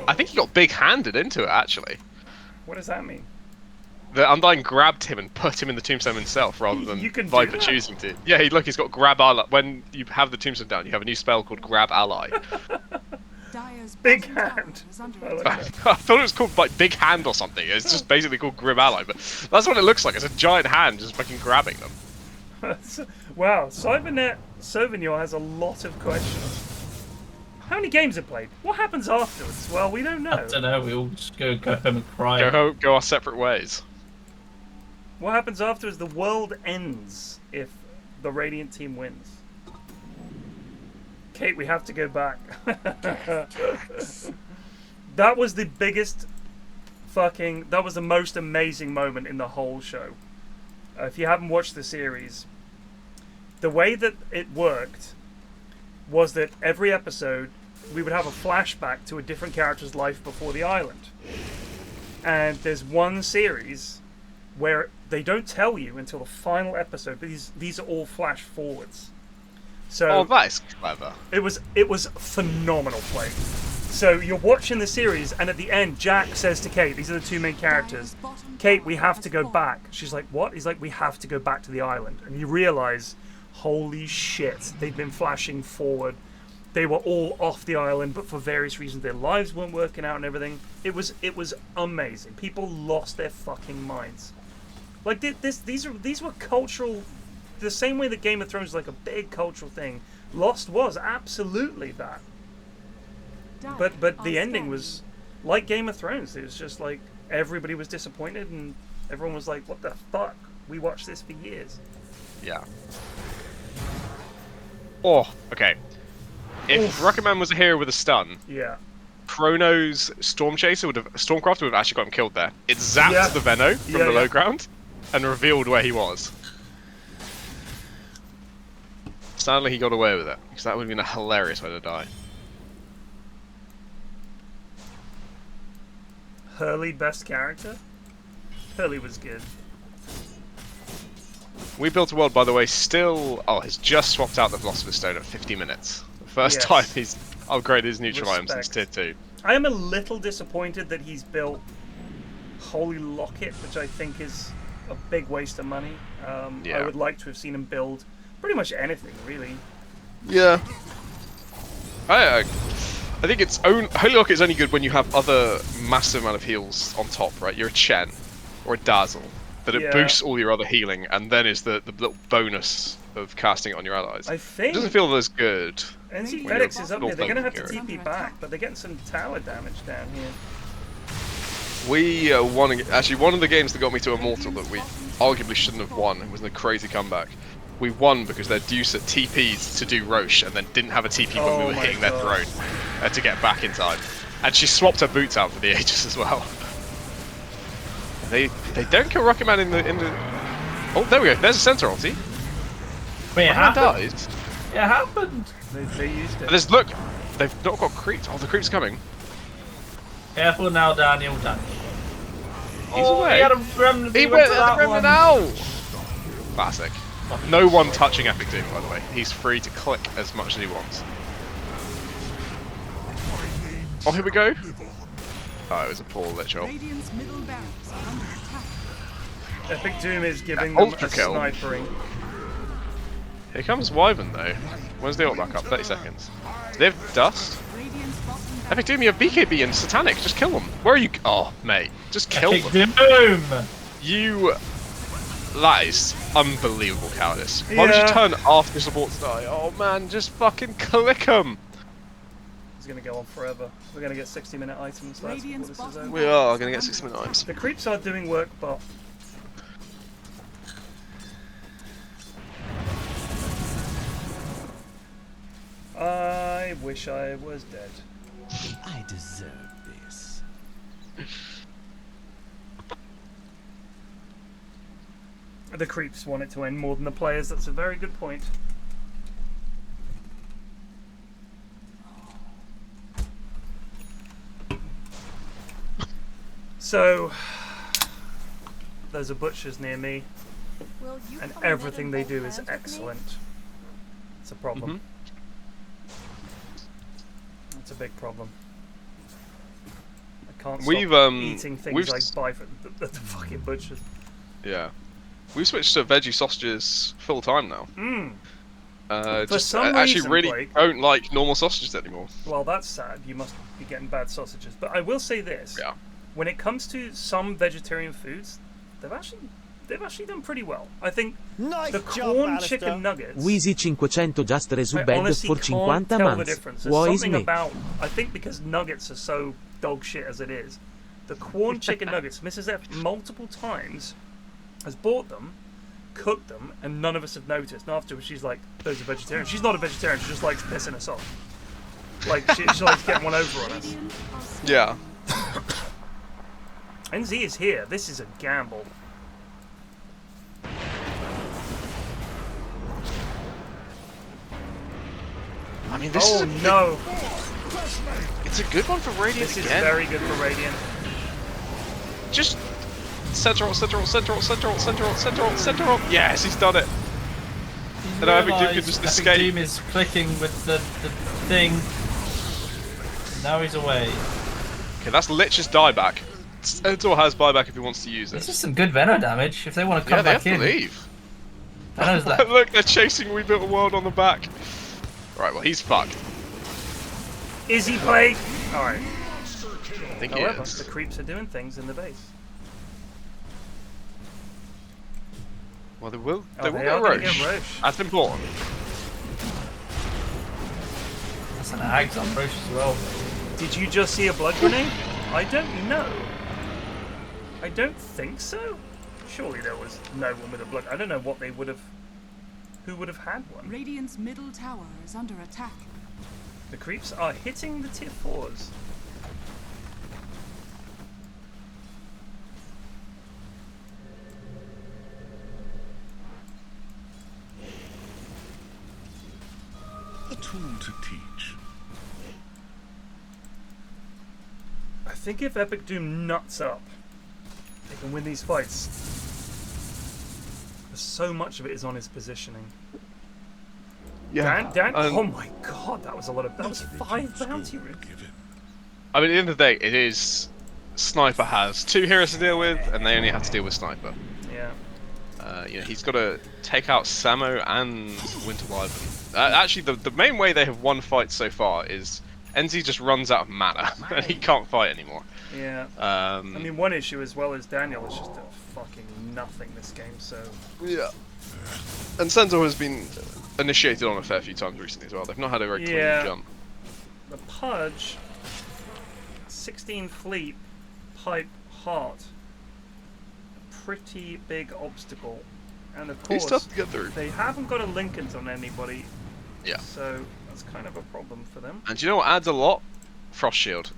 I think he got big-handed into it, actually. What does that mean? The Undying grabbed him and put him in the tombstone himself rather than Viper choosing to. Yeah, look, he's got Grab Ally. When you have the tombstone down, you have a new spell called Grab Ally. Big Hand. I thought it was called like Big Hand or something. It's just basically called Grab Ally, but that's what it looks like. It's a giant hand just fucking grabbing them. Wow, Cybernet Sauvignon has a lot of questions. How many games have played? What happens afterwards? Well, we don't know. I don't know. We all just go home and cry. Go our separate ways. What happens afterwards? The world ends if the Radiant team wins. Kate, we have to go back. That was the biggest fucking... That was the most amazing moment in the whole show. If you haven't watched the series, the way that it worked was that every episode we would have a flashback to a different character's life before the island. And there's one series where they don't tell you until the final episode, but these are all flash forwards. So that is clever. It was phenomenal play. So you're watching the series, and at the end, Jack says to Kate, these are the two main characters, Kate, we have to go back. She's like, what? He's like, we have to go back to the island. And you realize, holy shit, they've been flashing forward. They were all off the island, but for various reasons their lives weren't working out and everything. It was amazing. People lost their fucking minds. Like these were cultural, the same way that Game of Thrones is like a big cultural thing. Lost was absolutely that. But the ending was like Game of Thrones. It was just like everybody was disappointed and everyone was like, what the fuck? We watched this for years. Yeah. Oh, okay. If Rocket Man was a hero with a stun, yeah, Chrono's Stormcraft would have actually got him killed there. It zapped the Venno from the low ground and revealed where he was. Sadly, he got away with it, because that would have been a hilarious way to die. Hurley, best character? Hurley was good. We built a world, by the way, has just swapped out the Philosopher's Stone at 50 minutes. The first time he's upgraded his neutral item since Tier 2. I am a little disappointed that he's built Holy Locket, which I think is a big waste of money. I would like to have seen him build pretty much anything, really. Yeah. I think Holy Locket is only good when you have other massive amount of heals on top, right? You're a Chen or a Dazzle. That it boosts all your other healing, and then is the little bonus of casting it on your allies. I think... It doesn't feel as good. NC FedEx is up there. They're going to have to TP back, but they're getting some tower damage down here. We won... Actually, one of the games that got me to Immortal that we arguably shouldn't have won, it was a crazy comeback. We won because their Deucer TP'd to do Roche, and then didn't have a TP when we were hitting their throne to get back in time. And she swapped her boots out for the Aegis as well. They don't kill Rocket Man in the... Oh, there we go. There's a center ulti. Wait, it happened? Died. It happened. They used it. Look, they've not got creeps. Oh, the creep's coming. Careful now, Daniel. He's away. He had a remnant. He went at the remnant now. Classic. No one touching Epic Doom, by the way. He's free to click as much as he wants. Oh, here we go. Oh, it was a poor lich ult. Epic Doom is giving them a snipering. Here comes Wyvern though. When's the ult back up? 30 seconds. Do they have dust? Epic Doom, you have BKB and Satanic. Just kill them. Where are you? Oh, mate. Just kill them. Doom! That is unbelievable cowardice. Why would you turn after support to die? Oh man, just fucking click them. It's going to go on forever. We're going to get 60-minute items. That's before this is over. We are going to get 60-minute items. The creeps are doing work, but... I wish I was dead. I deserve this. The creeps want it to end more than the players. That's a very good point. So, there's a butcher's near me, and everything they do is excellent. It's a problem. It's a big problem. I can't stop eating things I buy from the fucking butchers. Yeah. We've switched to veggie sausages full time now. For some I reason, actually really Blake, don't like normal sausages anymore. Well, that's sad. You must be getting bad sausages. But I will say this. Yeah. When it comes to some vegetarian foods, they've actually they've actually done pretty well. I think Nice the jump, corn Alistair. chicken nuggets. Wheezy 500 just I resubbed honestly for can't 50 tell the months. difference. There's Why is something me? about, I think because nuggets are so dog shit as it is, the corn chicken nuggets, Mrs. F multiple times has bought them, cooked them, and none of us have noticed. And afterwards she's like, those are vegetarian. She's not a vegetarian, she just likes pissing us off. Like, she likes getting one over on us. Yeah. NZ is here. This is a gamble. I mean, this is no. It's a good one for Radiant This is again. very good for Radiant. Just central. Yes, he's done it. And I think Doom can just escape. Doom is clicking with the thing. Now he's away. Okay, that's Lich's dieback. Centaur has buyback if he wants to use it. This is some good Venom damage if they want to come Yeah, they back have in. to leave. Venom's that. Look, they're chasing We Built a World on the back. Right, well, he's fucked. Is he playing? Alright. I think he However, is. the creeps are doing things in the base. Well, they will. Oh, They will they get are gonna Roche. get Roche. That's important. That's an Ags on Roche as well. Did you just see a blood grenade? I don't know. I don't think so. Surely there was no one with a blood. I don't know what they would have. Who would have had one? Radiant's middle tower is under attack. The creeps are hitting the tier 4s. A tool to teach. I think if Epic Doom nuts up, they can win these fights. So much of it is on his positioning. Yeah. Oh my god, that was a lot of. That was 5 bounty rooms. I mean, at the end of the day, it is. Sniper has 2 heroes to deal with, and they only have to deal with Sniper. Yeah. You know, he's got to take out Samo and Winter Wyvern. Actually, the main way they have won fights so far is NZ just runs out of mana, and he can't fight anymore. Yeah. I Um, mean, one issue as well as Daniel is just a fucking nothing this game. So. Yeah. And Centaur has been initiated on a fair few times recently as well. They've not had a very clean jump. The Pudge, 16 fleet, pipe, heart. Pretty big obstacle. And of He's course, tough to get through. they haven't got a Lincolns on anybody. Yeah. So that's kind of a problem for them. And do you know what adds a lot? Frost Shield.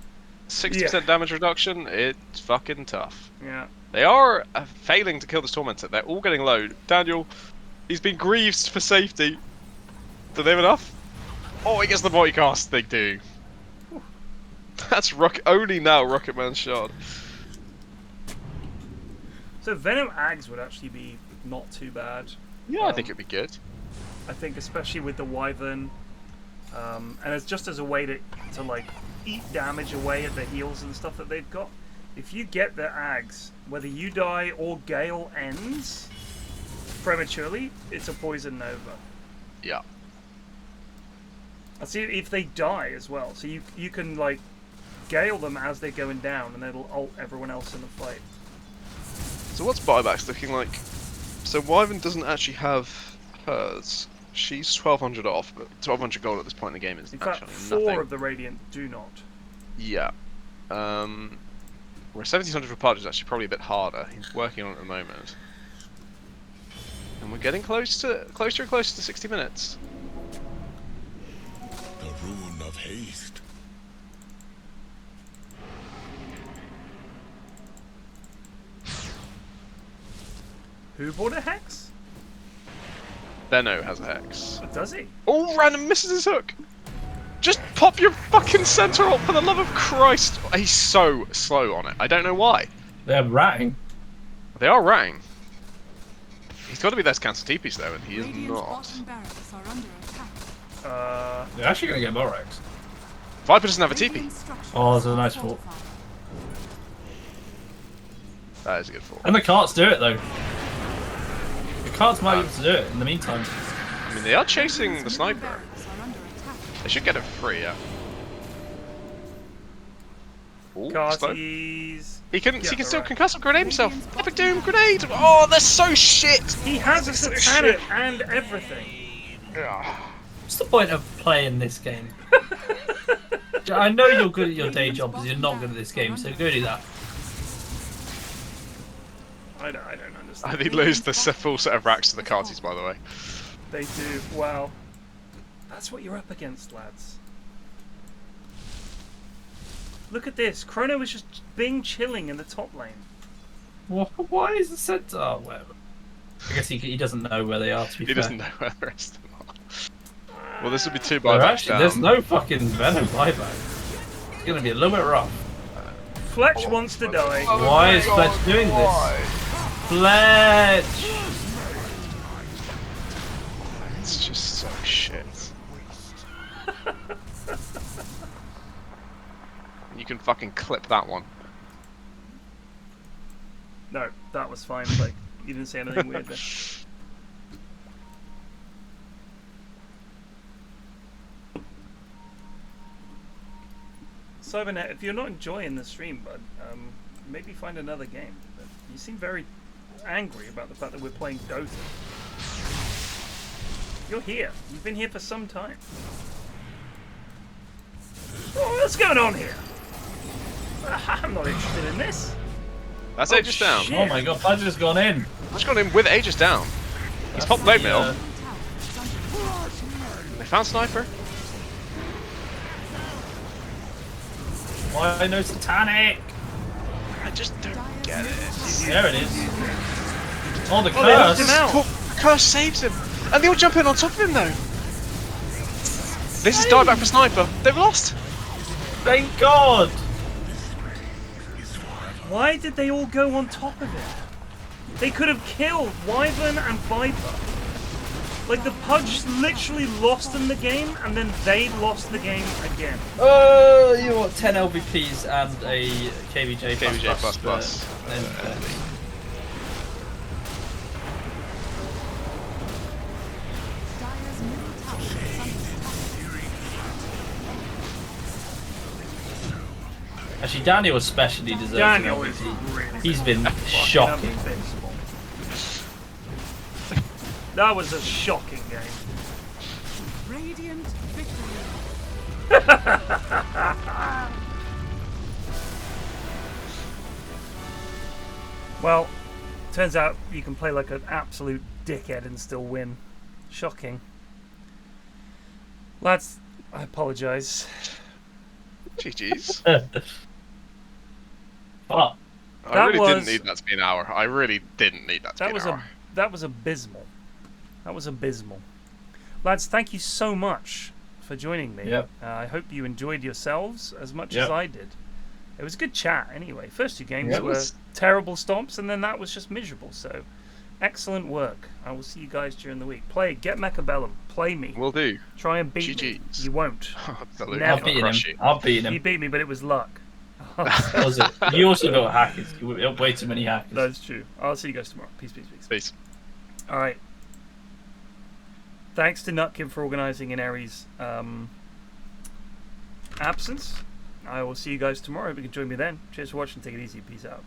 60% damage reduction, it's fucking tough. Yeah. They are failing to kill this Tormentor. They're all getting low. Daniel, he's been grieved for safety. Do they have enough? Oh, he gets the body cast. They do. That's only now Rocket Man's shard. So Venom Ags would actually be not too bad. Yeah, I think it'd be good. I think especially with the Wyvern, and it's just as a way to like eat damage away at the heals and stuff that they've got. If you get the Ags, whether you die or Gale ends prematurely, it's a poison nova. Yeah. I'll see if they die as well. So you can like Gale them as they're going down, and it'll ult everyone else in the fight. So what's buybacks looking like? So Wyvern doesn't actually have hers. She's 1200 off, but 1200 gold at this point in the game is In fact, actually 4 nothing. of the Radiant do not. Yeah. Where 1700 for Pudge is actually probably a bit harder. He's working on it at the moment. And we're getting closer and closer to 60 minutes. The rune of haste. Who bought a Hex? Benno has a Hex. Oh, does he? Oh, random misses his hook! Just pop your fucking center up for the love of Christ! He's so slow on it. I don't know why. They're ratting. They are ratting. He's got to be less cancel TPs though, and he is Radiant's not. bottom barracks are under attack. They're actually going to get Morax. Viper doesn't have a TP. Radiant structures Oh, that's a are nice fort. fortified. That is a good fall. And the carts do it though. The carts might be able to do it in the meantime. I mean, they are chasing the Radiant's sniper. middle barracks are under attack. They should get it free, yeah. Ooh, slow. Carties. He can Yeah, still alright. concussive grenade himself. Epic Doom grenade! Oh, they're so shit! He has a satanic and everything. What's the point of playing this game? I know you're good at your day job, but you're not good at this game, so go do that. I don't understand. They lose the full set of racks to the Carties, by the way. They do. Wow. That's what you're up against, lads. Look at this. Chrono is just being chilling in the top lane. Why is the center? Oh, whatever. I guess he doesn't know where they are, to be He fair. doesn't know where the rest of them are. Well, this will be 2 Well, buybacks actually, down. there's no fucking Venom buyback. It's going to be a little bit rough. Fletch wants to die. Why is Fletch doing this? Fletch! It's just so shit. You can fucking clip that one. No, that was fine. Like, you didn't say anything weird there. Cybernet, if you're not enjoying the stream, bud, maybe find another game. But you seem very angry about the fact that we're playing Dota. You're here. You've been here for some time. Oh, what's going on here? I'm not interested in this. That's Aegis down. shit. Oh my god, Fletch has gone in. Fletch got in with Aegis down. He's popped blade mill. They found Sniper. Why no satanic? I just don't get it. There it is. Oh, the Oh, they knocked him curse. out. Curse saves him. And they all jump in on top of him though. This is dieback for Sniper. They've lost. Thank God. Why did they all go on top of it? They could have killed Wyvern and Viper. Like, the Pudge literally lost them the game, and then they lost the game again. Oh, you want 10 LVPs and a KVJ plus. Actually, Daniel especially deserves Daniel an is LVP. really He's been fucking shocking. invincible. That was a shocking game. Radiant victory. Well, turns out you can play like an absolute dickhead and still win. Shocking. Lads, I apologise. GG's. Fuck. I really didn't need that to be an hour. I really didn't need that to be an hour. That was abysmal. That was abysmal. Lads, thank you so much for joining me. Yep. I hope you enjoyed yourselves as much as I did. It was a good chat anyway. First 2 games were terrible stomps, and then that was just miserable. So, excellent work. I will see you guys during the week. Get Mechabellum. Play me. Will do. Try and beat me. GG's. You won't. Absolutely. Never. I've beaten him. I've beaten him. You beat me, but it was luck. Was it? You also got hackers. You got way too many hackers. That's true. I'll see you guys tomorrow. Peace, peace, peace. Peace. All right. Thanks to Nutkin for organising in Aries' absence. I will see you guys tomorrow. If you can join me then. Cheers for watching. Take it easy. Peace out.